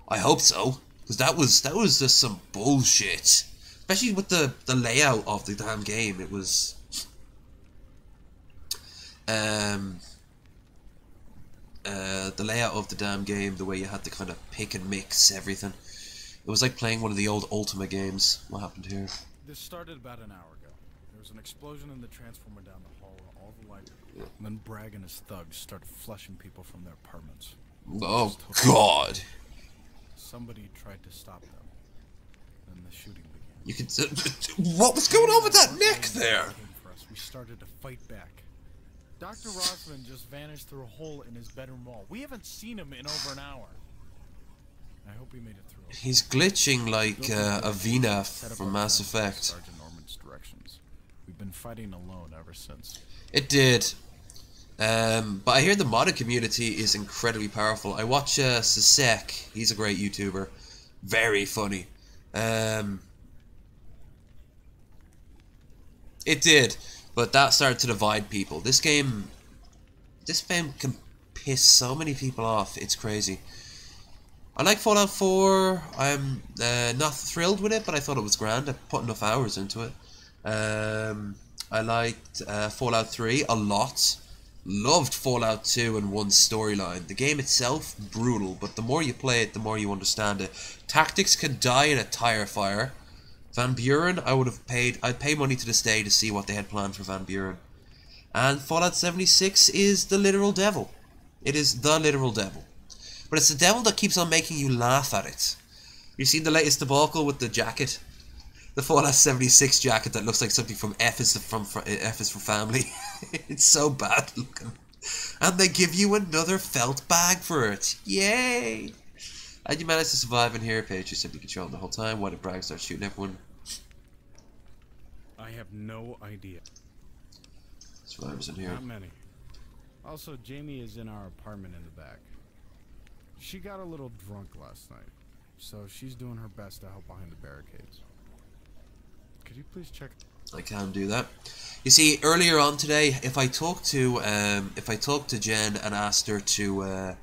I hope so, because that was just some bullshit. Especially with the layout of the damn game. It was the layout of the damn game, the way you had to kind of pick and mix everything. It was like playing one of the old Ultima games. What happened here? This started about an hour ago. There was an explosion in the transformer down the hall and all the lights. And then Bragg and his thugs started flushing people from their apartments. Oh, God. Somebody tried to stop them. Then the shooting began. You can. What was going on with that neck there? We started to fight back. Dr. Rossman just vanished through a hole in his bedroom wall. We haven't seen him in over an hour. I hope he made it through. He's glitching like Avina from Mass Effect. Sergeant Norman's directions. We've been fighting alone ever since. It did. But I hear the modded community is incredibly powerful. I watch Sisek. He's a great YouTuber. Very funny. It did. But that started to divide people. This game can piss so many people off. It's crazy. I like Fallout 4. I'm not thrilled with it, but I thought it was grand. I put enough hours into it. I liked Fallout 3 a lot. Loved Fallout 2 and 1's storyline. The game itself, brutal, but the more you play it, the more you understand it. Tactics can die in a tire fire. Van Buren, I'd pay money to this day to see what they had planned for Van Buren. And Fallout 76 is the literal devil. It is the literal devil. But it's the devil that keeps on making you laugh at it. You seen the latest debacle with the jacket? The Fallout 76 jacket that looks like something from F is for Family. It's so bad looking. And they give you another felt bag for it. Yay! And you managed to survive in here, Paige. You simply controlled the whole time. Why did Bragg start shooting everyone? I have no idea. Survivors in here. Not many. Also, Jamie is in our apartment in the back. She got a little drunk last night, so she's doing her best to help behind the barricades. Could you please check? I can do that. You see, earlier on today, if I talked to Jen and asked her to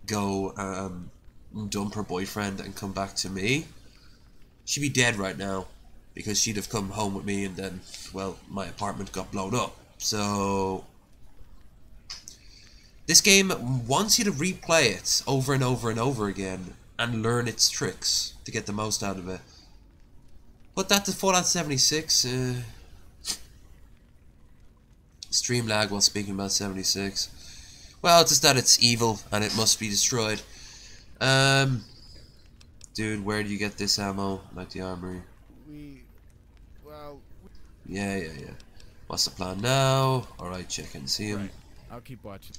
go dump her boyfriend and come back to me, she'd be dead right now, because she'd have come home with me and then, well, my apartment got blown up. So this game wants you to replay it over and over and over again and learn its tricks to get the most out of it. But that's the Fallout 76. Stream lag while speaking about 76. Well, it's just that it's evil and it must be destroyed. Dude, where do you get this ammo? Like the armory. Yeah. What's the plan now? Alright, check and see him. Right. I'll keep watching.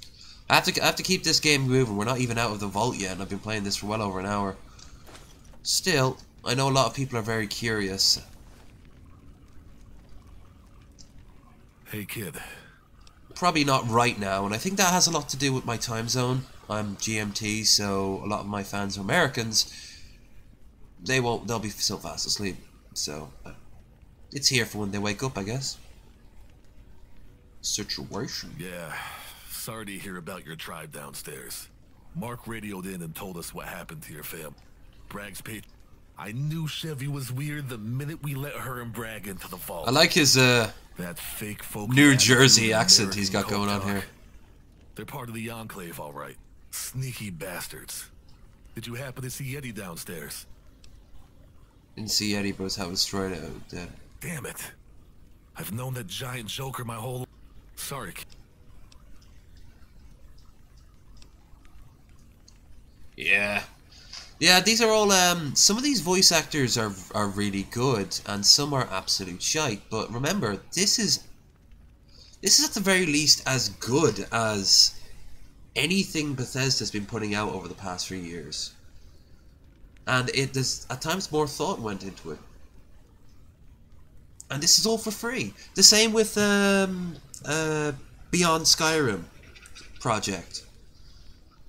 I have to keep this game moving. We're not even out of the vault yet, and I've been playing this for well over an hour. Still, I know a lot of people are very curious. Hey, kid. Probably not right now, and I think that has a lot to do with my time zone. I'm GMT, so a lot of my fans are Americans. They'll be so fast asleep. So, it's here for when they wake up, I guess. Situation. Yeah. Sorry to hear about your tribe downstairs. Mark radioed in and told us what happened to your fam. Bragg's page. I knew Chevy was weird the minute we let her and Bragg into the vault. I like his that fake folk New Jersey accent he's got going on here. They're part of the Enclave, all right. Sneaky bastards. Did you happen to see Eddie downstairs? Didn't see Eddie, but was how destroyed out dead. Damn it. I've known that giant joker my whole... Sorry. Yeah. Yeah, these are all, some of these voice actors are really good, and some are absolute shite, but remember, this is at the very least as good as anything Bethesda's been putting out over the past 3 years. And there's at times more thought went into it. And this is all for free. The same with, Beyond Skyrim project.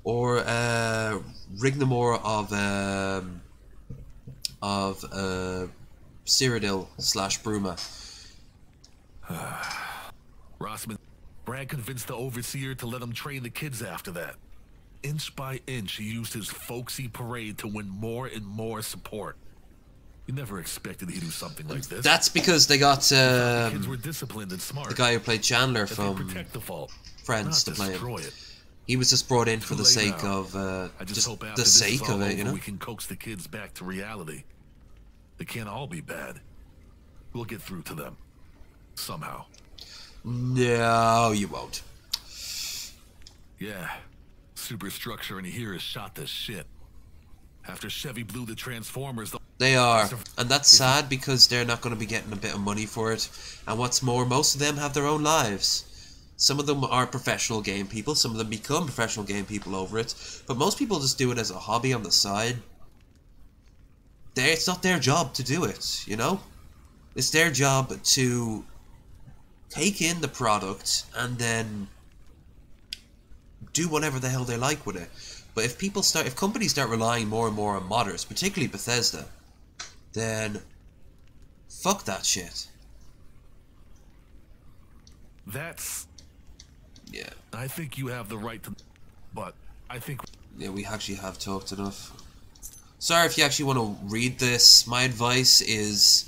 Or Rignamore of Cyrodiil / Bruma. Rossman, Bragg convinced the overseer to let him train the kids after that. Inch by inch, he used his folksy parade to win more and more support. You never expected he'd do something like this. That's because they got the kids were disciplined and smart. the guy who played Chandler from protect the vault, Friends to not play destroy him. it. He was just brought in for the Too late sake now. of I just just hope after the this sake is all of it, you over, know. we can coax the kids back to reality. They can't all be bad. We'll get through to them. Somehow. No, you won't. Yeah. Superstructure in here is shot to shit. After Chevy blew the Transformers, They are, and that's sad because they're not going to be getting a bit of money for it. And what's more, most of them have their own lives. Some of them are professional game people, some of them become professional game people over it, but most people just do it as a hobby on the side. It's not their job to do it, you know? It's their job to take in the product and then do whatever the hell they like with it. But if companies start relying more and more on modders, particularly Bethesda, then fuck that shit. Yeah. I think you have the right to, but I think... Yeah, we actually have talked enough. Sorry if you actually want to read this. My advice is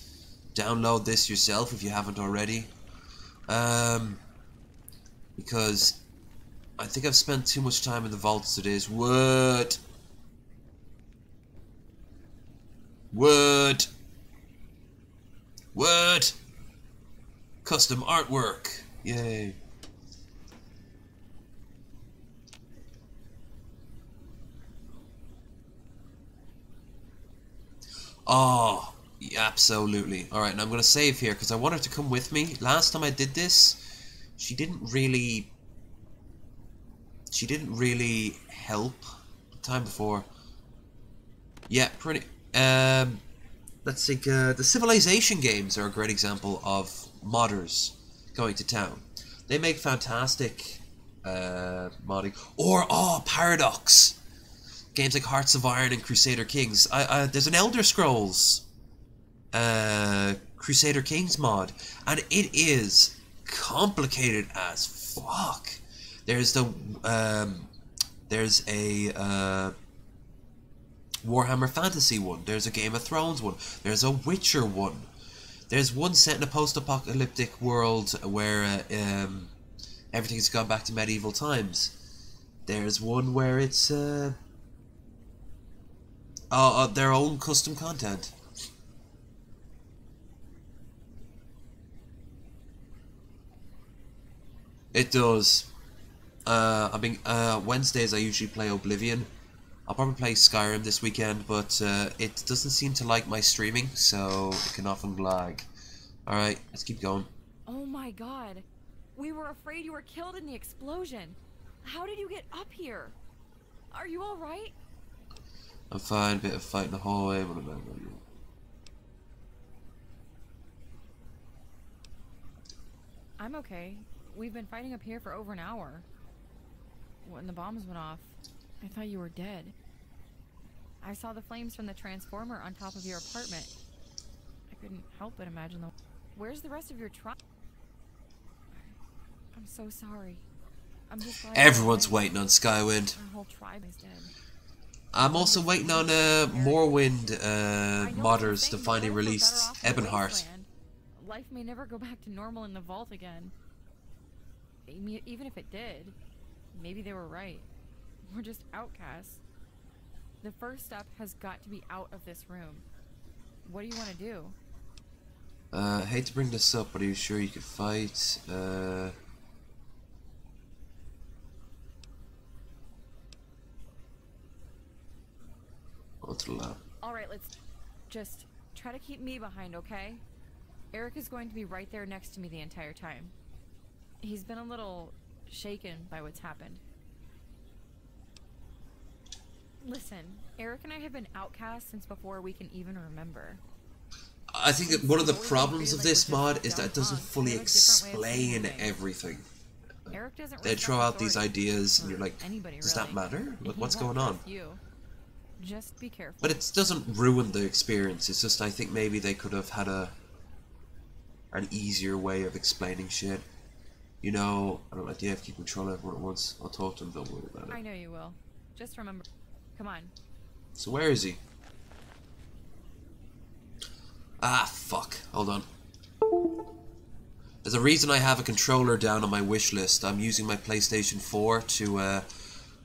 download this yourself if you haven't already. Because I think I've spent too much time in the vault as it is. What? Custom artwork. Yay. Oh, yeah, absolutely. Alright, now I'm going to save here because I want her to come with me. Last time I did this, she didn't really help. The time before. Yeah, pretty... let's think, the Civilization games are a great example of modders going to town. They make fantastic modding. Or, Paradox! Games like Hearts of Iron and Crusader Kings. There's an Elder Scrolls Crusader Kings mod, and it is complicated as fuck. There's a Warhammer Fantasy one. There's a Game of Thrones one. There's a Witcher one. There's one set in a post-apocalyptic world where everything's gone back to medieval times. There's one where it's their own custom content. It does. Wednesdays I usually play Oblivion. I'll probably play Skyrim this weekend, but it doesn't seem to like my streaming, so it can often lag. Alright, let's keep going. Oh my god. We were afraid you were killed in the explosion. How did you get up here? Are you alright? I'm fine, bit of fight in the hallway, but I'm okay. We've been fighting up here for over an hour. When the bombs went off, I thought you were dead. I saw the flames from the transformer on top of your apartment. I couldn't help but imagine the... Where's the rest of your tribe? I'm so sorry. I'm just glad everyone's waiting on Skywind. Our whole tribe is dead. I'm also waiting on Morrowind modders to finally release Ebonheart. Life may never go back to normal in the vault again. Even if it did, maybe they were right. We're just outcasts. The first step has got to be out of this room. What do you want to do? Hate to bring this up, but are you sure you could fight? To the lab. Alright, let's just try to keep me behind, okay? Eric is going to be right there next to me the entire time. He's been a little shaken by what's happened. Listen, Eric and I have been outcasts since before we can even remember. I think that one of the problems of this mod is that it doesn't fully explain everything. They throw out these ideas and you're like, does that matter? Like, what's going on? Just be careful. But it doesn't ruin the experience. It's just I think maybe they could have had an easier way of explaining shit. You know, I don't like the AFK control everyone at once. I'll talk to him, don't worry about it. I know you will. Just remember. Come on. So where is he? Ah, fuck. Hold on. There's a reason I have a controller down on my wish list. I'm using my PlayStation 4 to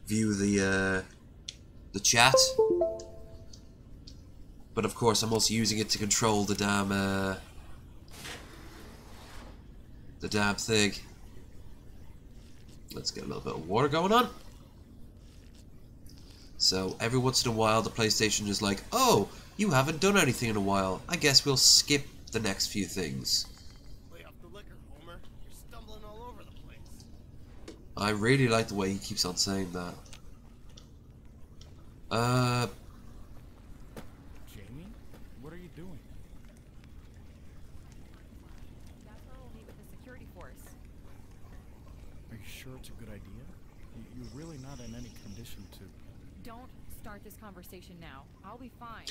view the chat. But of course I'm also using it to control the damn thing. Let's get a little bit of water going on. So every once in a while the PlayStation is like, oh, you haven't done anything in a while. I guess we'll skip the next few things. Lay off the liquor, Homer. You're stumbling all over the place. I really like the way he keeps on saying that. Jamie? What are you doing? That's where we'll meet with the security force. Are you sure it's a good idea? You're really not in any condition to... Don't start this conversation now. I'll be fine.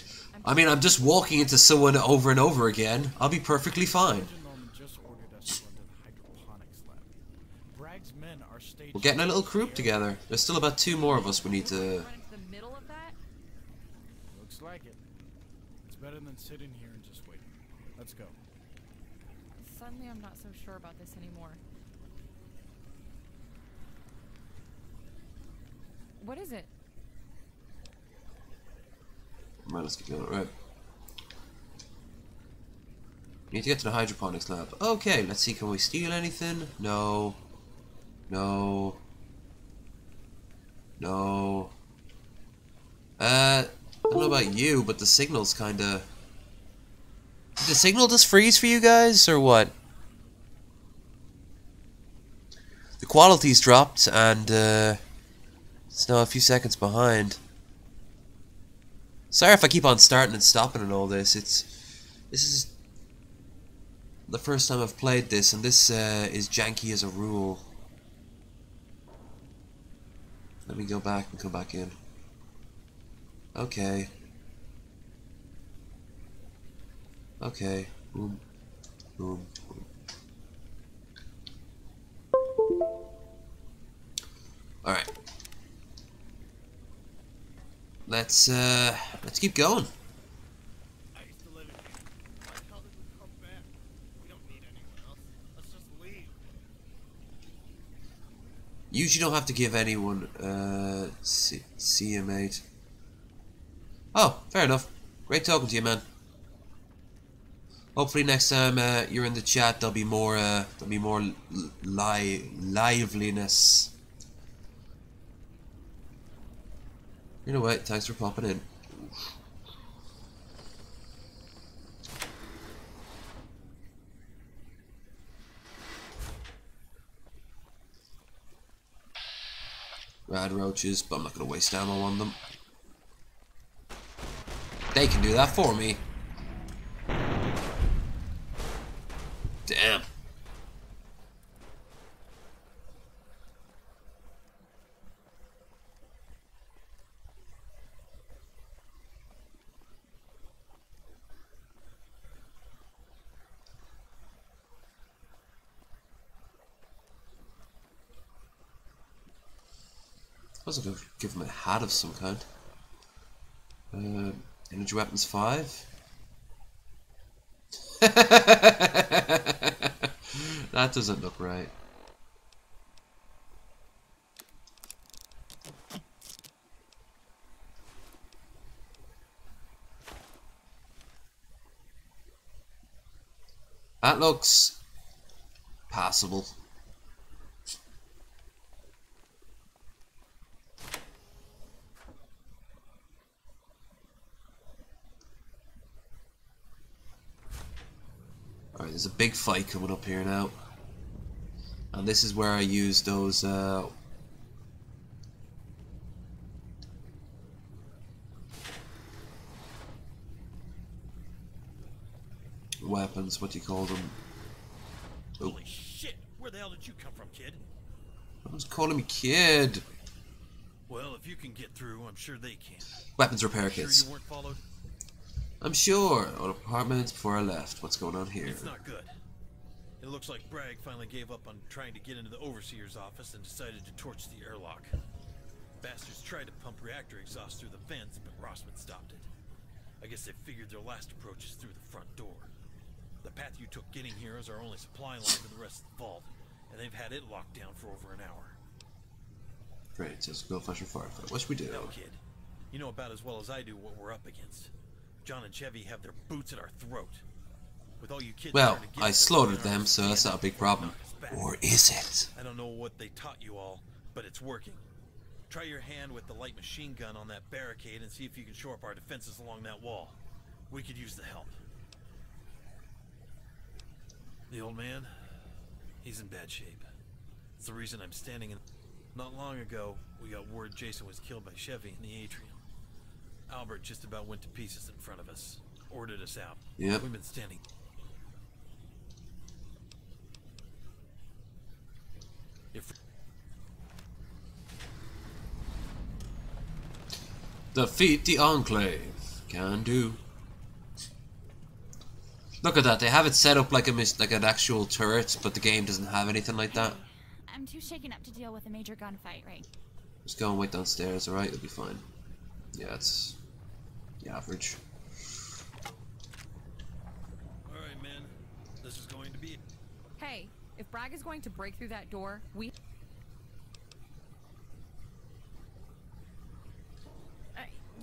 I mean, I'm just walking into someone over and over again. I'll be perfectly fine. Just ordered us to run to the hydroponics lab. Bragg's men are staged... We're getting a little group together. There's still about 2 more of us we need to... Run into the middle of that? Looks like it. It's better than sitting here and just waiting. Let's go. Suddenly I'm not so sure about this anymore. What is it? Right, let's get going. Right. We need to get to the hydroponics lab. Okay, let's see. Can we steal anything? No. No. No. I don't know about you, but the signal's kinda... Did the signal just freeze for you guys, or what? The quality's dropped, and it's now a few seconds behind. Sorry if I keep on starting and stopping and all this. This is the first time I've played this, and this is janky as a rule. Let me go back and come back in. Okay. Okay. Boom. Boom. Boom. Alright. Let's keep going. I used to live in here. Why the hell did we come back? We don't need anyone else. Let's just leave. Usually don't have to give anyone see you, mate. Oh, fair enough. Great talking to you, man. Hopefully next time you're in the chat there'll be more liveliness. You know what? Thanks for popping in. Rad roaches, but I'm not going to waste ammo on them. They can do that for me. Damn. I was going to give him a hat of some kind. Energy weapons 5. That doesn't look right. That looks passable. Alright, there's a big fight coming up here now. And this is where I use those weapons, what do you call them? Oh. Holy shit! Where the hell did you come from, kid? I was calling me kid. Well, if you can get through, I'm sure they can. Weapons repair kits. Sure you weren't followed? I'm sure. On apartments before I left. What's going on here? It's not good. It looks like Bragg finally gave up on trying to get into the Overseer's office and decided to torch the airlock. Bastards tried to pump reactor exhaust through the vents, but Rossman stopped it. I guess they figured their last approach is through the front door. The path you took getting here is our only supply line to the rest of the vault, and they've had it locked down for over an hour. Great, so let's go flash a firefight. What should we do? No, kid. You know about as well as I do what we're up against. John and Chevy have their boots at our throat. With all you kids well, I slaughtered them, so that's not a big problem. Or is it? I don't know what they taught you all, but it's working. Try your hand with the light machine gun on that barricade and see if you can shore up our defenses along that wall. We could use the help. The old man, he's in bad shape. It's the reason I'm standing in. Not long ago, we got word Jason was killed by Chevy in the atrium. Albert just about went to pieces in front of us. Ordered us out. Yep. We've been standing. If defeat the Enclave. Can do. Look at that. They have it set up like like an actual turret, but the game doesn't have anything like that. I'm too shaken up to deal with a major gunfight, right? Just go and wait downstairs, alright? It'll be fine. Yeah, it's the average. Alright, man. This is going to be... Hey, if Bragg is going to break through that door,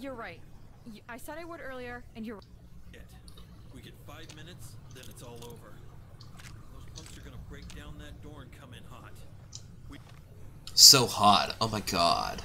you're right. I said I would earlier, and you're right. We get 5 minutes, then it's all over. Those punks are gonna break down that door and come in hot. So hot. Oh my god.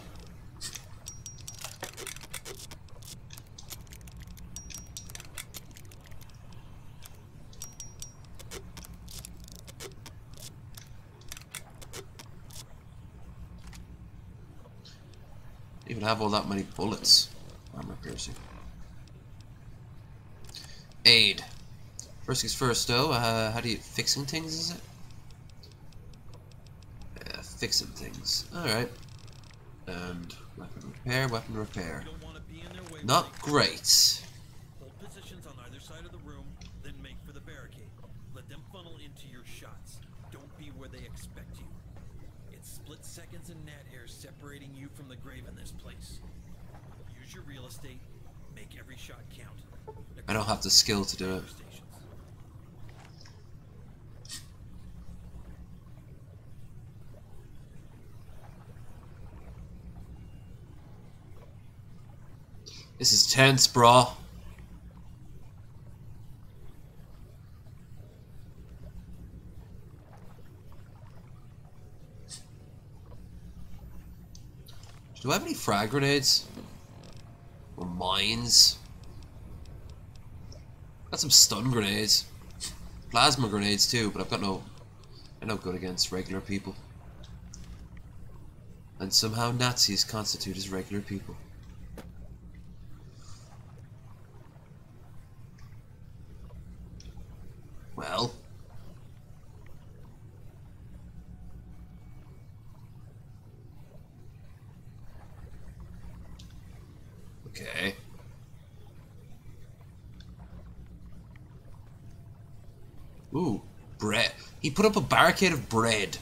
Even have all that many bullets. Armor piercing. Aid. First things first though, how do you... fixing things, is it? Yeah, fixing things. Alright. And weapon repair. Not great. Hold positions on either side of the room, then make for the barricade. Let them funnel into your shots. Don't be where they expect you. It's split seconds and net air separating you from the grave in this place. Use your real estate, make every shot count. I don't have the skill to do it. This is tense, bro. Do I have any frag grenades? Or mines? Got some stun grenades. Plasma grenades too, but I'm no good against regular people. And somehow Nazis constitute as regular people. Well. Okay. Ooh, bread. He put up a barricade of bread.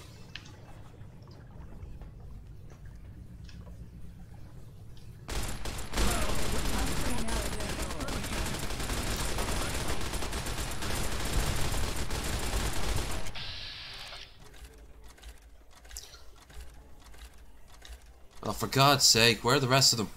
Oh, for God's sake, where are the rest of them?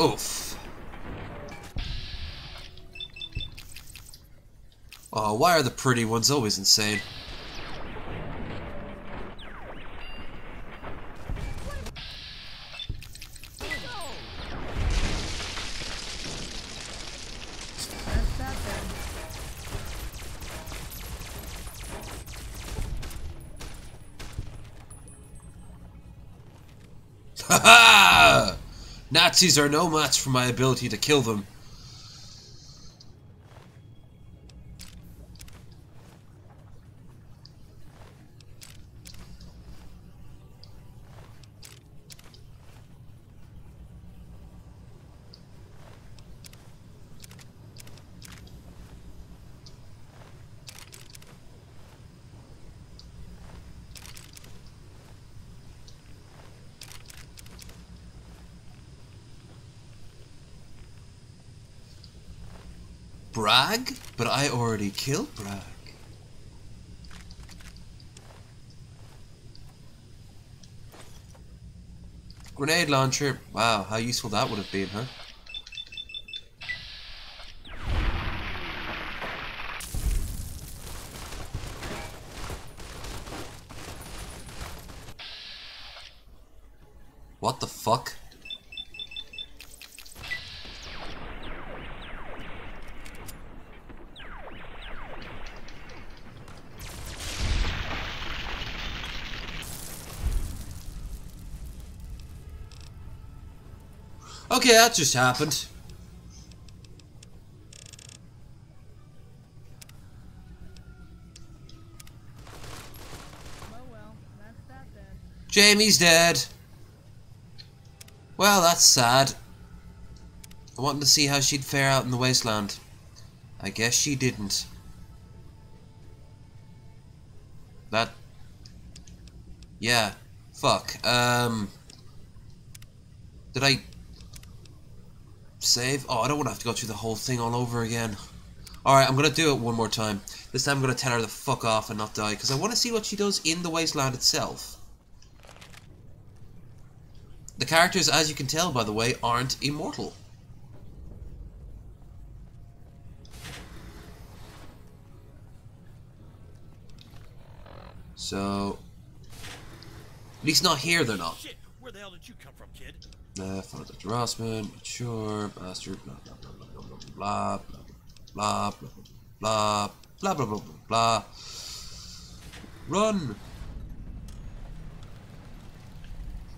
Oof. Oh, why are the pretty ones always insane? Ha-ha! Nazis are no match for my ability to kill them. Bragg? But I already killed Bragg. Grenade launcher. Wow, how useful that would have been, huh? What the fuck? Okay, that just happened. Jamie's dead. Well, that's sad. I wanted to see how she'd fare out in the wasteland. I guess she didn't. That... Yeah. Fuck. Did I... save? Oh, I don't want to have to go through the whole thing all over again. Alright, I'm gonna do it one more time. This time I'm gonna tell her to fuck off and not die, because I want to see what she does in the wasteland itself. The characters, as you can tell by the way, aren't immortal. So... at least not here, they're not. Shit, where the hell did you come from, kid? Follow Dr. Rossman, mature, bastard, blah blah blah blah blah blah blah blah blah blah blah blah blah. Run!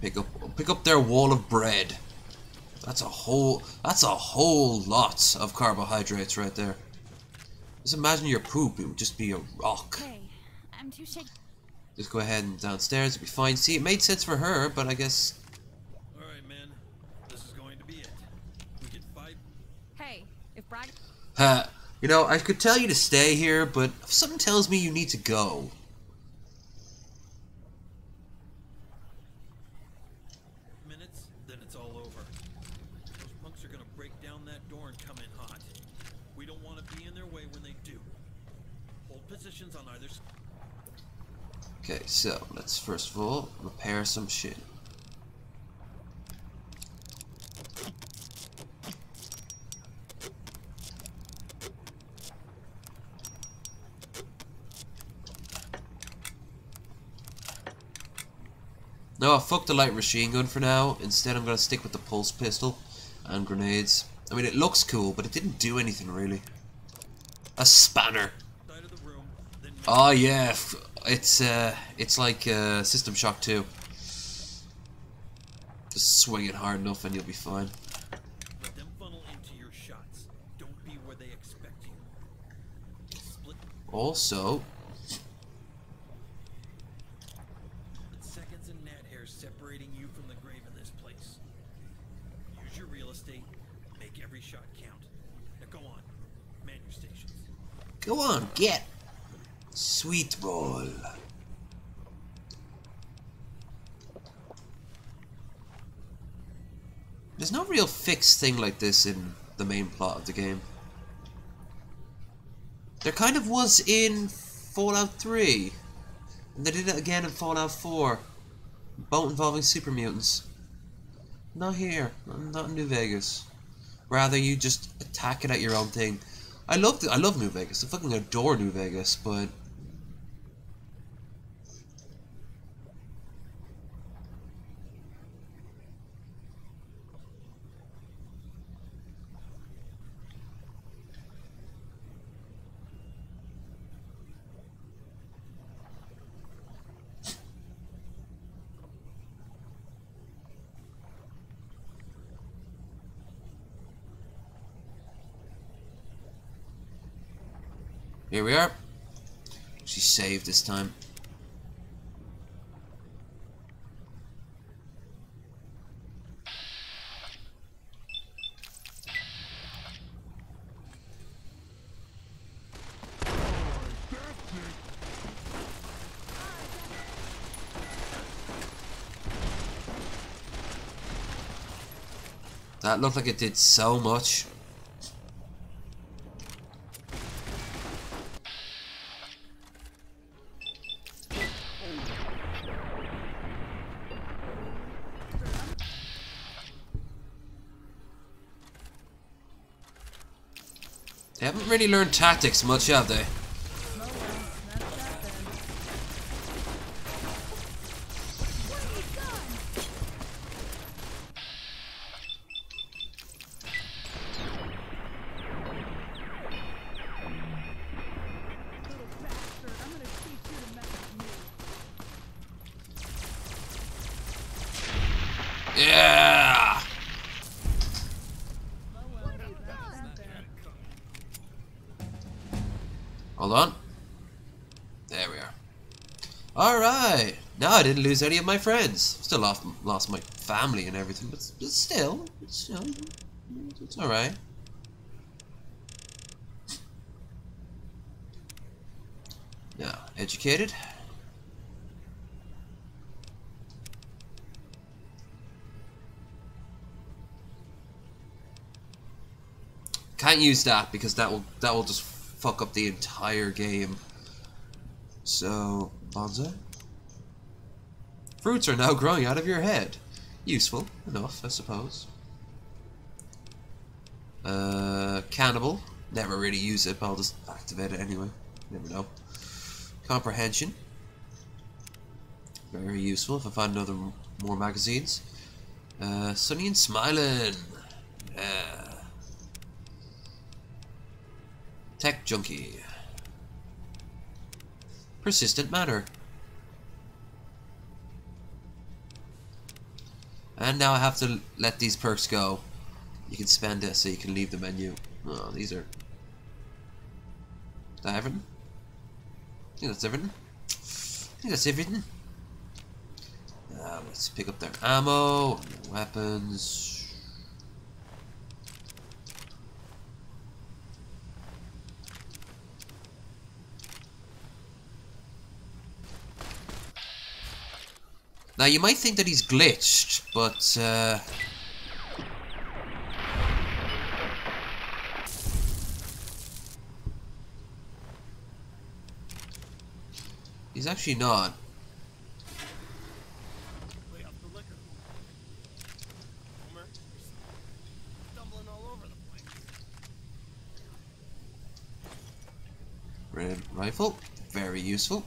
Pick up their wall of bread. That's a whole lot of carbohydrates right there. Just imagine your poop, it would just be a rock. Hey, I'm too shaky. Just go ahead and downstairs, it'll be fine. See, it made sense for her, but I guess... Alright, man. This is going to be it. We get 5... Hey, if Bragg... you know, I could tell you to stay here, but something tells me you need to go. minutes, then it's all over. Those punks are gonna break down that door and come in hot. We don't want to be in their way when they do. Hold positions on either side. Okay, so let's first of all repair some shit. No, fuck the light machine gun for now. Instead, I'm gonna stick with the pulse pistol and grenades. I mean, it looks cool, but it didn't do anything really. A spanner. Oh yeah, it's like System Shock 2. Just swing it hard enough and you'll be fine. Let them funnel into your shots. Don't be where they expect you. Split. Also, Seconds and gnat hairs separating you from the grave in this place. Use your real estate. Make every shot count. Now go on. Man your stations. go on, get sweet roll. There's no real fixed thing like this in the main plot of the game. There kind of was in Fallout 3. And they did it again in Fallout 4. Both involving super mutants. Not here. Not in New Vegas. Rather, you just attack it at your own thing. I love New Vegas. I fucking adore New Vegas, but... here we are. She saved this time. That looked like it did so much. They haven't really learned tactics much, have they? Yeah! Hold on. There we are. Alright! Now I didn't lose any of my friends. Still lost my family and everything, but still, it's, you know, it's alright. Now, educated. Can't use that because that will just fuck up the entire game. So, bonsai. Fruits are now growing out of your head. Useful enough, I suppose. Cannibal. Never really use it, but I'll just activate it anyway. Never know. Comprehension. Very useful if I find more magazines. Sunny and Smiling. Tech Junkie. Persistent Matter. And now I have to let these perks go. You can spend it so you can leave the menu. Oh, these are... Is that everything? I think that's everything. Let's pick up their ammo, their weapons. Now you might think that he's glitched, but he's actually not. Red rifle, very useful.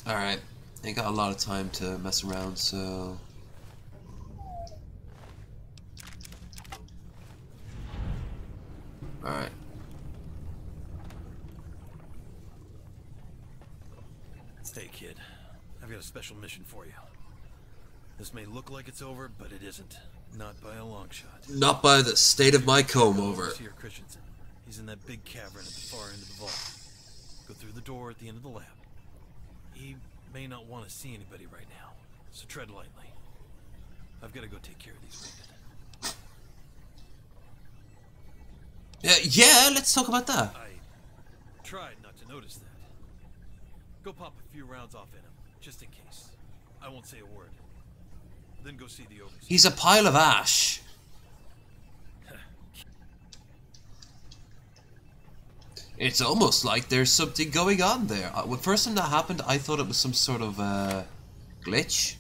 Alright, ain't got a lot of time to mess around, so... Alright. Stay, kid. I've got a special mission for you. This may look like it's over, but it isn't. Not by a long shot. Not by the state of my comb over. Overseer Christensen. He's in that big cavern at the far end of the vault. Go through the door at the end of the lab. He may not want to see anybody right now, so tread lightly. I've got to go take care of these wounded. Yeah, let's talk about that. I tried not to notice that. Go pop a few rounds off in him, just in case. I won't say a word. Then go see the overseer. He's a pile of ash. It's almost like there's something going on there. The first time that happened, I thought it was some sort of glitch.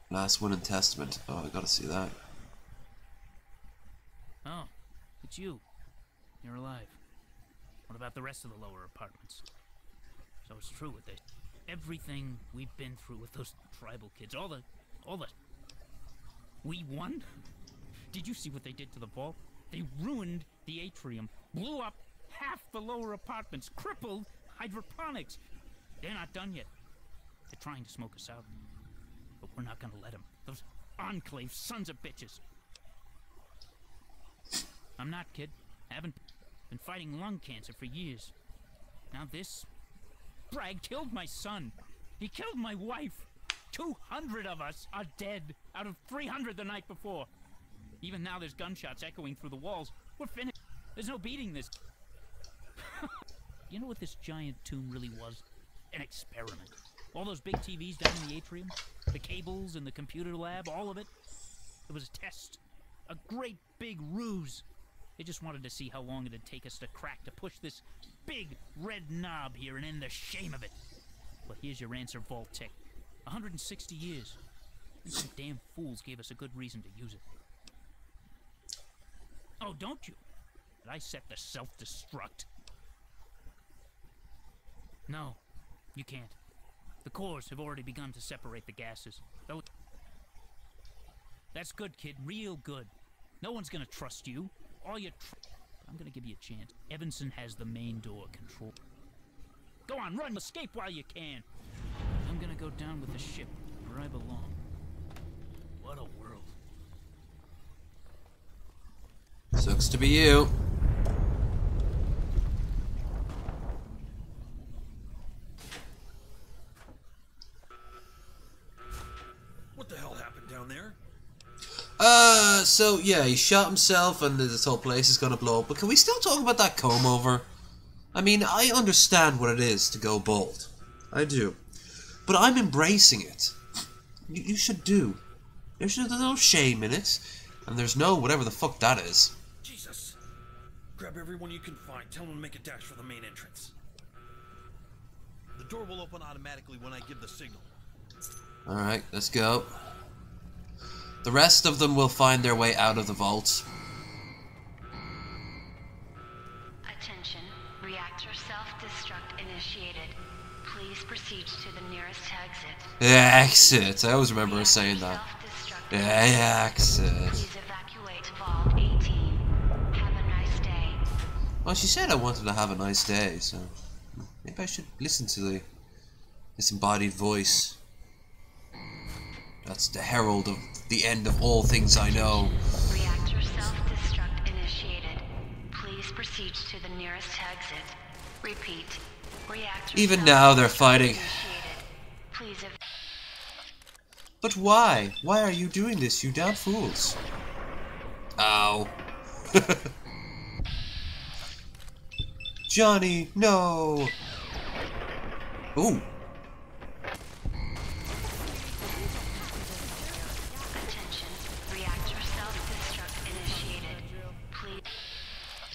Last One in Testament. Oh, I gotta see that. Oh, it's you. You're alive. What about the rest of the lower apartments? So it's true with this. Everything we've been through with those tribal kids, all the... We won? Did you see what they did to the vault? They ruined the atrium, blew up half the lower apartments, crippled hydroponics. They're not done yet. They're trying to smoke us out. But we're not gonna let them. Those enclave sons of bitches. I'm not, kid. I haven't been fighting lung cancer for years. Now this... Bragg killed my son. He killed my wife. 200 of us are dead out of 300 the night before. Even now there's gunshots echoing through the walls. We're finished. There's no beating this. You know what this giant tomb really was? An experiment. All those big TVs down in the atrium, the cables in the computer lab, all of it. It was a test. A great big ruse. They just wanted to see how long it'd take us to crack to push this big red knob here and end the shame of it. But here's your answer, Vault-Tec. 160 years. And some damn fools gave us a good reason to use it. Oh, don't you? Did I set the self-destruct? No, you can't. The cores have already begun to separate the gases. That's good, kid. Real good. No one's gonna trust you. All your I'm gonna give you a chance. Evanson has the main door control. Go on, run, escape while you can. I'm gonna go down with the ship, where I belong. What a world. Sucks to be you. What the hell happened down there? So yeah, he shot himself and this whole place is gonna blow up. But can we still talk about that comb over? I mean, I understand what it is to go bald. I do. But I'm embracing it. You should do. There's no shame in it. And there's no whatever the fuck that is. Jesus. Grab everyone you can find. Tell them to make a dash for the main entrance. The door will open automatically when I give the signal. Alright, let's go. The rest of them will find their way out of the vault. Attention. Reactor self-destruct initiated. Please proceed to the nearest exit. Exit. I always remember her saying that. Exit. Please evacuate Vault 18. Have a nice day. Well, she said I wanted to have a nice day, so maybe I should listen to this embodied voice. That's the herald of the end of all things I know. Reactor self-destruct initiated. Please proceed to the nearest exit. Repeat. Reactor Even now they're fighting. Please But why? Why are you doing this, you damn fools? Ow. Johnny, no! Ooh.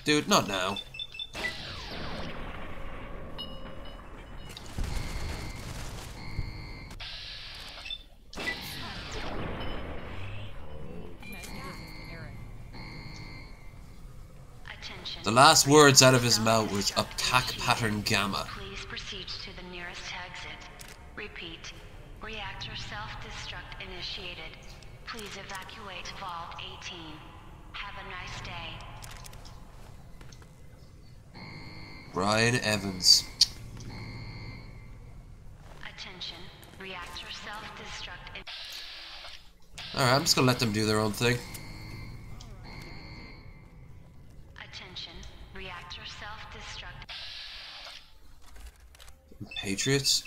Dude, not now. The last words out of his mouth was attack pattern gamma. Please proceed to the nearest exit. Repeat. Reactor self-destruct initiated. Please evacuate Vault 18. Have a nice day. Brian Evans. Attention. Reactor self-destruct. Alright, I'm just gonna let them do their own thing. Attention. Reactor self-destruct. Patriots.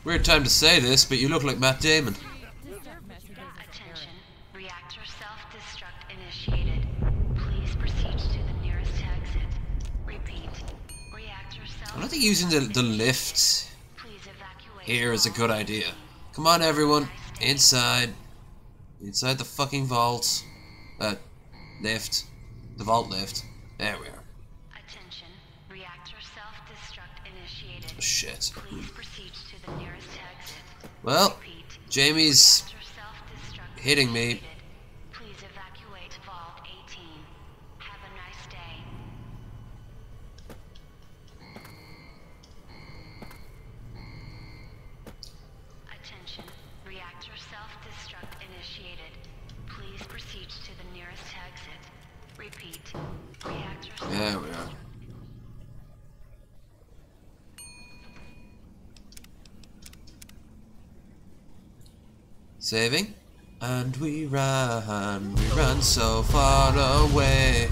Weird time to say this, but you look like Matt Damon. Attention. Reactor self-destruct initiated. Please proceed to the nearest exit. Repeat. Reactor I don't think using the lift here is a good idea. Come on, everyone. Inside. Inside the fucking vault. Lift. The vault lift. There we are. Attention. Reactor self-destruct initiated. Oh, shit. Please proceed to the nearest exit. Well, Jamie's hitting me. Please evacuate Vault 18. Have a nice day. Attention. Reactor self-destruct initiated. Please proceed to the nearest exit. Repeat. Reactor There we are. Saving. And we ran so far away.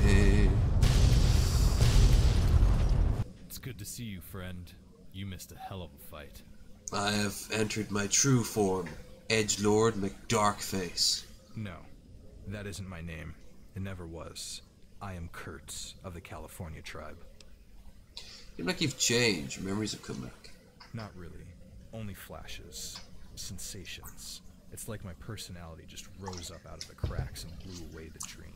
It's good to see you, friend. You missed a hell of a fight. I have entered my true form, Edgelord McDarkface. No, that isn't my name. It never was. I am Kurtz of the California tribe. Seem like you've changed. Memories have come back. Not really. Only flashes. Sensations. It's like my personality just rose up out of the cracks and blew away the dream.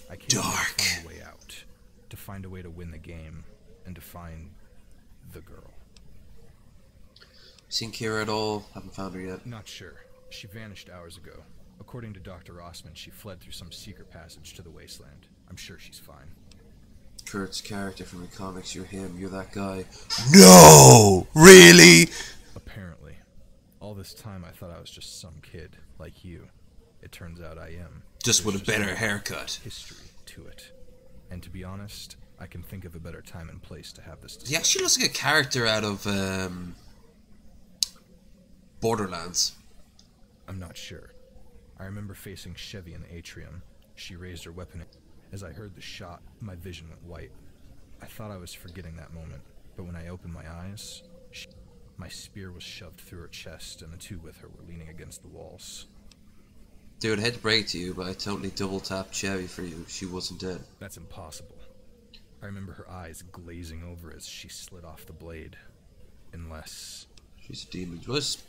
I came here to find a way out. To find a way to win the game. And to find the girl. Seen Kira at all? Haven't found her yet. Not sure. She vanished hours ago. According to Dr. Rossman, she fled through some secret passage to the wasteland. I'm sure she's fine. Kurt's character from the comics, you're him, you're that guy. No! Really? Apparently. All this time I thought I was just some kid, like you. It turns out I am. Just with a better haircut. History to it. And to be honest, I can think of a better time and place to have this discussion. He actually looks like a character out of Borderlands. I'm not sure. I remember facing Chevy in the atrium. She raised her weapon. As I heard the shot, my vision went white. I thought I was forgetting that moment, but when I opened my eyes, my spear was shoved through her chest, and the two with her were leaning against the walls. Dude, I hate to break to you, but I totally double-tapped Chevy for you. She wasn't dead. That's impossible. I remember her eyes glazing over as she slid off the blade. Unless... She's a demon. I'm just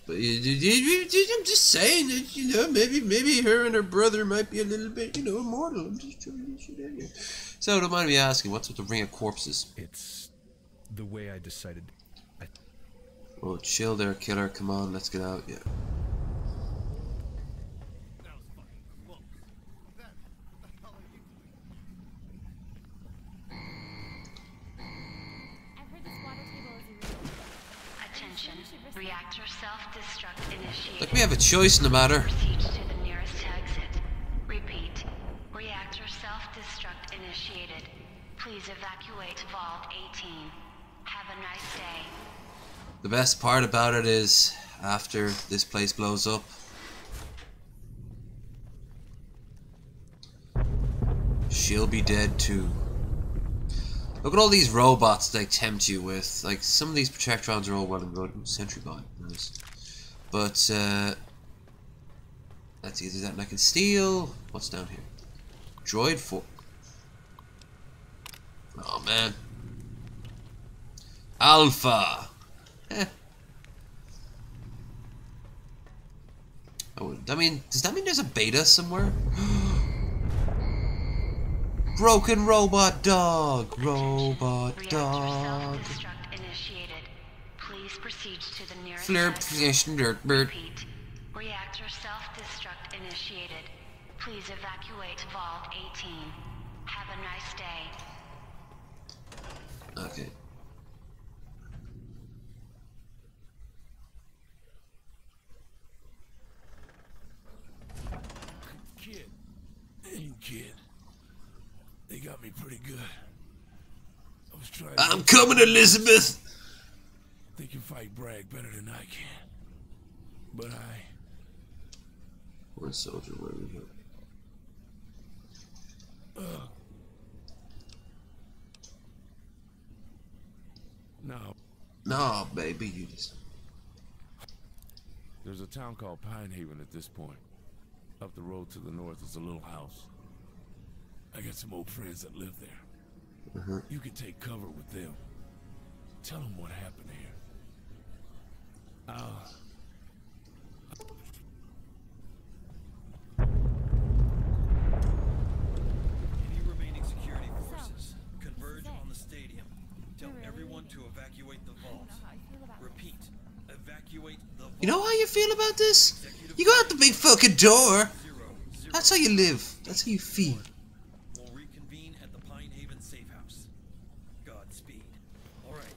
saying that, you know, maybe her and her brother might be a little bit, you know, immortal. I'm just trying to get shit in here. So, don't mind me asking, what's with the Ring of Corpses? It's the way I decided. Oh, chill there, killer. Come on, let's get out. Yeah. Reactor self-destruct initiated. Like we have a choice in the matter. Proceed to the nearest exit. Repeat. Reactor self-destruct initiated. Please evacuate Vault 18. Have a nice day. The best part about it is, after this place blows up, she'll be dead too. Look at all these robots they tempt you with. Like, some of these Protectrons are all well and good. Sentry Bot, nice. But, that's either that and I can steal. What's down here? Droid 4. Oh, man. Alpha. Oh, I mean, does that mean there's a beta somewhere? Broken robot dog. Robot dog. Initiated. Please proceed to the nearest Bird. Repeat. Reactor self-destruct initiated. Please evacuate Vault 18. Have a nice day. Okay. Kid. Hey, kid. They got me pretty good. I was trying. I'm coming, Elizabeth. They can fight Bragg better than I can, but Poor soldier, where are we going? No. No, baby, you just. There's a town called Pine Haven at this point. Up the road to the north is a little house. I got some old friends that live there. You can take cover with them. Tell them what happened here. Any remaining security forces converge on the stadium. Tell everyone to evacuate the vault. Repeat. Evacuate the vault. You know how you feel about this? You go out the big fucking door. That's how you live. That's how you feel. We'll reconvene at the Pine Haven safe house. Godspeed. All right.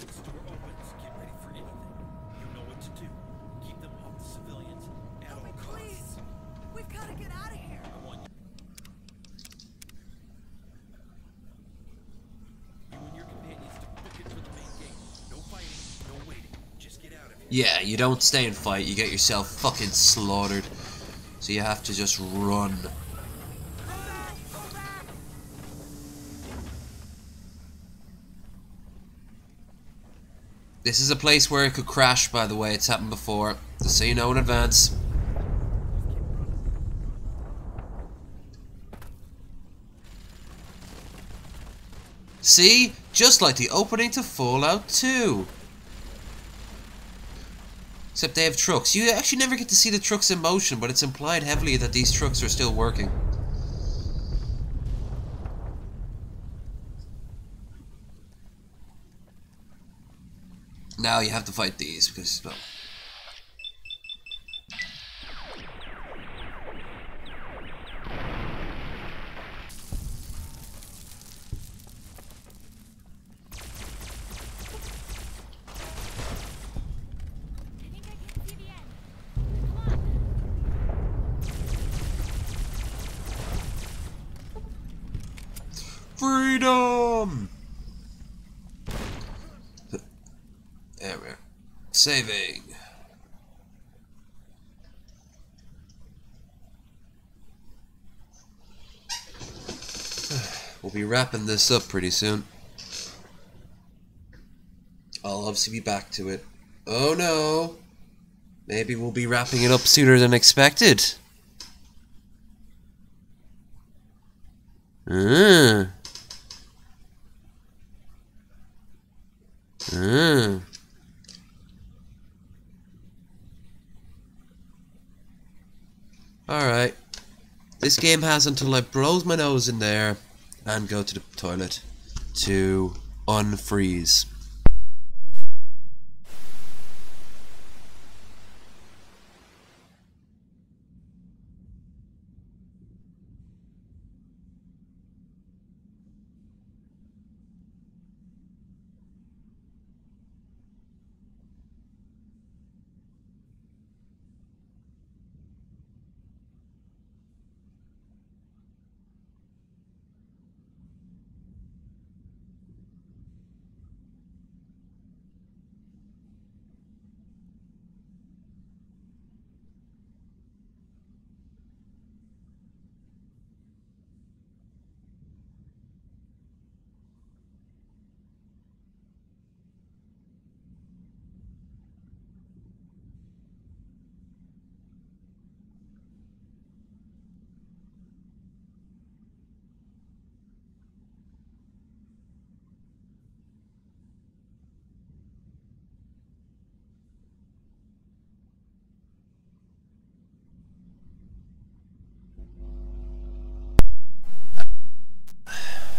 Once the door opens, get ready for anything. You know what to do. Keep them off the civilians at all costs. We've got to get out of here. I want you and your companions to book it for the main gate. No fighting, no waiting. Just get out of here. Yeah, you don't stay and fight. You get yourself fucking slaughtered. So you have to just run. This is a place where it could crash, by the way. It's happened before. Just so you know in advance. See? Just like the opening to Fallout 2. Except they have trucks. You actually never get to see the trucks in motion, but it's implied heavily that these trucks are still working. Now you have to fight these because, well... Freedom! There we are. Saving. We'll be wrapping this up pretty soon. I'll obviously be back to it. Oh no! Maybe we'll be wrapping it up sooner than expected. Alright. This game has until I blows my nose in there and go to the toilet to unfreeze.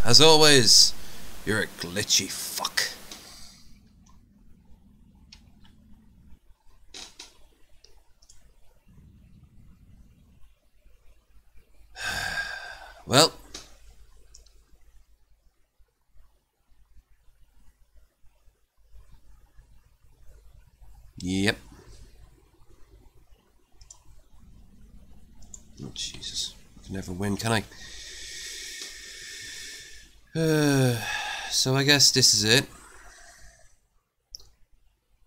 As always, you're a glitchy fuck. Well. Yep. Oh, Jesus. I can never win, can I? So I guess this is it.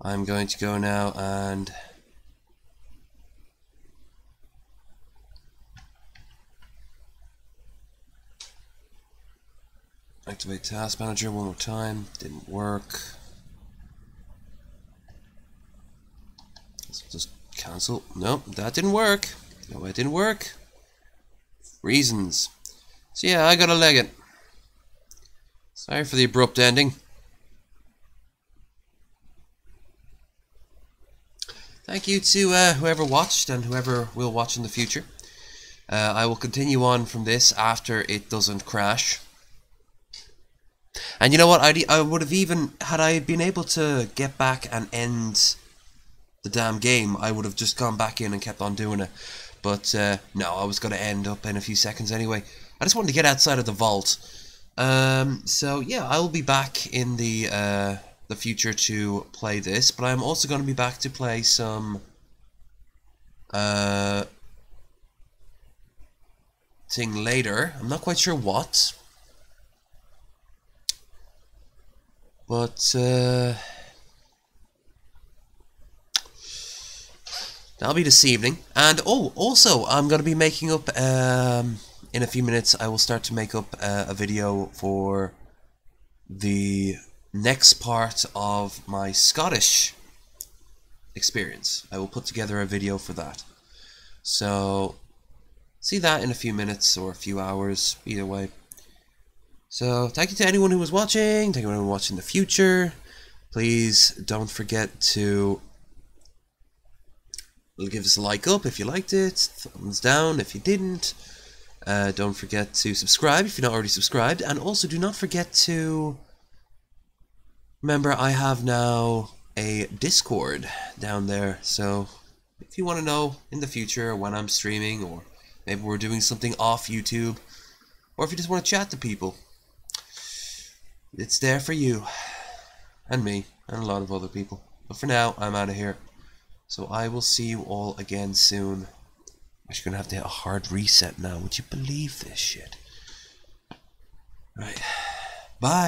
I'm going to go now and activate Task Manager one more time. Didn't work. Let's just cancel. Nope, that didn't work. No, it didn't work. Reasons. So yeah, I gotta leg it. Sorry for the abrupt ending. Thank you to whoever watched and whoever will watch in the future. I will continue on from this after it doesn't crash. And you know what? I would have even, had I been able to get back and end the damn game, I would have just gone back in and kept on doing it. But no, I was going to end up in a few seconds anyway. I just wanted to get outside of the vault. So yeah, I will be back in the future to play this, but I'm also going to be back to play some thing later. I'm not quite sure what, but that'll be this evening. And oh, also I'm going to be making up in a few minutes. I will start to make up a video for the next part of my Scottish experience. I will put together a video for that. So see that in a few minutes or a few hours, either way. So, thank you to anyone who was watching. Thank you to anyone watching in the future. Please don't forget to give us a like up if you liked it. Thumbs down if you didn't. Don't forget to subscribe if you're not already subscribed. And also, do not forget to... Remember, I have now a Discord down there. So, if you want to know in the future when I'm streaming, or maybe we're doing something off YouTube, or if you just want to chat to people, it's there for you. And me. And a lot of other people. But for now, I'm out of here. So I will see you all again soon. I'm actually going to have to hit a hard reset now. Would you believe this shit? Right. Bye.